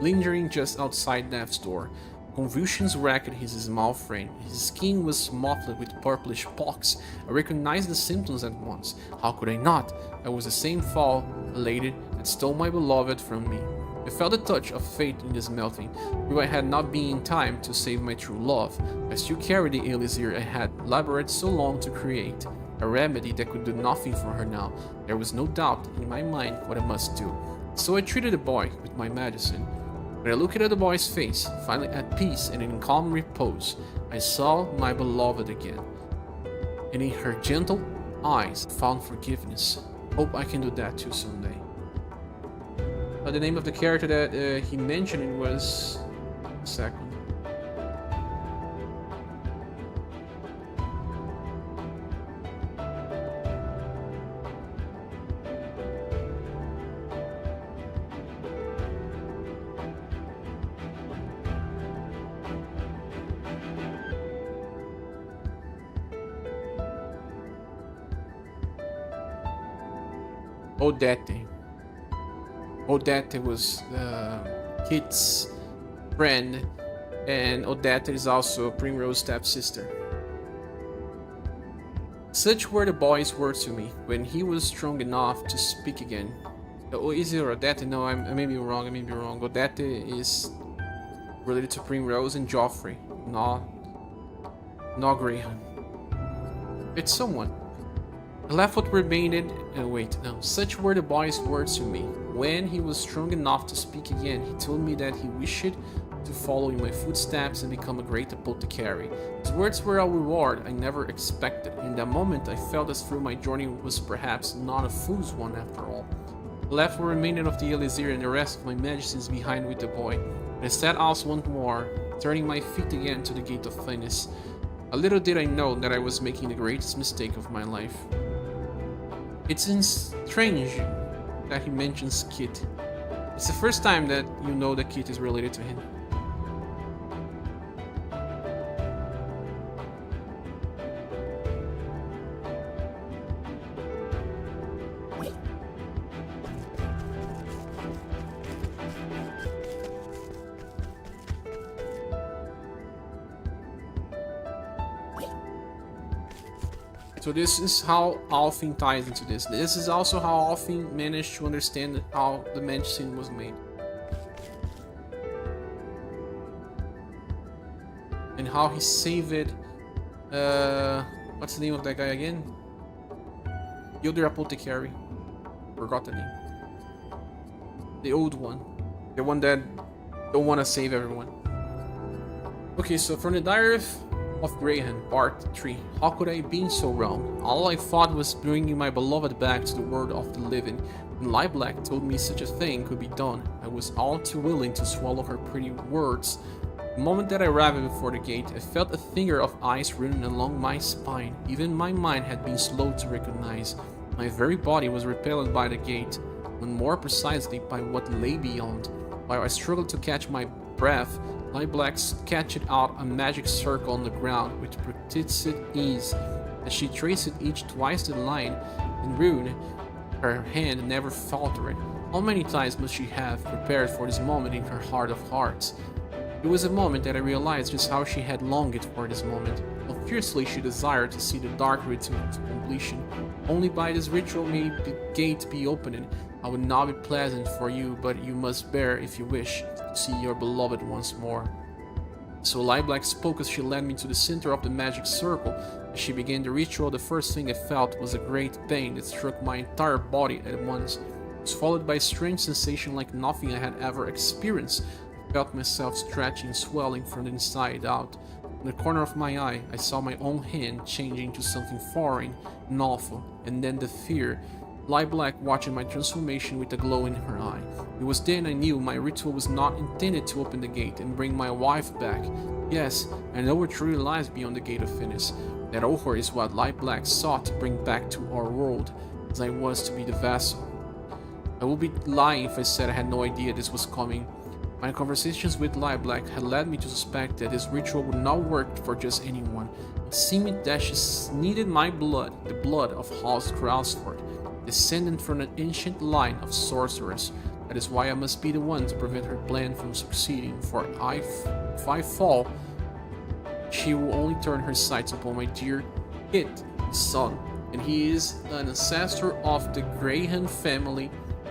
lingering just outside death's door. Convulsions racked his small frame. His skin was mottled with purplish pox. I recognized the symptoms at once. How could I not? I was the same foul lady that stole my beloved from me. I felt the touch of fate in this melting, though I had not been in time to save my true love. I still carried the elixir I had labored so long to create, a remedy that could do nothing for her now. There was no doubt in my mind what I must do. So I treated the boy with my medicine. When I looked at the boy's face, finally at peace and in calm repose, I saw my beloved again. And in her gentle eyes found forgiveness. Hope I can do that too someday. The name of the character that he mentioned was... Second. Odette. Odette was Kit's friend, and Odette is also Primrose's stepsister. Such were the boy's words to me when he was strong enough to speak again. Oh, is it Odette? No, I may be wrong. Odette is related to Primrose and Joffrey, not Graham. It's someone. I left what remained such were the boy's words to me. When he was strong enough to speak again, he told me that he wished to follow in my footsteps and become a great apothecary. His words were a reward I never expected. In that moment, I felt as though my journey was perhaps not a fool's one after all. I left what remained of the elixir and the rest of my medicines behind with the boy. I set out once more, turning my feet again to the gate of Finis. A little did I know that I was making the greatest mistake of my life. It's strange that he mentions Kit. It's the first time that you know that Kit is related to him. So this is how Alfie ties into this. This is also how Alfie managed to understand how the medicine was made. And how he saved what's the name of that guy again? The other apothecary. Forgot the name. The old one. The one that don't want to save everyone. Okay, so from the diary of Graham, Part 3. How could I have been so wrong? All I thought was bringing my beloved back to the world of the living. When Lieblack told me such a thing could be done, I was all too willing to swallow her pretty words. The moment that I arrived before the gate, I felt a finger of ice running along my spine. Even my mind had been slow to recognize. My very body was repelled by the gate, and more precisely by what lay beyond. While I struggled to catch my breath, Lieblack sketched out a magic circle on the ground with practiced ease. As she traced each twisted line and rune, her hand never faltered. How many times must she have prepared for this moment in her heart of hearts? It was a moment that I realized just how she had longed for this moment. How fiercely she desired to see the dark ritual to completion. Only by this ritual may the gate be opened. I would not be pleasant for you, but you must bear, if you wish, to see your beloved once more. So Lieblack spoke as she led me to the center of the magic circle. As she began the ritual, the first thing I felt was a great pain that struck my entire body at once. It was followed by a strange sensation like nothing I had ever experienced. I felt myself stretching, swelling from the inside out. In the corner of my eye, I saw my own hand changing to something foreign and awful, and then the fear. Lieblack watching my transformation with a glow in her eye. It was then I knew my ritual was not intended to open the gate and bring my wife back. Yes, I know what truly lies beyond the gate of Finis. That horror is what Lieblack sought to bring back to our world, as I was to be the vessel. I would be lying if I said I had no idea this was coming. My conversations with Lilac had led me to suspect that this ritual would not work for just anyone. It seemed that she needed my blood, the blood of House Grausford, descendant from an ancient line of sorcerers. That is why I must be the one to prevent her plan from succeeding, for if I fall, she will only turn her sights upon my dear kid, son, and he is an ancestor of the Graham family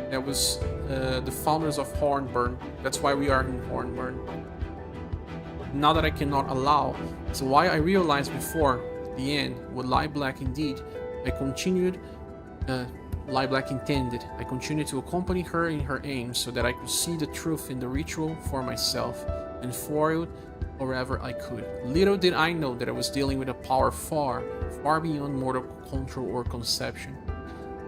that was the founders of Hornburn. That's why we are in Hornburn. Now that I cannot allow, so why I realized before the end would lie black indeed, I continued, Lilac intended. I continued to accompany her in her aims so that I could see the truth in the ritual for myself and foil wherever I could. Little did I know that I was dealing with a power far, far beyond mortal control or conception.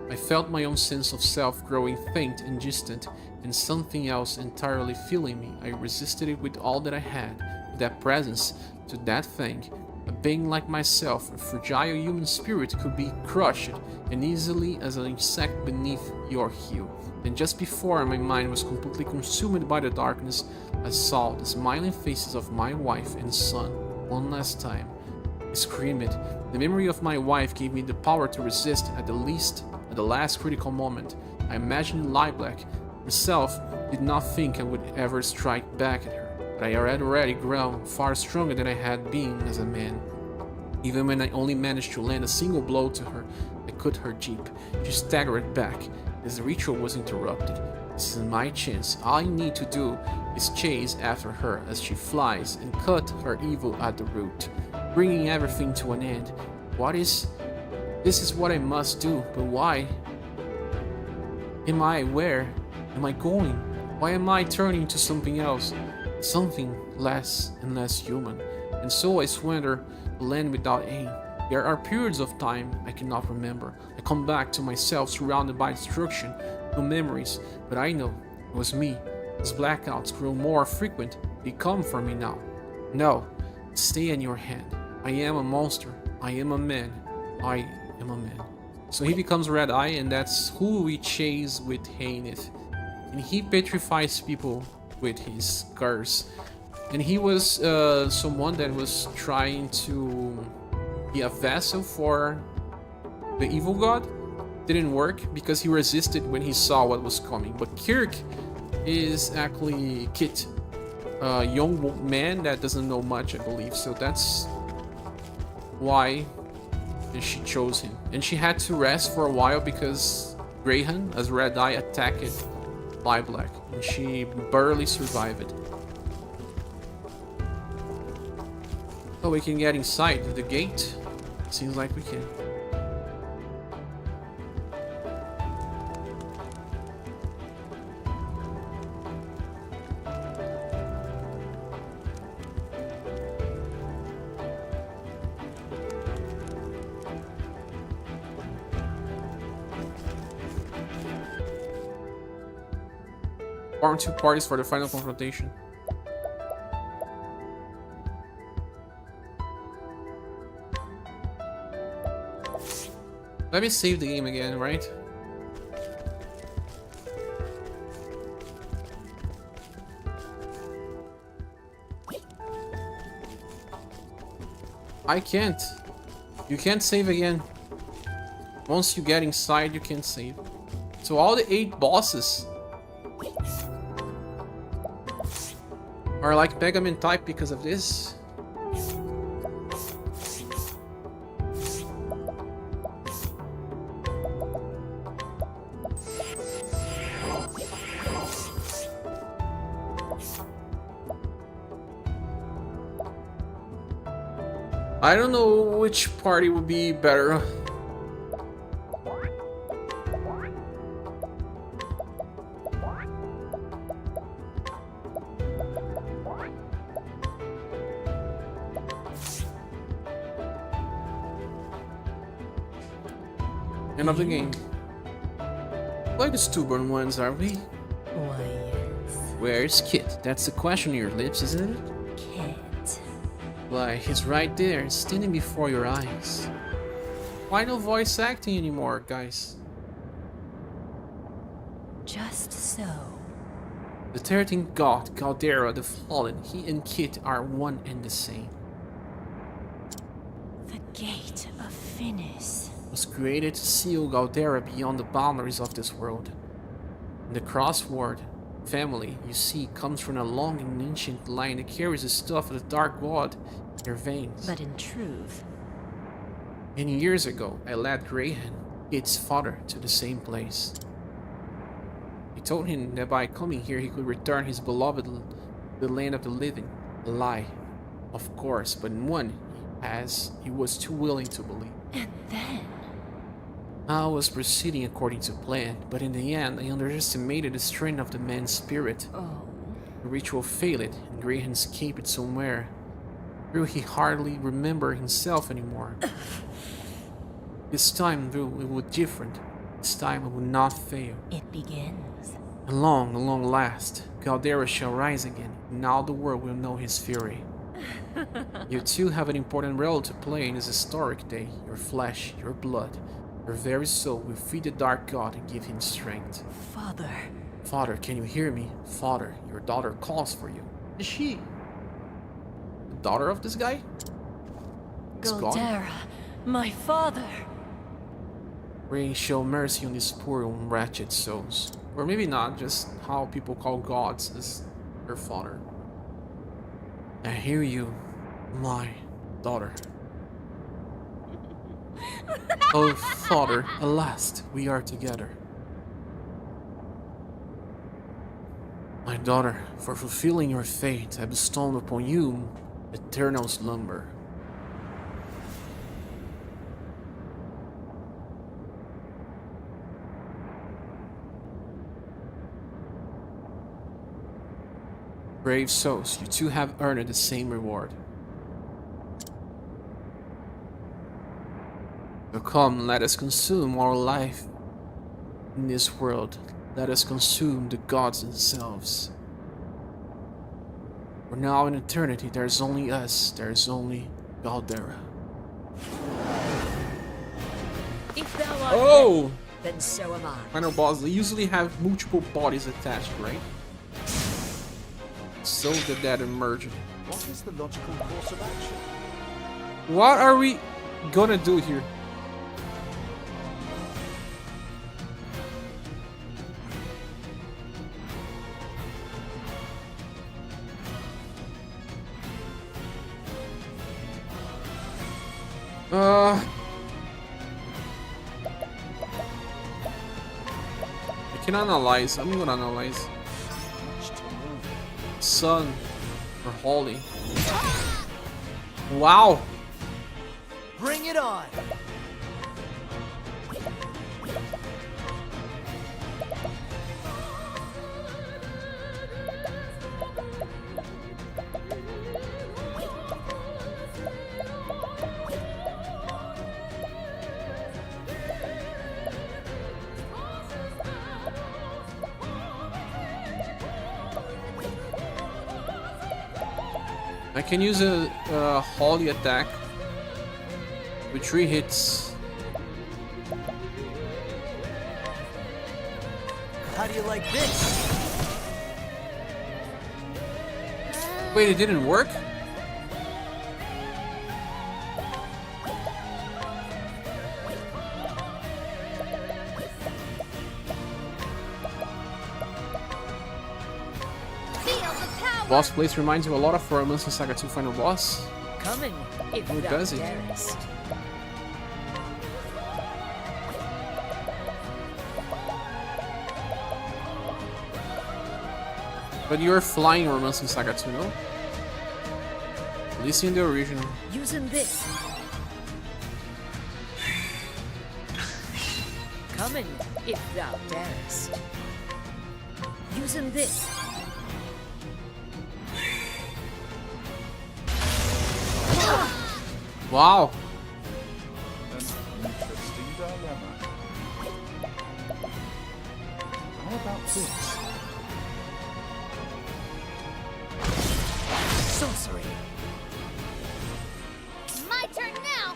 I felt my own sense of self growing faint and distant, and something else entirely filling me. I resisted it with all that I had, with that presence to that thing. A being like myself, a fragile human spirit, could be crushed and easily as an insect beneath your heel. And just before my mind was completely consumed by the darkness, I saw the smiling faces of my wife and son one last time. I screamed. The memory of my wife gave me the power to resist at the last critical moment. I imagined Lilac herself did not think I would ever strike back at her, but I had already grown far stronger than I had been as a man. Even when I only managed to land a single blow to her, I cut her deep. She staggered back as the ritual was interrupted. This is my chance. All I need to do is chase after her as she flies and cut her evil at the root, bringing everything to an end. This is what I must do, but why? Where am I going? Why am I turning to something else? Something less and less human. And so I wander the land without aim. There are periods of time I cannot remember. I come back to myself surrounded by destruction, no memories, but I know it was me. As blackouts grow more frequent, they come for me now. No, stay in your hand. I am a monster. I am a man. I am a man. So he becomes Red Eye, and that's who we chase with Hainith. And he petrifies people with his curse. And he was someone that was trying to be a vessel for the evil god. Didn't work because he resisted when he saw what was coming. But Kirk is actually Kit, a young man that doesn't know much, I believe. So that's why she chose him. And she had to rest for a while because Graham, as Red Eye, attacked Lilac, and she barely survived it. Oh, we can get inside the gate? Seems like we can. Form two parties for the final confrontation. Let me save the game again, right? I can't. You can't save again. Once you get inside, you can't save. So all the 8 bosses are like Mega Man type because of this. I don't know which party would be better. End of the game. Like the stubborn ones, are we? Why, yes. Where's Kit? That's the question on your lips, isn't it? Kit. Why, he's right there, standing before your eyes. Why no voice acting anymore, guys? Just so. The 13th god, Caldera the Fallen, he and Kit are one and the same. The gate of Finis. Was created to seal Caldera beyond the boundaries of this world. And the Crossword family, you see, comes from a long and ancient line that carries the stuff of the Dark God in their veins. But in truth, Many years ago, I led Graham, Kit's father, to the same place. He told him that by coming here he could return his beloved to the land of the living. A lie, of course, but one he was too willing to believe. and then I was proceeding according to plan, but in the end I underestimated the strength of the man's spirit. oh, The ritual failed, and Graham escaped somewhere. Though he hardly remembered himself anymore. This time, though, it was different. This time I would not fail. it begins. At long last, Caldera shall rise again, and all the world will know his fury. You two have an important role to play in this historic day. Your flesh, your blood, your very soul will feed the Dark God and give him strength. Father, Father, can you hear me? Father, your daughter calls for you. Is she the daughter of this guy? It's gone. Caldera, my father. Pray show mercy on these poor wretched souls. Or maybe not, just how people call gods as their father. I hear you, my daughter. Oh, Father, at last we are together. My daughter, for fulfilling your fate, I bestow upon you eternal slumber. Brave souls, you two have earned the same reward. So come, let us consume our life in this world. Let us consume the gods themselves. For now in eternity, there's only us, there's only Caldera. If thou art Oh! ready, then so am I. Final boss, they usually have multiple bodies attached, right? So did that emerge. What is the logical course of action? What are we gonna do here? I can analyze. I'm gonna analyze. Much to move. Sun or Holly. Wow. Bring it on! I can use a Holly attack with 3 hits. How do you like this? Wait, it didn't work? Feel the power. Boss place reminds you a lot of Romance Saga 2 final boss. Coming, if Who thou does it? darest. But you're flying Romance Saga 2, no? At least in the original. Using this. Coming, if thou darest. Using this. Wow. An interesting dilemma. How about this? Sorcery. My turn now.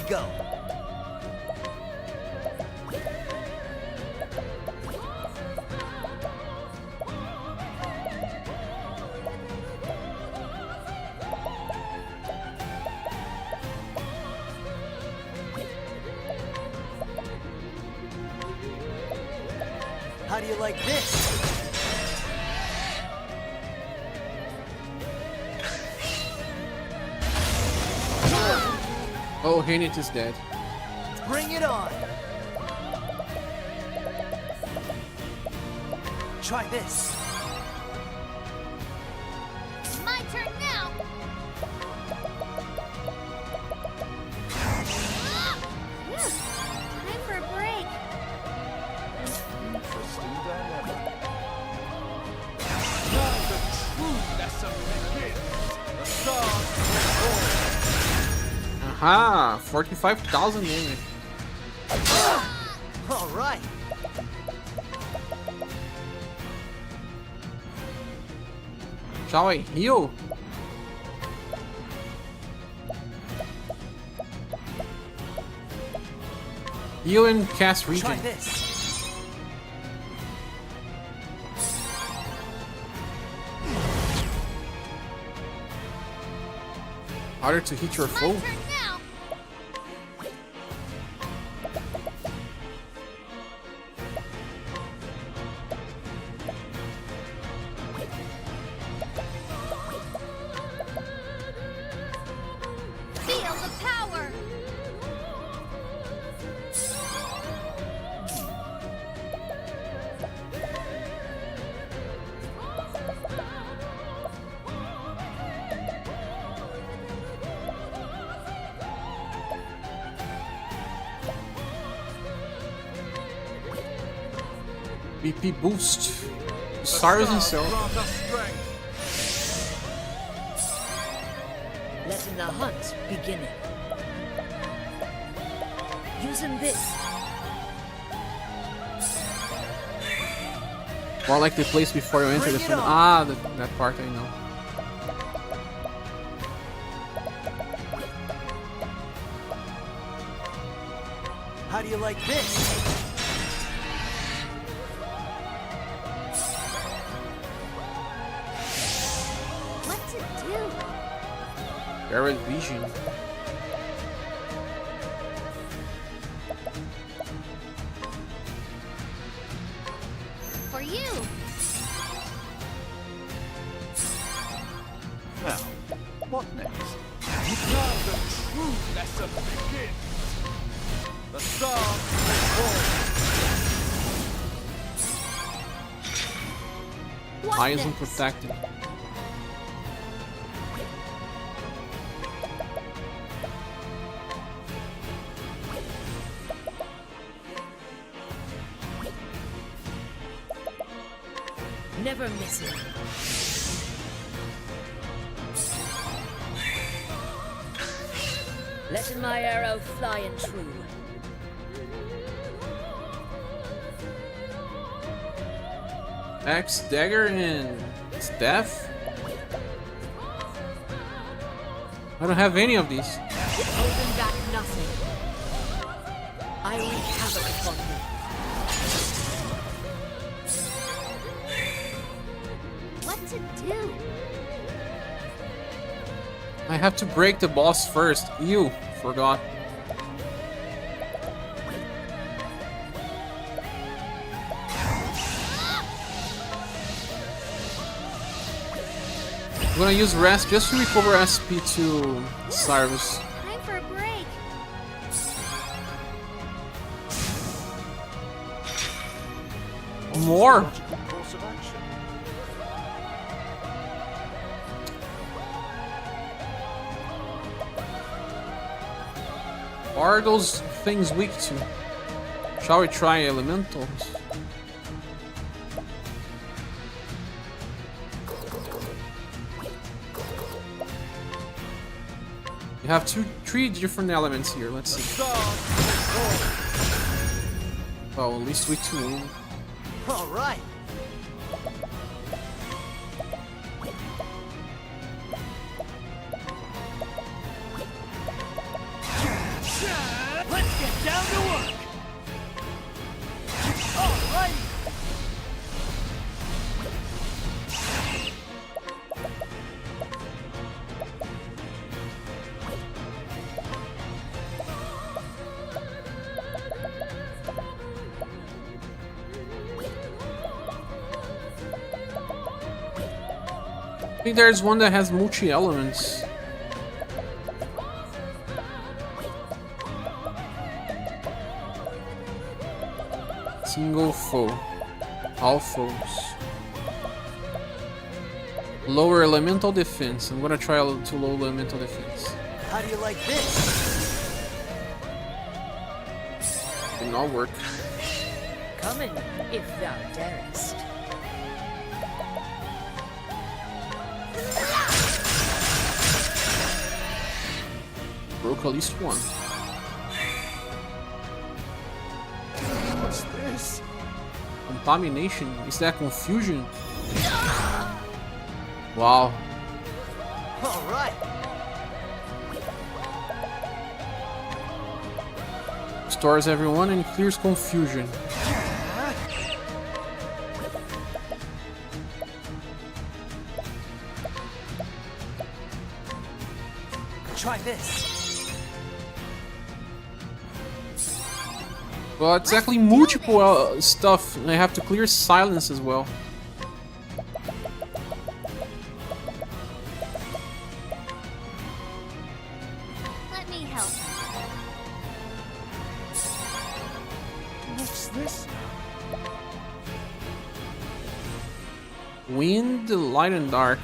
go. How do you like this? Oh, Hanit is dead. Bring it on. Try this. My turn now. Time for a break. Interesting dilemma. Now the true lesson begins. The stars will fall. Aha! 45,000 damage. All right. Shall I heal? Heal and cast Try regen. this. Harder to hit your My foe. turn now. Feel the power. BP boost. Stars and Stars so. grant us strength. Letting the hunt begin. Using this. More like the place before you enter Bring this it one. on. Ah, that part I know. How do you like this? What to do? Garrett Vision. For you. Now, what next? Now the true lesson begins. The stars will fall. What Eyes next? unprotected. Never missing. Letting my arrow fly and true. Axe, dagger, and staff? I don't have any of these. Holding back nothing. I wreak havoc upon you. What to do? I have to break the boss first. Ew, forgot. I'm gonna use rest just to recover SP to Cyrus. Time for a break. More! Logical course of action. Are those things weak to? Shall we try elementals? You have three different elements here. Let's The see. stars will fall. Well, at least we two. All right. down to work. All right. I think there's one that has multi-elements. Single foe. All foes. Lower elemental defense. I'm gonna try to low elemental defense. How do you like this? Did not work. Come in, if thou darest. Broke at least one. What's this? Contamination? Is that confusion? Wow. All right. Stores everyone and clears confusion. Try this. Well, it's actually multiple stuff, and I have to clear silence as well. Let me help. What's this? Wind, light, and dark.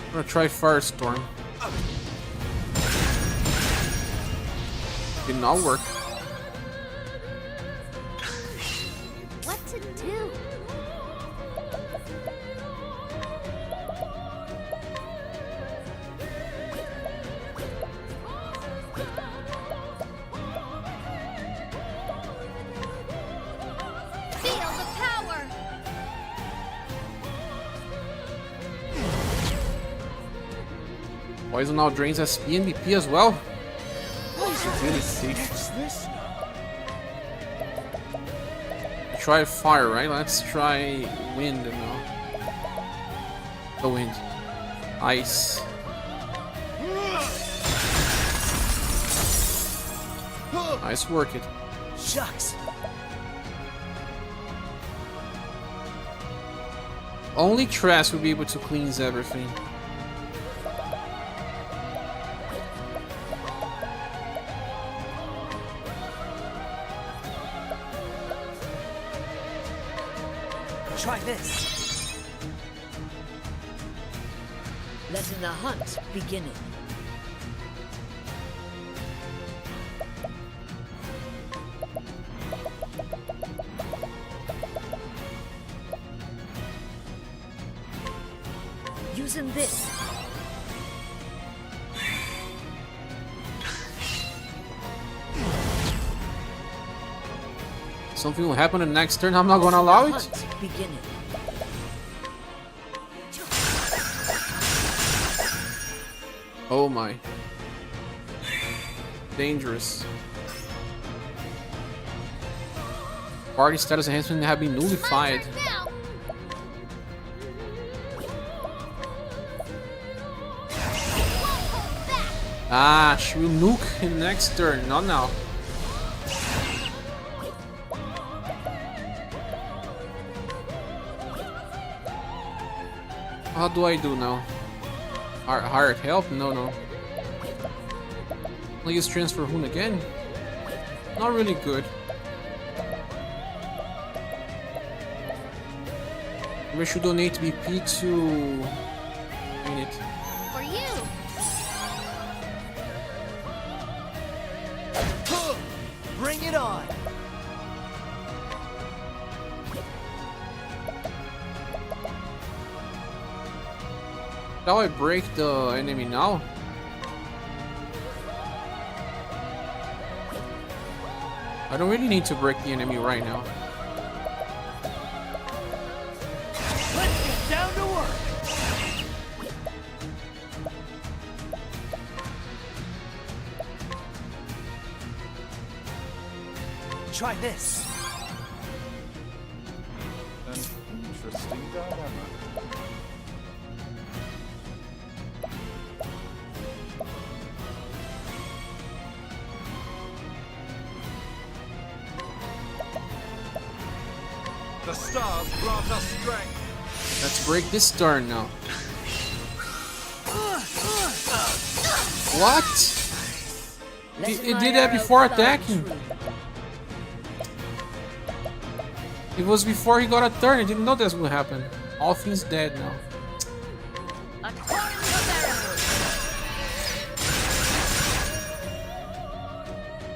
I'm gonna try Firestorm. Did not work. What to do? Feel the power. Poison now drains SP and BP as well. Really sick. What's this? Try fire, right? Let's try wind now. The wind. Ice. Nice work it. Shucks. Only Trash will be able to cleanse everything. Try this. Letting the hunt begin. Using this. Something will happen in the next turn. I'm not gonna allow it. Hunt beginning. Oh my. Dangerous. Party status enhancement have been nullified. My turn now. Won't hold back. Ah, she will nuke in the next turn. Not now. How do I do now? Hired help? No. I'll use transfer Hoon again. Not really good. Maybe I should donate BP to win it. For you. Bring it on. Shall I break the enemy now? I don't really need to break the enemy right now. Let's get down to work. Try this. An interesting dilemma. The stars grant us strength. Let's break this turn now. What? It did that before attacking. It was before he got a turn. I didn't know that's what happened. All things dead now.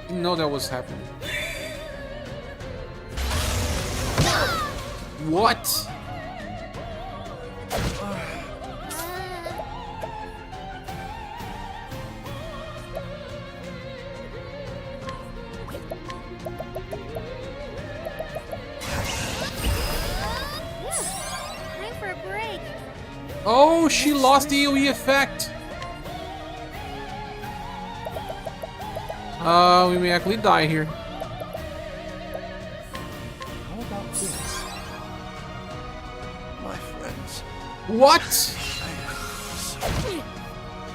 Didn't know that was happening. What? Time for a break. Oh, she lost the AoE effect. We may actually die here. How about this? My friends. What?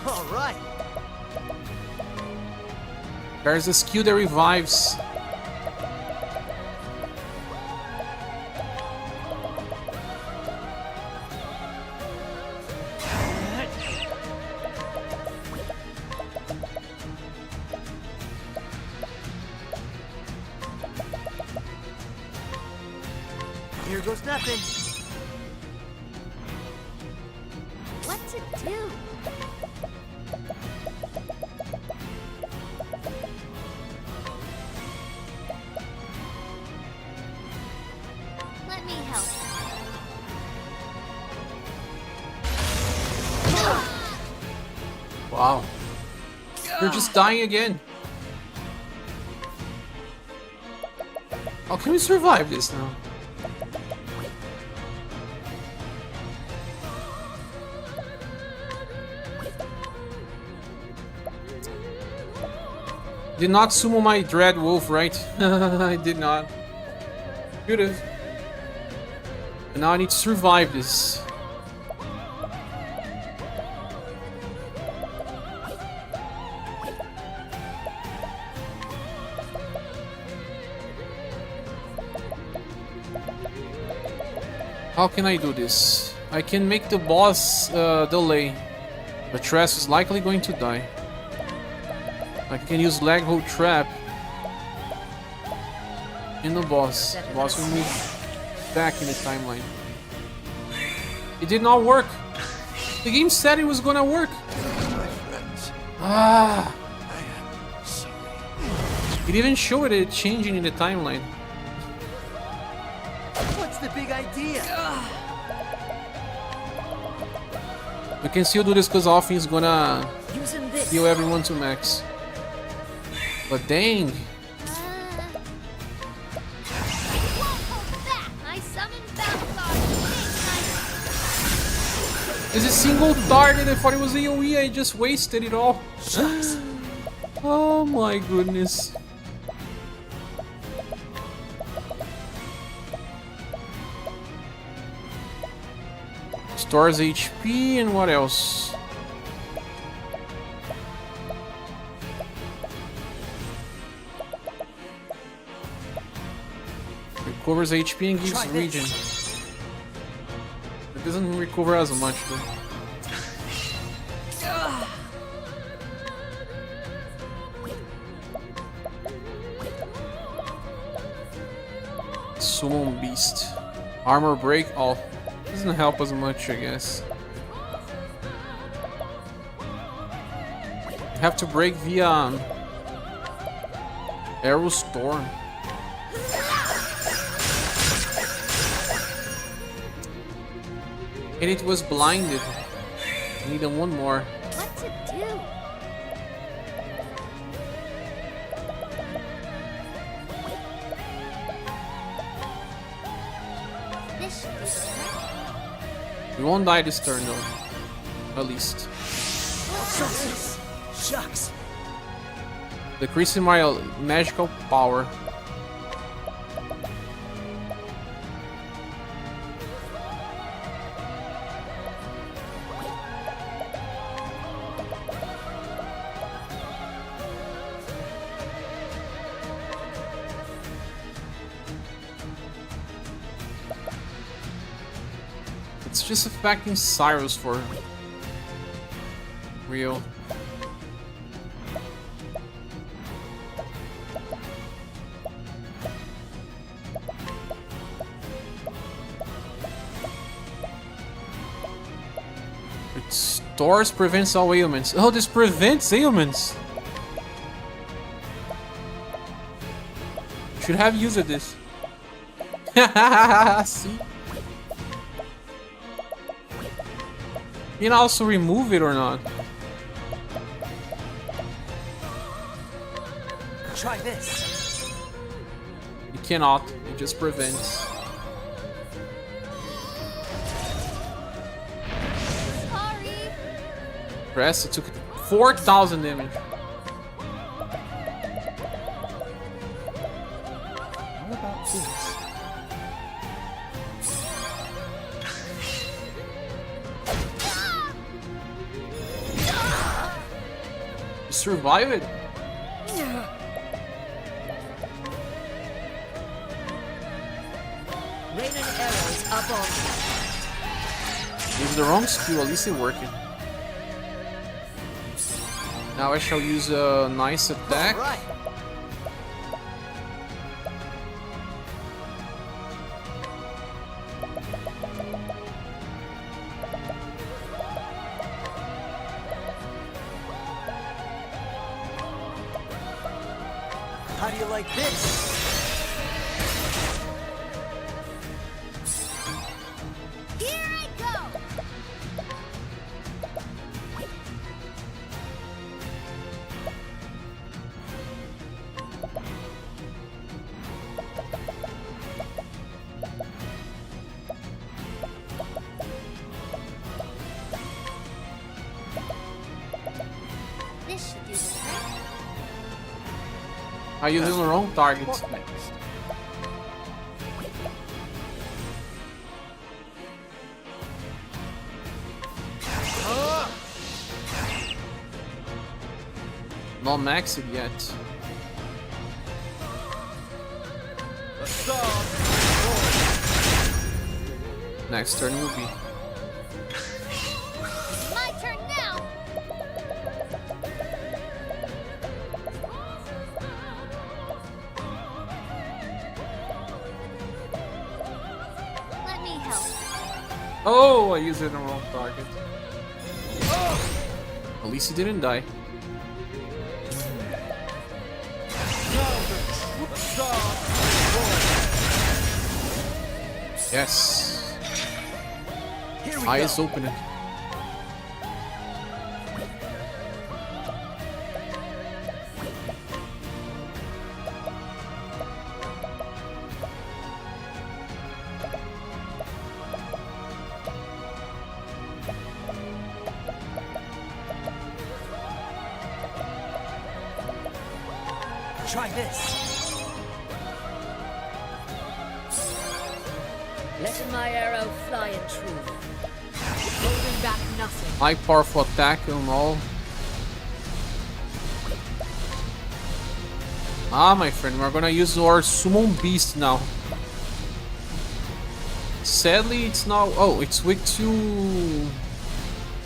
All right. There's a skill that revives. Here goes nothing. What to do? Let me help. Wow. You're just dying again. How can we survive this now? Did not summon my Dread Wolf, right? I did not. Could've. And now I need to survive this. How can I do this? I can make the boss delay. But Tress is likely going to die. I can use Leg Hold Trap in the boss. The boss will move back in the timeline. It did not work. The game said it was gonna work. My friends. Ah! I am sorry. It even showed it changing in the timeline. What's the big idea? We can still do this because Offing is gonna Using this. heal everyone to max. But dang! Won't hold back. I summoned Balthar. This is single target. I thought it was AoE. I just wasted it all. Oh my goodness. Stores HP and what else? Recovers HP and gives Try this. regen. It doesn't recover as much though. Summon Beast. Armor break. Oh, doesn't help as much, I guess. Have to break via Arrow Storm. And it was blinded. I need one more. What to do? This should be the We won't die this turn though. At least. Shucks. Decreasing my magical power. it's just affecting Cyrus for real. It stores, prevents all ailments. Oh, this prevents ailments. Should have used this. See? You can also remove it or not. Try this. You cannot. It just prevents. Sorry. Press. It took 4,000 damage. How about this? You survive it. Rain and arrows up on. Use the wrong skill, at least it working. Now I shall use a nice attack. All right. How do you like this? Here I go. This should do the trick. I use the wrong target. What next? Not maxed yet. The stars. Next turn will be. My turn now. Let me help. Oh, I used it on the wrong target. At least he didn't die. The stars. Yes. Here we Eyes go. opening. Try this. Letting my arrow fly in truth. Holding back nothing. High powerful attack on all. Ah, my friend, we're gonna use our summon beast now. Sadly, it's not. Oh, it's weak to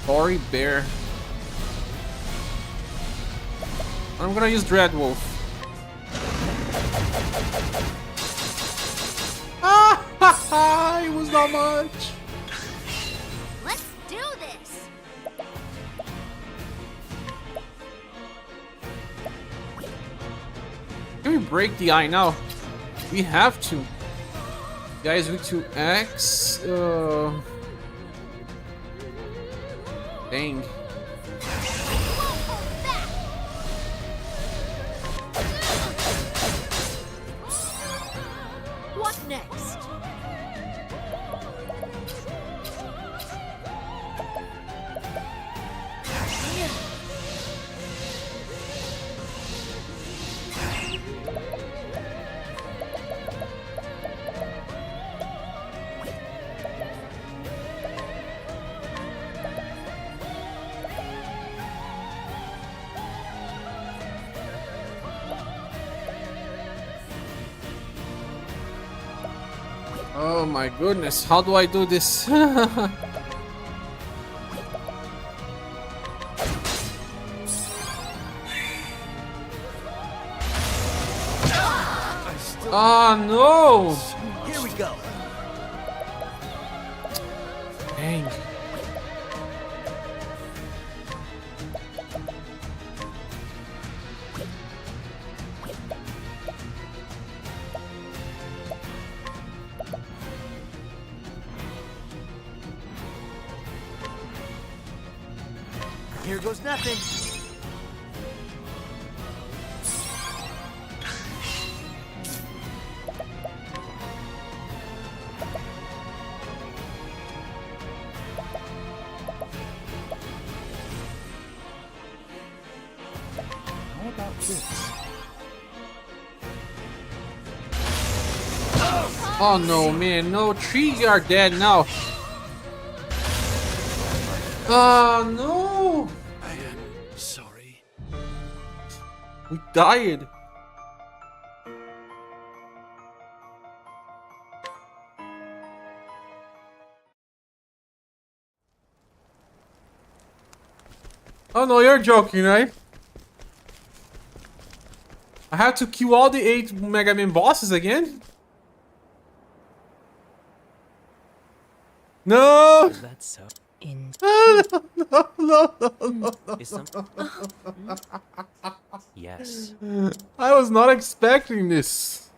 Ori Bear. I'm gonna use Dreadwolf. Ah, ha, ha, it was not much. Let's do this. Can we break the eye now? We have to. Guys, weak to X. Dang. Won't hold back. What next? Oh my goodness, how do I do this? Oh no! Here we go. Dang. Here goes nothing. How about this? Oh no, man, no, 3 are dead now. Oh no! I am sorry. We died. Oh no, you're joking, right? I have to kill all the 8 Mega Man bosses again? No! That's so. In Is some. Yes. I was not expecting this.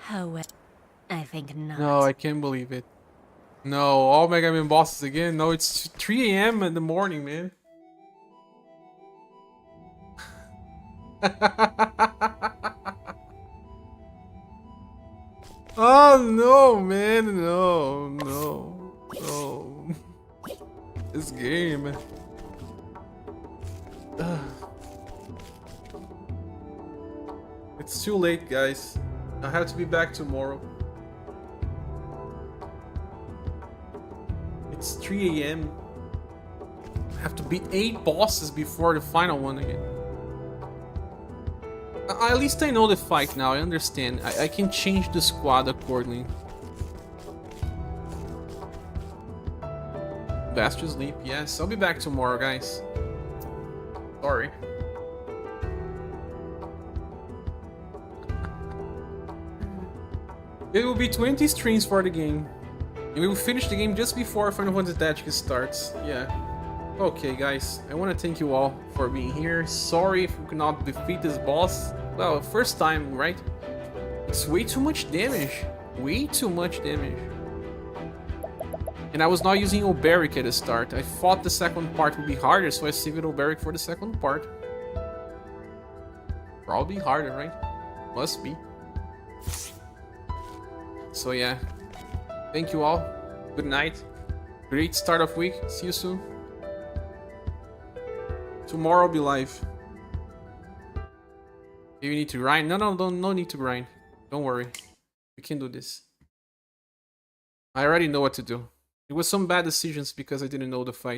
how I think not. No, I can't believe it. No, all Mega Man bosses again. No, it's 3 a.m. in the morning, man. Oh no, man, no, no, no. This game. Ugh. It's too late, guys. I have to be back tomorrow. It's 3 a.m. I have to beat 8 bosses before the final one again. At least I know the fight now, I understand. I can change the squad accordingly. Best to sleep, yes. I'll be back tomorrow, guys. Sorry. It will be 20 streams for the game. And we will finish the game just before Final Fantasy Tactics starts. Yeah. Okay, guys. I want to thank you all for being here. Sorry if we could not defeat this boss. Well, first time, right? It's way too much damage. Way too much damage. And I was not using Oberic at the start. I thought the second part would be harder, so I saved Oberic for the second part. Probably harder, right? Must be. So yeah. Thank you all. Good night. Great start of week. See you soon. Tomorrow I'll be live. You need to grind? No need to grind. Don't worry. We can do this. I already know what to do. It was some bad decisions because I didn't know the fight.